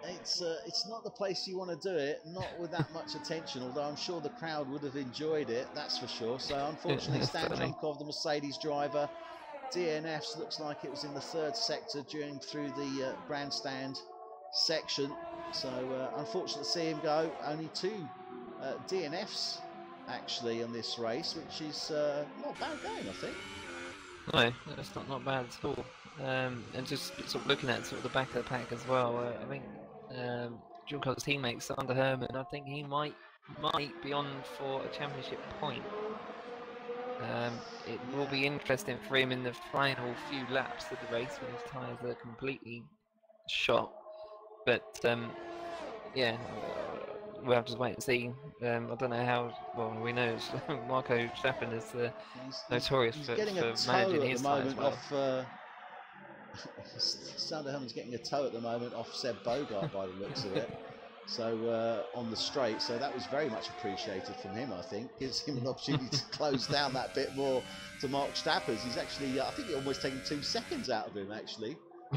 It's not the place you want to do it, not with that much attention, although I'm sure the crowd would have enjoyed it, that's for sure. So unfortunately, Stan Junkov, the Mercedes driver, DNFs, looks like it was in the 3rd sector through the grandstand section. So unfortunate to see him go. Only 2 DNFs actually on this race, which is not bad going, I think. No, that's not bad at all. And just sort of looking at sort of the back of the pack as well, I think Junkov's teammate Sander Herman, I think he might be on for a championship point. It will be interesting for him in the final few laps of the race when his tyres are completely shot. But yeah, we'll have to wait and see. I don't know how well we know Marco Stappen is notorious for managing his tyres well. Sander Herman's getting a tow at the moment off Seb Bogart by the looks of it. So on the straight, so that was very much appreciated from him. I think gives him an opportunity to close down that bit more to Mark Stappers. He's actually, I think, he almost taken 2 seconds out of him actually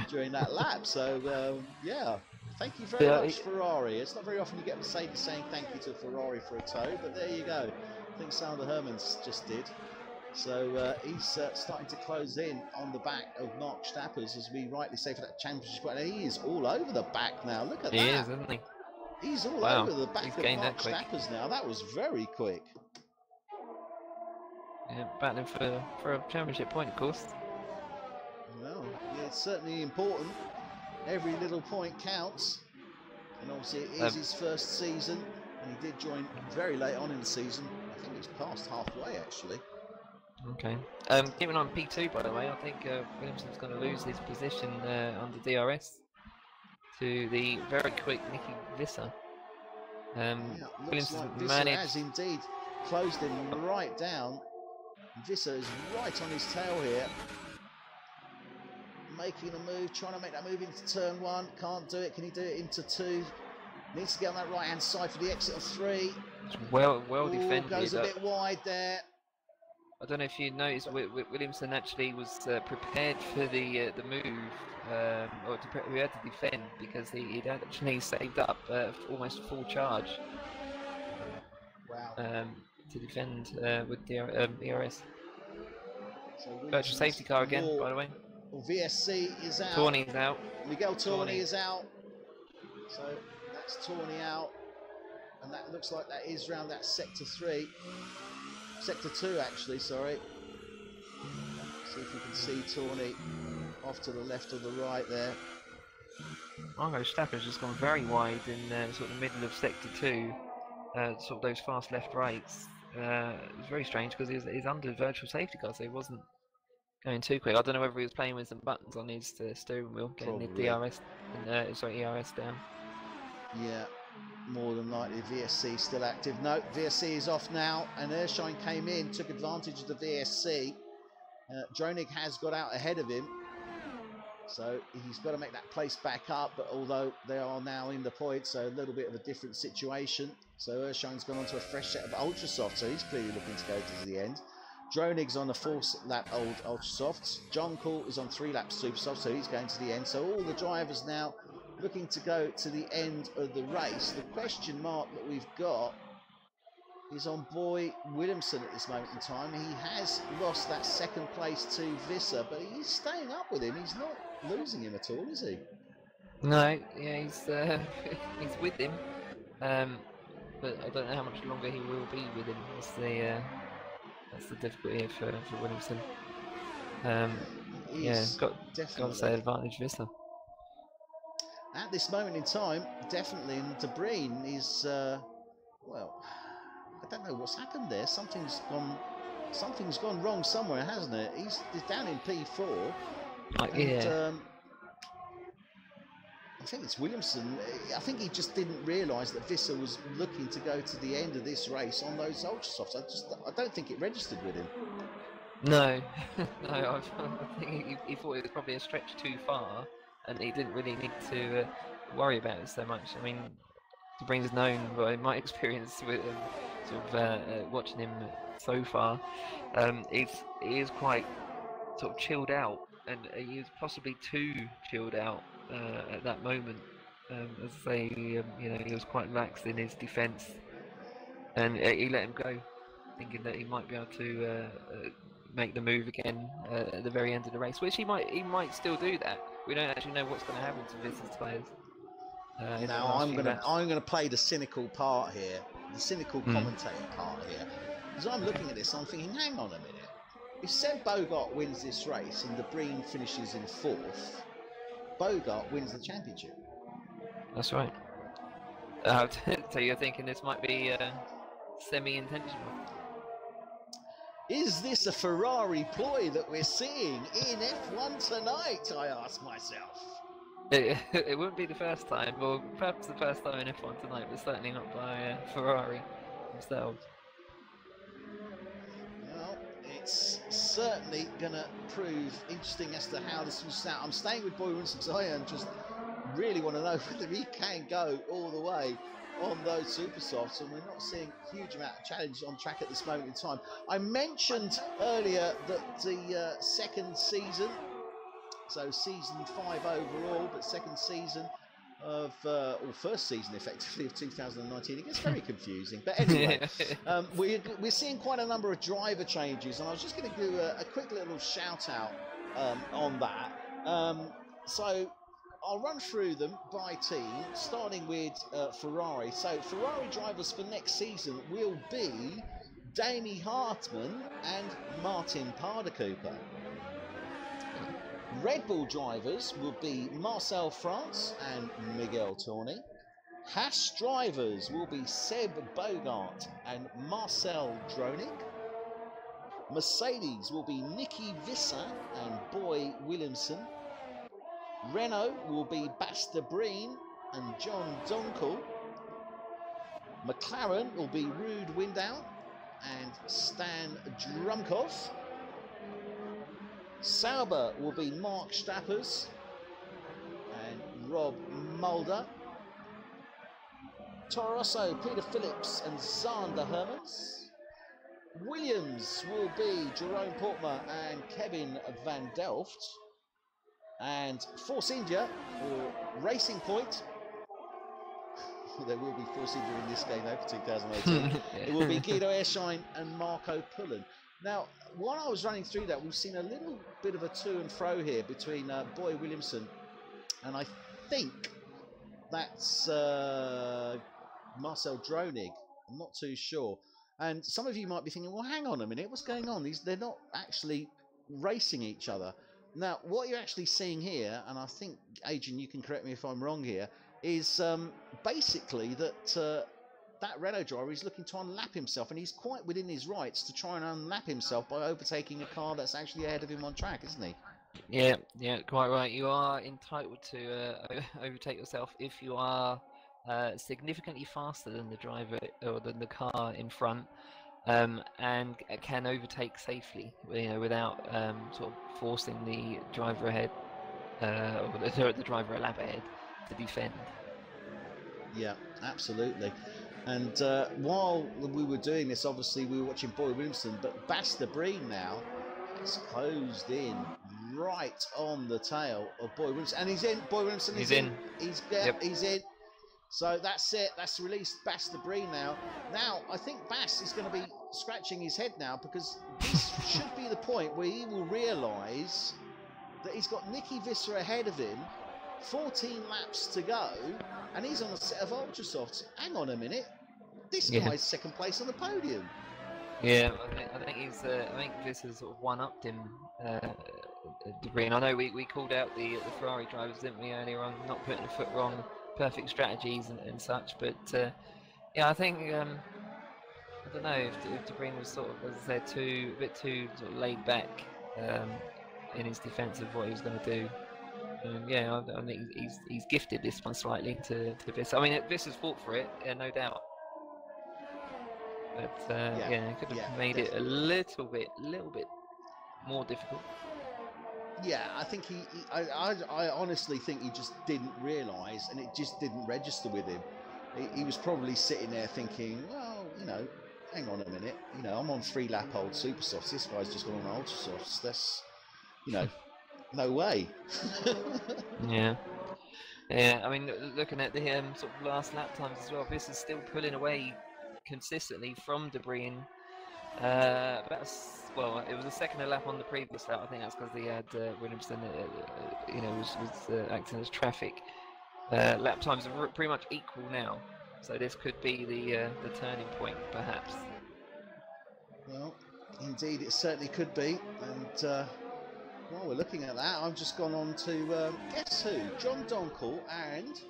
during that lap. So yeah, thank you very much, Ferrari. It's not very often you get Mercedes saying thank you to Ferrari for a tow, but there you go. I think Sander Hermans just did. So he's starting to close in on the back of Mark Stappers, as we rightly say, for that championship. And he is all over the back now. Look at that. He is, isn't he? He's all over the back of Mark Stappers now. That was very quick. Yeah, battling for a championship point, of course. Well, yeah, it's certainly important. Every little point counts. And obviously it is his first season, and he did join very late on in the season. I think he's past halfway, actually. Okay. Keeping on P2, by the way, I think Williamson's going to lose his position under DRS to the very quick Nicky Visser. Williamson's like Visser has indeed closed him right down. Visser is right on his tail here, making a move, trying to make that move into turn 1. Can't do it. Can he do it into 2? Needs to get on that right hand side for the exit of 3. It's well defended. Goes a bit wide there. I don't know if you noticed, Williamson actually was prepared for the move, or we had to defend, because he'd actually saved up almost full charge. Wow. To defend with DRS. So virtual safety car again, by the way. Well, VSC is out. Torney's out. Miguel Torney is out. So that's Torney out, and that looks like that is round that sector 3. Sector 2, actually, sorry. See if you can see Torney off to the left or the right there. Marco Stapper's just gone very wide in sort of the middle of sector 2. sort of those fast left rights. It was very strange because he's under virtual safety car, so he wasn't going too quick. I don't know whether he was playing with some buttons on his steering wheel, getting Probably. the DRS, sorry, ERS down. Yeah, more than likely VSC still active. No, VSC is off now, and Ershine came in, took advantage of the VSC. Dronig has got out ahead of him, so he's got to make that place back up, but although they are now in the points, so a little bit of a different situation. So Ershine's gone on to a fresh set of ultra softs, so he's clearly looking to go to the end. Dronig's on a 4-lap old ultra softs. John Cool is on 3-lap super soft, so he's going to the end. So all the drivers now looking to go to the end of the race. The question mark that we've got is on Boy Williamson at this moment in time. He has lost that second place to Visser, but he's staying up with him. He's not losing him at all, is he? No, yeah, he's he's with him, but I don't know how much longer he will be with him. That's the difficulty here for Williamson. Yeah, got to say advantage Visser. At this moment in time, definitely, and De Bruyne is well, I don't know what's happened there. Something's gone wrong somewhere, hasn't it? He's down in P4. Yeah. I think it's Williamson. I think he just didn't realise that Visser was looking to go to the end of this race on those ultra softs. I don't think it registered with him. No, no. I think he thought it was probably a stretch too far, and he didn't really need to worry about it so much. I mean, De Bruyne's known by my experience with watching him so far. He is quite sort of chilled out, and he was possibly too chilled out at that moment. As I say, he was quite lax in his defence, and he let him go, thinking that he might be able to make the move again at the very end of the race, which he might still do that. We don't actually know what's going to happen to Visser's players. Now I'm gonna play the cynical part here, the cynical commentator part here, because I'm looking at this, I'm thinking, hang on a minute. If Seb Bogart wins this race and De Bruyne finishes in 4th, Bogart wins the championship. That's right. So you're thinking this might be semi-intentional? Is this a Ferrari ploy that we're seeing in F1 tonight, I ask myself? It wouldn't be the first time, or perhaps the first time in F1 tonight, but certainly not by Ferrari themselves. Well, it's certainly going to prove interesting as to how this will sound. I'm staying with Boy Williamson because I just really want to know whether he can go all the way on those super softs, and we're not seeing a huge amount of challenge on track at this moment in time. I mentioned earlier that the second season, so season 5 overall, but second season of, or first season effectively of 2019, it gets very confusing. But anyway, we're seeing quite a number of driver changes, and I was just going to do a quick little shout out on that. So I'll run through them by team, starting with Ferrari. So Ferrari drivers for next season will be Damie Hartmann and Martin Paardekooper. Red Bull drivers will be Marcel France and Miguel Tourney. Haas drivers will be Seb Bogart and Marcel Dronig. Mercedes will be Nicky Visser and Boy Williamson. Renault will be Bas de Bruyne and John Donkel. McLaren will be Ruud Window and Stan Drumkov. Sauber will be Mark Stappers and Rob Mulder. Toro Rosso, Peter Phillips and Zander Hermans. Williams will be Jerome Portmer and Kevin Van Delft. And Force India, or Racing Point, there will be Force India in this game though for 2018. It will be Guido Ershine and Marco Pullen. Now, while I was running through that, we've seen a little bit of a to and fro here between Boy Williamson, and I think that's Marcel Dronig. I'm not too sure. And some of you might be thinking, well, hang on a minute, what's going on? They're not actually racing each other. Now, what you're actually seeing here, and I think, Adrian, you can correct me if I'm wrong here, is basically that that Renault driver is looking to unlap himself, and he's quite within his rights to try and unlap himself by overtaking a car that's actually ahead of him on track, isn't he? Yeah, yeah, quite right. You are entitled to overtake yourself if you are significantly faster than the driver or than the car in front, and can overtake safely, without sort of forcing the driver ahead, or the driver a lap ahead to defend. Yeah, absolutely. And while we were doing this, obviously we were watching Boy Williamson, but Basta Breen now has closed in right on the tail of Boy Williamson, and he's in. Boy Williamson is in. He's in. So that's it. That's released Basta Breen now. Now I think Bass is going to be scratching his head now, because this should be the point where he will realise that he's got Nicky Visser ahead of him, 14 laps to go, and he's on a set of Ultrasofts. Hang on a minute, this guy's second place on the podium. Yeah, I think he's. I think this has sort of one-upped him, Debris. And I know we called out the Ferrari drivers, didn't we, earlier on, not putting the foot wrong, perfect strategies and such. But yeah, I think I don't know if Debris was sort of, as I said, a bit too sort of laid back in his defence of what he was going to do. Yeah, I think he's gifted this one slightly to Visser. I mean, Visser's fought for it, no doubt. But yeah, could have made it a little bit more difficult. Yeah, I think I honestly think he just didn't realise, and it just didn't register with him. He was probably sitting there thinking, well, hang on a minute, I'm on 3-lap old super softs. This guy's just gone on ultra softs. That's, no way. Yeah. Yeah, I mean, looking at the sort of last lap times as well, this is still pulling away consistently from Debris. Well, it was a second a lap on the previous lap. I think that's because he had Williamson, was acting as traffic. Lap times are pretty much equal now, so this could be the turning point, perhaps. Well, indeed, it certainly could be. And while we're looking at that, I've just gone on to guess who? John Donkel and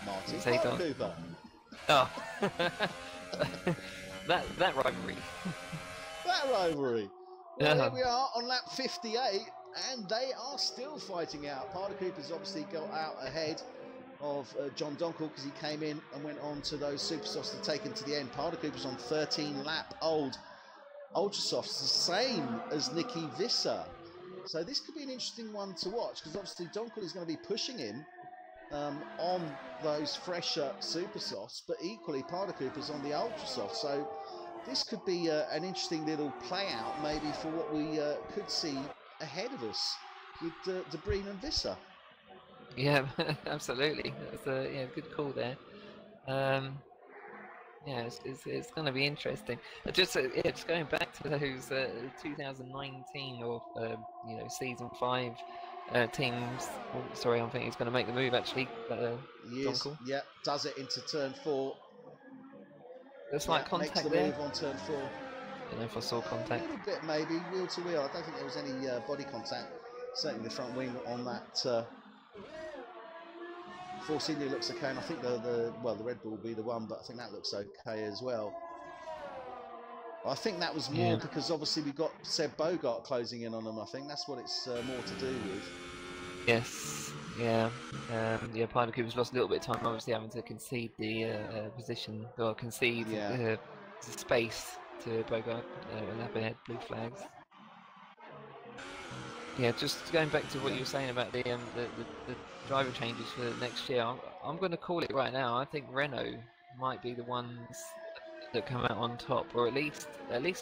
Martin Cooper. Oh, that rivalry. That rivalry. Well, here we are on lap 58, and they are still fighting out. Parder Cooper's obviously got out ahead of John Donkel because he came in and went on to those super softs to take him to the end. Parder Cooper's on 13-lap old ultra softs, the same as Nicky Visser. So this could be an interesting one to watch, because obviously Donkel is going to be pushing him on those fresher super softs, but equally Parder Cooper's on the ultra soft. So this could be an interesting little play out maybe for what we could see ahead of us with Debris and Visser. Yeah, absolutely. That's a good call there. Yeah, it's going to be interesting. Just going back to those 2019 or season 5 teams. Oh, sorry, I'm thinking he's going to make the move actually. Donkel. Yeah, does it into turn 4. There's like contact makes the there. Move on turn 4. I don't know if I saw contact. A little bit maybe, wheel to wheel. I don't think there was any body contact. Certainly the front wing on that. Force India looks okay, and I think the Red Bull will be the one, but I think that looks okay as well. I think that was more because obviously we've got Seb Bogart closing in on them. I think that's what it's more to do with. Yes, yeah. Parder Cooper's lost a little bit of time, obviously having to concede the position, or concede the space to Bogart, a lap ahead, blue flags. Yeah, just going back to what you were saying about the driver changes for next year, I'm going to call it right now. I think Renault might be the ones that come out on top, or at least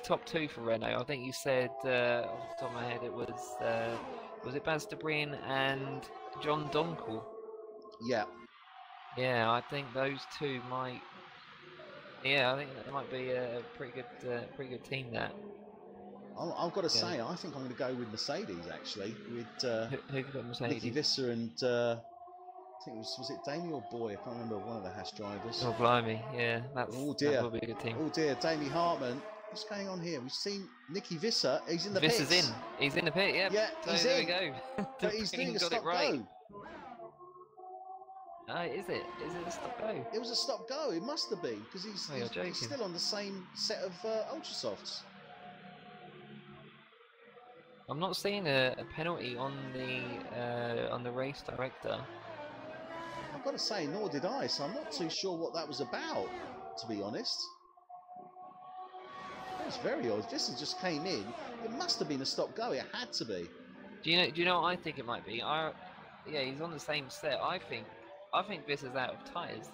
top 2 for Renault. I think you said off the top of my head it was it Baz de Breen and John Donkel? Yeah. Yeah, I think those two might. Yeah, I think that might be a pretty good team. That. I've got to say, I think I'm going to go with Mercedes actually. With who got Mercedes? Nicky Visser and I think was it Damie or Boy? I can't remember, one of the Haas drivers. Oh blimey, yeah, that will be a good team. Oh dear, Damie Hartman. What's going on here? We've seen Nicky Visser. He's in the pit. Visser's in. He's in the pit. Yeah. Yeah, so he's there in. we go. But he's doing a stop right. go. Is it? Is it a stop go? It was a stop go. It must have been because he's still on the same set of ultra softs. I'm not seeing a penalty on the race director. I've got to say, nor did I. So I'm not too sure what that was about, to be honest. That was very odd. This just came in. It must have been a stop go. It had to be. Do you know what I think it might be? Yeah, he's on the same set. I think this is out of tyres.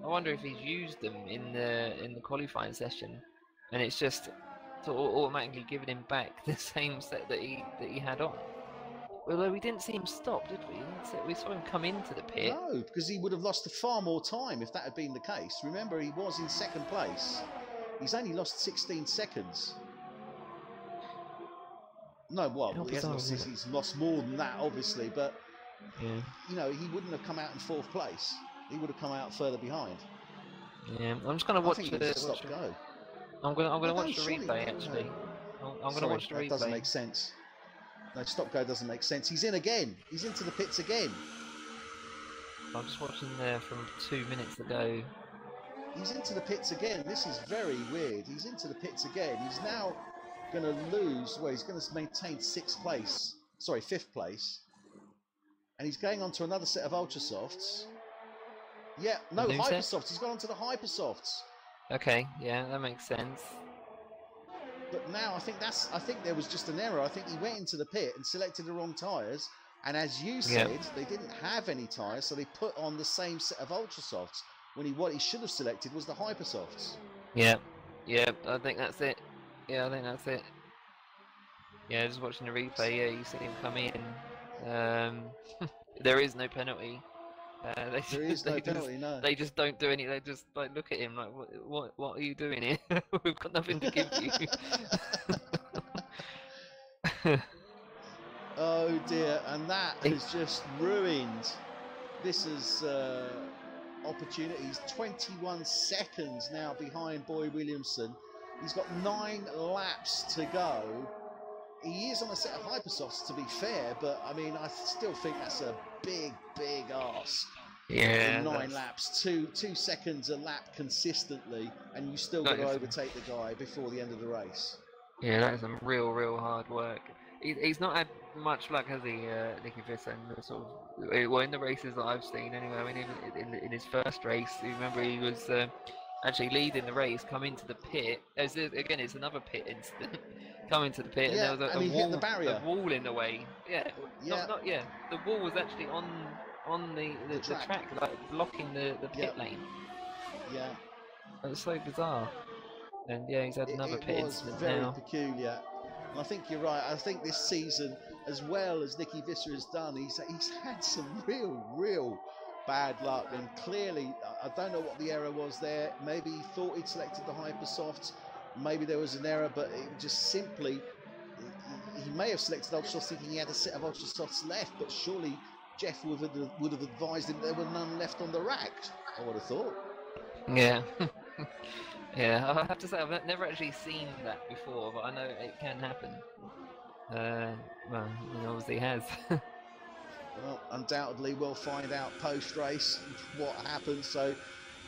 I wonder if he's used them in the qualifying session, and it's just sort of automatically giving him back the same set that he had on. Although we didn't see him stop, did we? We saw him come into the pit. No, because he would have lost far more time if that had been the case. Remember, he was in second place. He's only lost 16 seconds. No, well, he's lost more than that, obviously, but yeah. You know, he wouldn't have come out in fourth place. He would have come out further behind. Yeah, I'm just going to watch the stop go. I'm going to watch the replay actually. I'm going to watch the replay. That doesn't make sense. No, stop go doesn't make sense. He's in again. He's into the pits again. I'm just watching there from 2 minutes ago. He's into the pits again. This is very weird. He's into the pits again. He's now going to lose. Well, he's going to maintain fifth place. And he's going on to another set of ultra softs. Yeah, no, hypersofts. He's gone on to the hypersofts. Okay, yeah, that makes sense. But now I think there was just an error. I think he went into the pit and selected the wrong tyres. And as you said, they didn't have any tyres, so they put on the same set of ultra softs when what he should have selected was the hypersofts. Yeah, I think that's it. Yeah, I think that's it. Yeah, just watching the replay. Yeah, you see him come in. There is no penalty. No. They just don't do any. They just like look at him like, what are you doing here? We've got nothing to give you. Oh dear, and that has just ruined. This is opportunities. 21 seconds now behind Boy Williamson. He's got 9 laps to go. He is on a set of hypersofts, to be fair, but I mean, I still think that's a big ask. Yeah. 9 laps, 2 seconds a lap consistently, and you still got to overtake the guy before the end of the race. Yeah, that is some real hard work. He's not had much luck, has he, Nicky Visser? Well, in the races that I've seen, anyway. I mean, even in his first race, you remember he was actually leading the race, come into the pit. Again, it's another pit incident. Come into the pit, and there was a wall in the way. Yeah, the wall was actually on the track, like blocking the pit lane. Yeah, it was so bizarre. And yeah, he's had another pit incident now. It was very peculiar. And I think you're right. I think this season, as well as Nicky Visser has done, he's had some real bad luck. And clearly, I don't know what the error was there. Maybe he thought he'd selected the hypersofts. Maybe there was an error, but it just simply, he may have selected ultra softs thinking he had a set of ultra softs left, but surely Jeff would have advised him there were none left on the rack, I would have thought. Yeah. Yeah, I have to say, I've never actually seen that before, but I know it can happen. Well, it obviously has. Well, undoubtedly we'll find out post-race what happens, so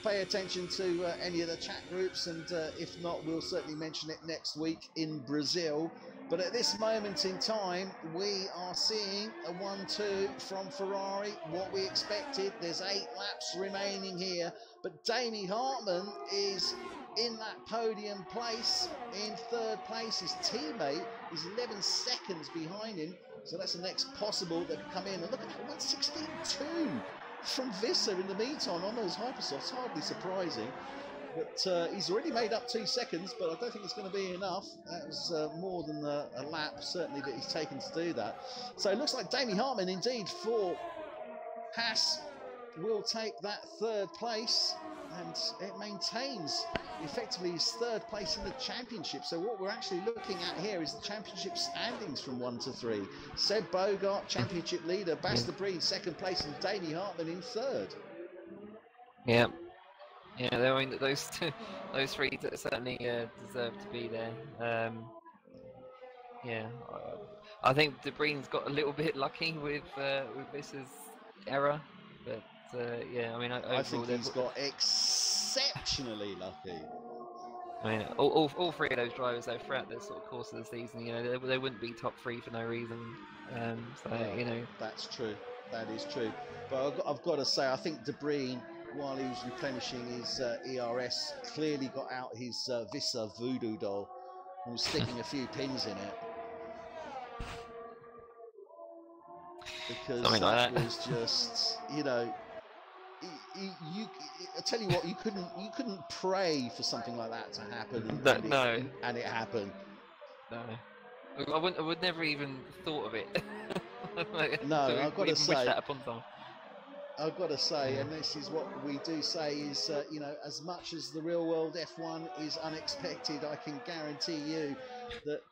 pay attention to any of the chat groups, and if not, we'll certainly mention it next week in Brazil. But at this moment in time, we are seeing a 1-2 from Ferrari, what we expected. There's 8 laps remaining here, but Damie Hartman is in that podium place. In third place, his teammate is 11 seconds behind him, so that's the next possible that could come in. And look at that, 1:16.2 from Visser in the meantime on those hypersofts. Hardly surprising, but he's already made up 2 seconds, but I don't think it's going to be enough. That was more than a lap, certainly, that he's taken to do that. So it looks like Damie Hartman, indeed, for Haas, will take that third place, and it maintains effectively his third place in the championship. So what we're actually looking at here is the championship standings from 1 to 3. Seb Bogart, championship leader, Bas Breen, second place, and Damie Hartman in third. Yeah. Yeah, I mean, those 3 certainly deserve to be there. Yeah, I think De Breen's got a little bit lucky with Visser's error, but yeah, I mean, I think overall, he's got exceptionally lucky. I mean, all three of those drivers, though, throughout the sort of course of the season, you know, they wouldn't be top three for no reason. So Well, you know, that's true. That is true. But I've got to say, I think Debris, while he was replenishing his ERS, clearly got out his Visa voodoo doll and was sticking a few pins in it. Because something like that was just, you know, I tell you what, you couldn't pray for something like that to happen, and it happened. No, I would never even thought of it. No, I've got to say, wish that upon someone. I've got to say, and this is what we do say, is you know, as much as the real world F1 is unexpected, I can guarantee you that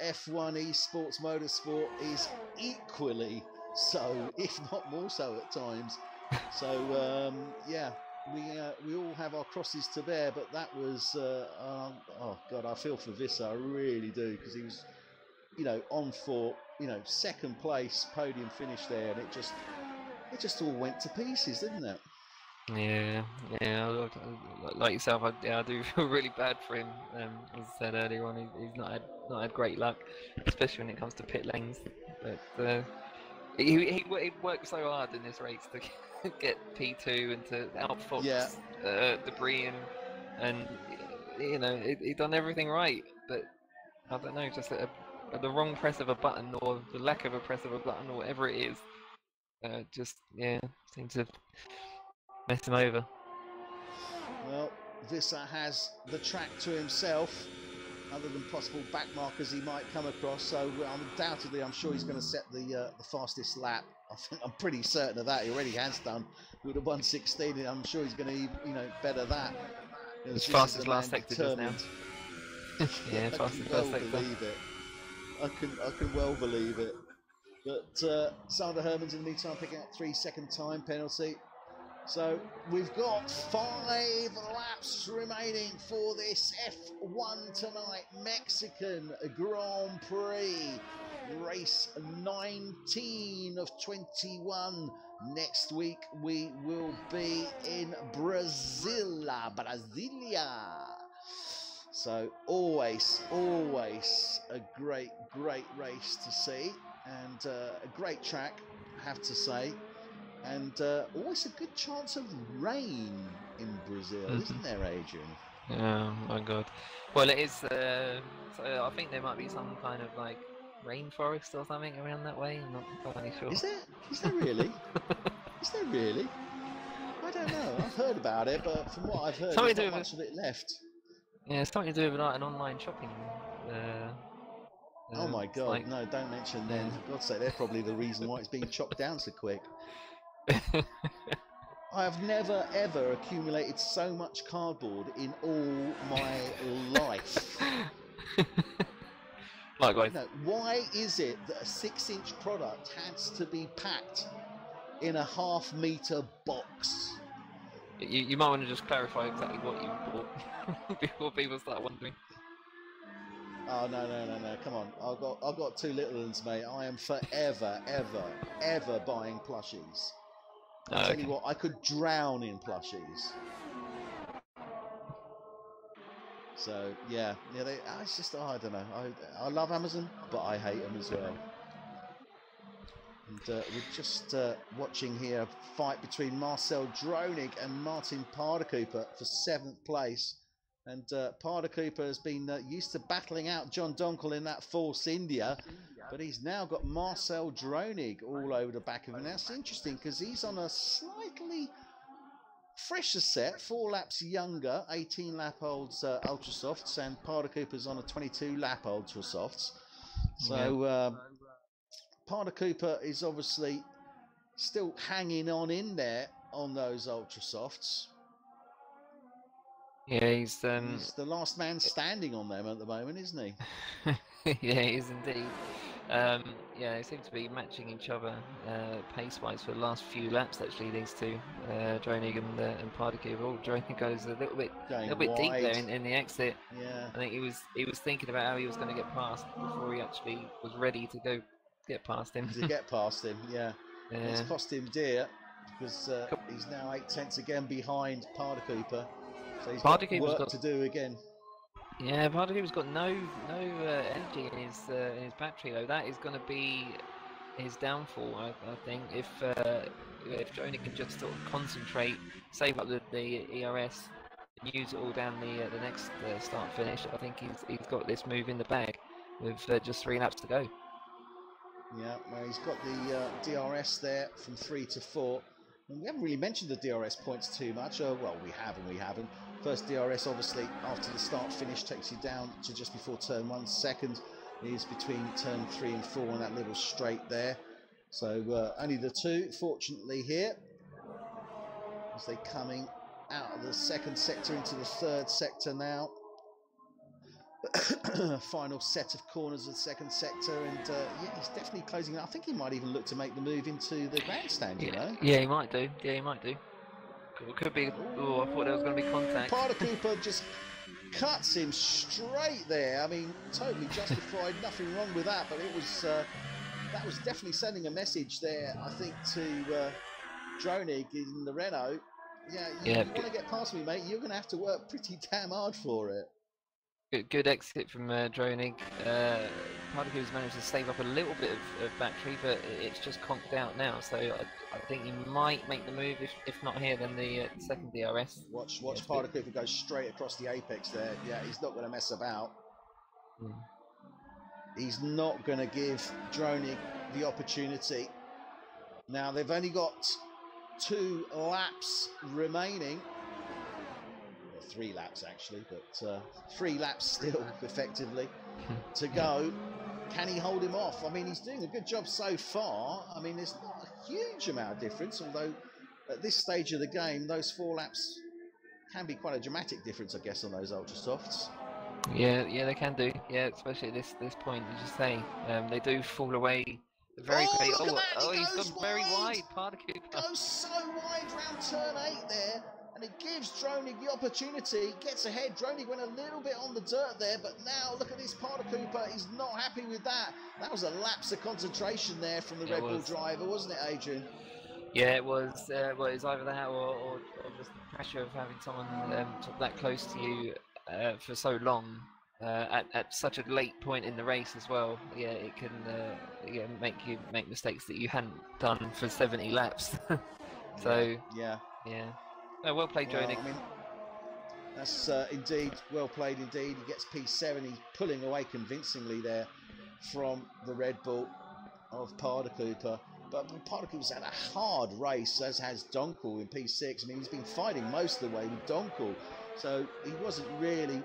F1 esports motorsport is equally so, if not more so at times. So yeah, we all have our crosses to bear, but that was oh god, I feel for Vissa, I really do, because he was, you know, on for, you know, second place podium finish there, and it just all went to pieces, didn't it? Yeah, like yourself, I do feel really bad for him. As I said earlier on, he's not had great luck, especially when it comes to pit lanes. But he worked so hard in this race to get P2 and to outfox Debris, and you know, he done everything right. But I don't know, just the wrong press of a button, or the lack of a press of a button, or whatever it is, just seems to mess him over. Well, Visser has the track to himself, other than possible back markers he might come across. So undoubtedly, I'm sure he's going to set the fastest lap. I'm pretty certain of that. He already has done with a 1:16, and I'm sure he's going to, you know, better that. As fast as last sector does now. Yeah, fast as last sector. Believe it. I can well believe it. But Sander Hermans in the meantime picking up 3-second time penalty. So we've got 5 laps remaining for this F1 tonight, Mexican Grand Prix, race 19 of 21. Next week we will be in Brasilia. So always a great race to see, and a great track, I have to say. And always a good chance of rain in Brazil, isn't there, Adrian? Oh my god. Well, it is. So I think there might be some kind of like rainforest or something around that way. I'm not entirely sure. Is there? Is there really? Is there really? I don't know. I've heard about it, but from what I've heard, there's not much of it left. Yeah, it's something to do with like an online shopping. Oh my god! Like, no, don't mention them. For God's sake, they're probably the reason why it's being chopped down so quick. I have never ever accumulated so much cardboard in all my life. Likewise. No, why is it that a 6-inch product has to be packed in a half-meter box? You might want to just clarify exactly what you bought before people start wondering. Oh no! Come on, I've got 2 little ones, mate. I am forever, ever buying plushies. I tell you what, I could drown in plushies. So yeah, it's just, I don't know. I love Amazon, but I hate them as well. And we're just watching here a fight between Marcel Dronig and Martin Paardenkoper for 7th place. And Paardenkoper has been used to battling out John Donkel in that Force India, but he's now got Marcel Dronig all over the back of him. That's interesting because he's on a slightly fresher set, 4 laps younger, 18-lap-olds Ultra Softs, and Paardenkoper's on a 22-lap Ultra Softs. So Paardenkoper is obviously still hanging on in there on those Ultra Softs. Yeah, he's the last man standing on them at the moment, isn't he? Yeah, he is indeed. Yeah, they seem to be matching each other pace-wise for the last few laps. Actually, these two, Dronig and Paardenkoper. Oh, Dronig goes a little bit deep there in the exit. Yeah, I think he was thinking about how he was going to get past before he actually was ready to go get past him. To get past him, yeah. It's cost him dear. because he's now 8 tenths again behind Parda Cooper. So he's Parda got work to do again. Yeah, Parda Cooper's got no energy in his battery though. That is going to be his downfall, I think. If Joni can just sort of concentrate, save up the ERS, and use it all down the next start finish, I think he's got this move in the bag with just 3 laps to go. Yeah, well, he's got the DRS there from 3 to 4. And we haven't really mentioned the DRS points too much. Well, we have and we haven't. First DRS, obviously, after the start finish, takes you down to just before turn 1. Second is between turn 3 and 4 on that little straight there. So only the 2, fortunately, here, as they're coming out of the second sector into the third sector now. Final set of corners of the second sector, and yeah, he's definitely closing it. I think he might even look to make the move into the grandstand, you know? Yeah, he might do. Yeah, he might do. It could be. Oh, I thought there was going to be contact. Parda Cooper just cuts him straight there. I mean, totally justified, nothing wrong with that, but it was that was definitely sending a message there, I think, to Dronig in the Renault. Yeah, you want to get past me, mate, you're going to have to work pretty damn hard for it. Good exit from Dronig. Parda Cooper's managed to save up a little bit of battery, but it's just conked out now. So I think he might make the move. If not here, then the second DRS. Watch Parda Cooper go straight across the apex there. Yeah, he's not going to mess about. He's not going to give Dronig the opportunity. Now they've only got 2 laps remaining. 3 laps actually, but 3 laps still effectively to go. Can he hold him off? I mean, he's doing a good job so far. I mean, there's not a huge amount of difference, although at this stage of the game, those 4 laps can be quite a dramatic difference, I guess, on those ultra softs. Yeah, they can do. Yeah, especially at this point, as you say, they do fall away very quickly. He's gone very wide. Parda Cooper goes so wide round turn 8 there. And it gives Dronig the opportunity, gets ahead. Dronig went a little bit on the dirt there, but now look at this Parda Cooper. He's not happy with that. That was a lapse of concentration there from the Red Bull driver, wasn't it, Adrian? Yeah, it was. Well, it's either that or just the pressure of having someone that close to you for so long at such a late point in the race as well. Yeah, it can make you make mistakes that you hadn't done for 70 laps. So yeah. Oh, well played, Dronig. I mean, that's indeed well played indeed. He gets P7. He's pulling away convincingly there from the Red Bull of Parda Cooper. But Parda Cooper's had a hard race, as has Donkel in P6. I mean, he's been fighting most of the way with Donkel. So he wasn't really...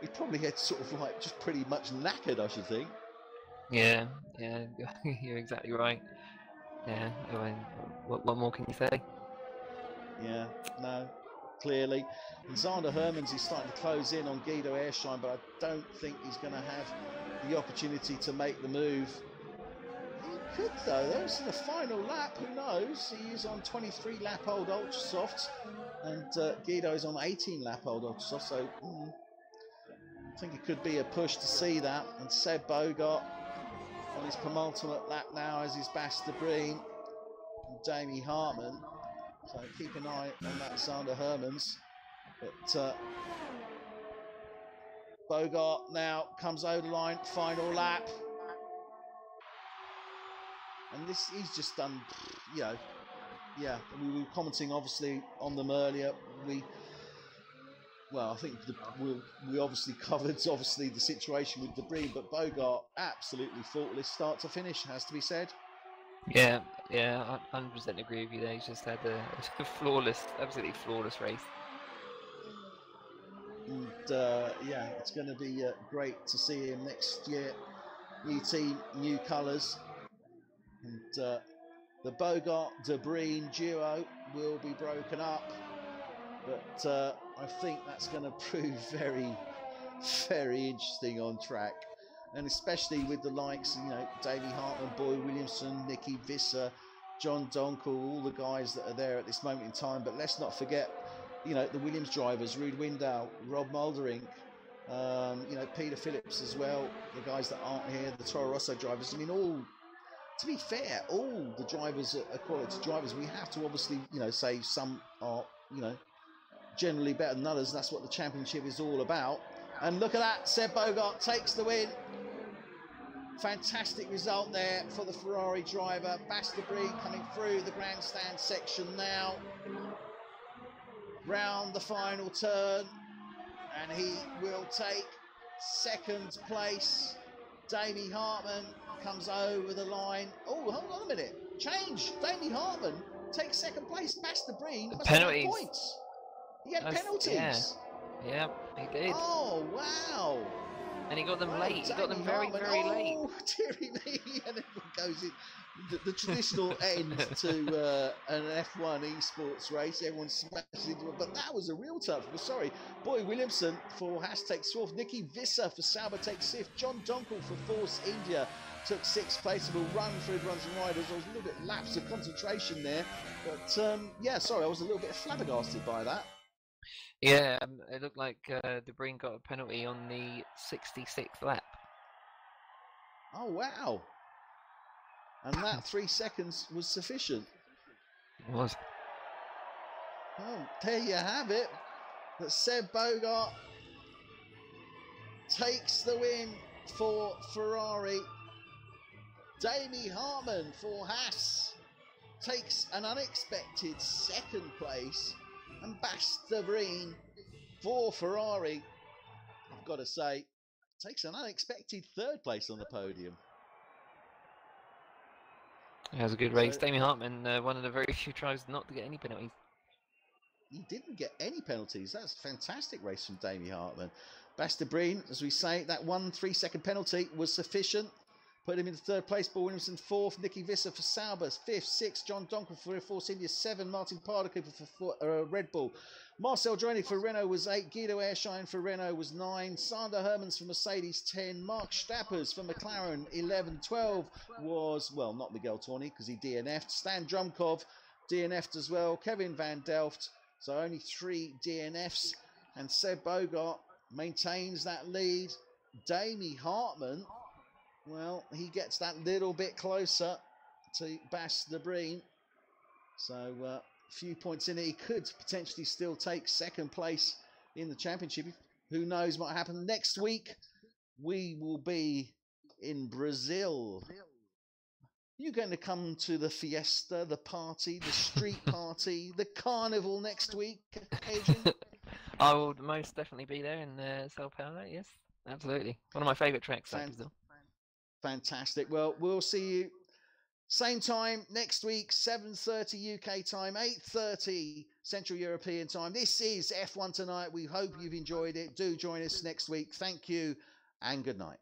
he probably had sort of like just pretty much knackered, I should think. Yeah, you're exactly right. Yeah, I mean, what more can you say? Yeah, no, clearly. And Zander Hermans is starting to close in on Guido Airshine, but I don't think he's going to have the opportunity to make the move. He could, though. This is the final lap. Who knows? He is on 23-lap-old Ultra Softs, and Guido is on 18-lap-old Ultra Softs, so I think it could be a push to see that. And Seb Bogart on his penultimate lap now as his Bas de Breen and Damie Hartman. So keep an eye on that Zander Hermans. But Bogart now comes over the line, final lap. And he's just done, yeah. We were commenting obviously on them earlier. I think we obviously covered the situation with Debris, but Bogart absolutely faultless start to finish, has to be said. Yeah, I 100% agree with you there. He's just had a absolutely flawless race. And it's going to be great to see him next year. New team, new colours. And the Bogart-de Breen duo will be broken up. But I think that's going to prove very, very interesting on track. And especially with the likes, Davey Hartman, Boy Williamson, Nicky Visser, John Donkel, all the guys that are there at this moment in time. But let's not forget, the Williams drivers, Ruud Windahl, Rob Muldering, Peter Phillips as well, the guys that aren't here, the Toro Rosso drivers. I mean, all to be fair, all the drivers are quality drivers. We have to obviously, say some are, generally better than others. That's what the championship is all about. And look at that, Seb Bogart takes the win. Fantastic result there for the Ferrari driver. Bastabri coming through the grandstand section now. Round the final turn. And he will take second place. Damie Hartman comes over the line. Oh, hold on a minute. Change. Damie Hartman takes second place. Bastabri must have had points. He had penalties. Yeah, he did. Oh, wow. And he got them late. He got them very late. Oh, dearie me. And everyone goes in. The traditional end to an F1 esports race. Everyone smashes into it. But that was a real tough. Sorry. Boy Williamson for Haas takes fourth. Nicky Visser for Sauber takes fifth. John Donkel for Force India took sixth place. We'll run through the runs and riders. I was a little bit lapse of concentration there. But, yeah, sorry. I was a little bit flabbergasted by that. Yeah, it looked like De Bruyne got a penalty on the 66th lap. Oh, wow. And that 3 seconds was sufficient. It was. Well, there you have it. That Seb Bogart takes the win for Ferrari. Damie Hartman for Haas takes an unexpected second place. And Bastabri for Ferrari, I've got to say, takes an unexpected third place on the podium. It was a good race. Damie Hartman, one of the very few drivers not to get any penalties. He didn't get any penalties. That's a fantastic race from Damie Hartman. Bastabri, as we say, that 1 3-second penalty was sufficient. Put him into third place. Paul Williamson fourth. Nicky Visser for Sauber fifth. Sixth. John Donkel for Force India 7. Martin Parder for Red Bull. Marcel Droenig for Renault was 8. Guido Airshine for Renault was 9. Sander Hermans for Mercedes 10. Mark Stappers for McLaren 11. 12 was, well, not Miguel Torni because he DNF'd. Stan Drumkov DNF'd as well. Kevin Van Delft. So only 3 DNFs. And Seb Bogart maintains that lead. Damie Hartman, well, he gets that little bit closer to Bastabri. So a few points in it. He could potentially still take second place in the championship. Who knows what happens next week? We will be in Brazil. You're going to come to the fiesta, the party, the street party, the carnival next week, Adrian? I will most definitely be there in Sao Paulo. Yes, absolutely. One of my favourite tracks. Fantastic. Well, we'll see you same time next week, 7:30 UK time, 8:30 Central European time. This is F1 Tonight. We hope you've enjoyed it. Do join us next week. Thank you and good night.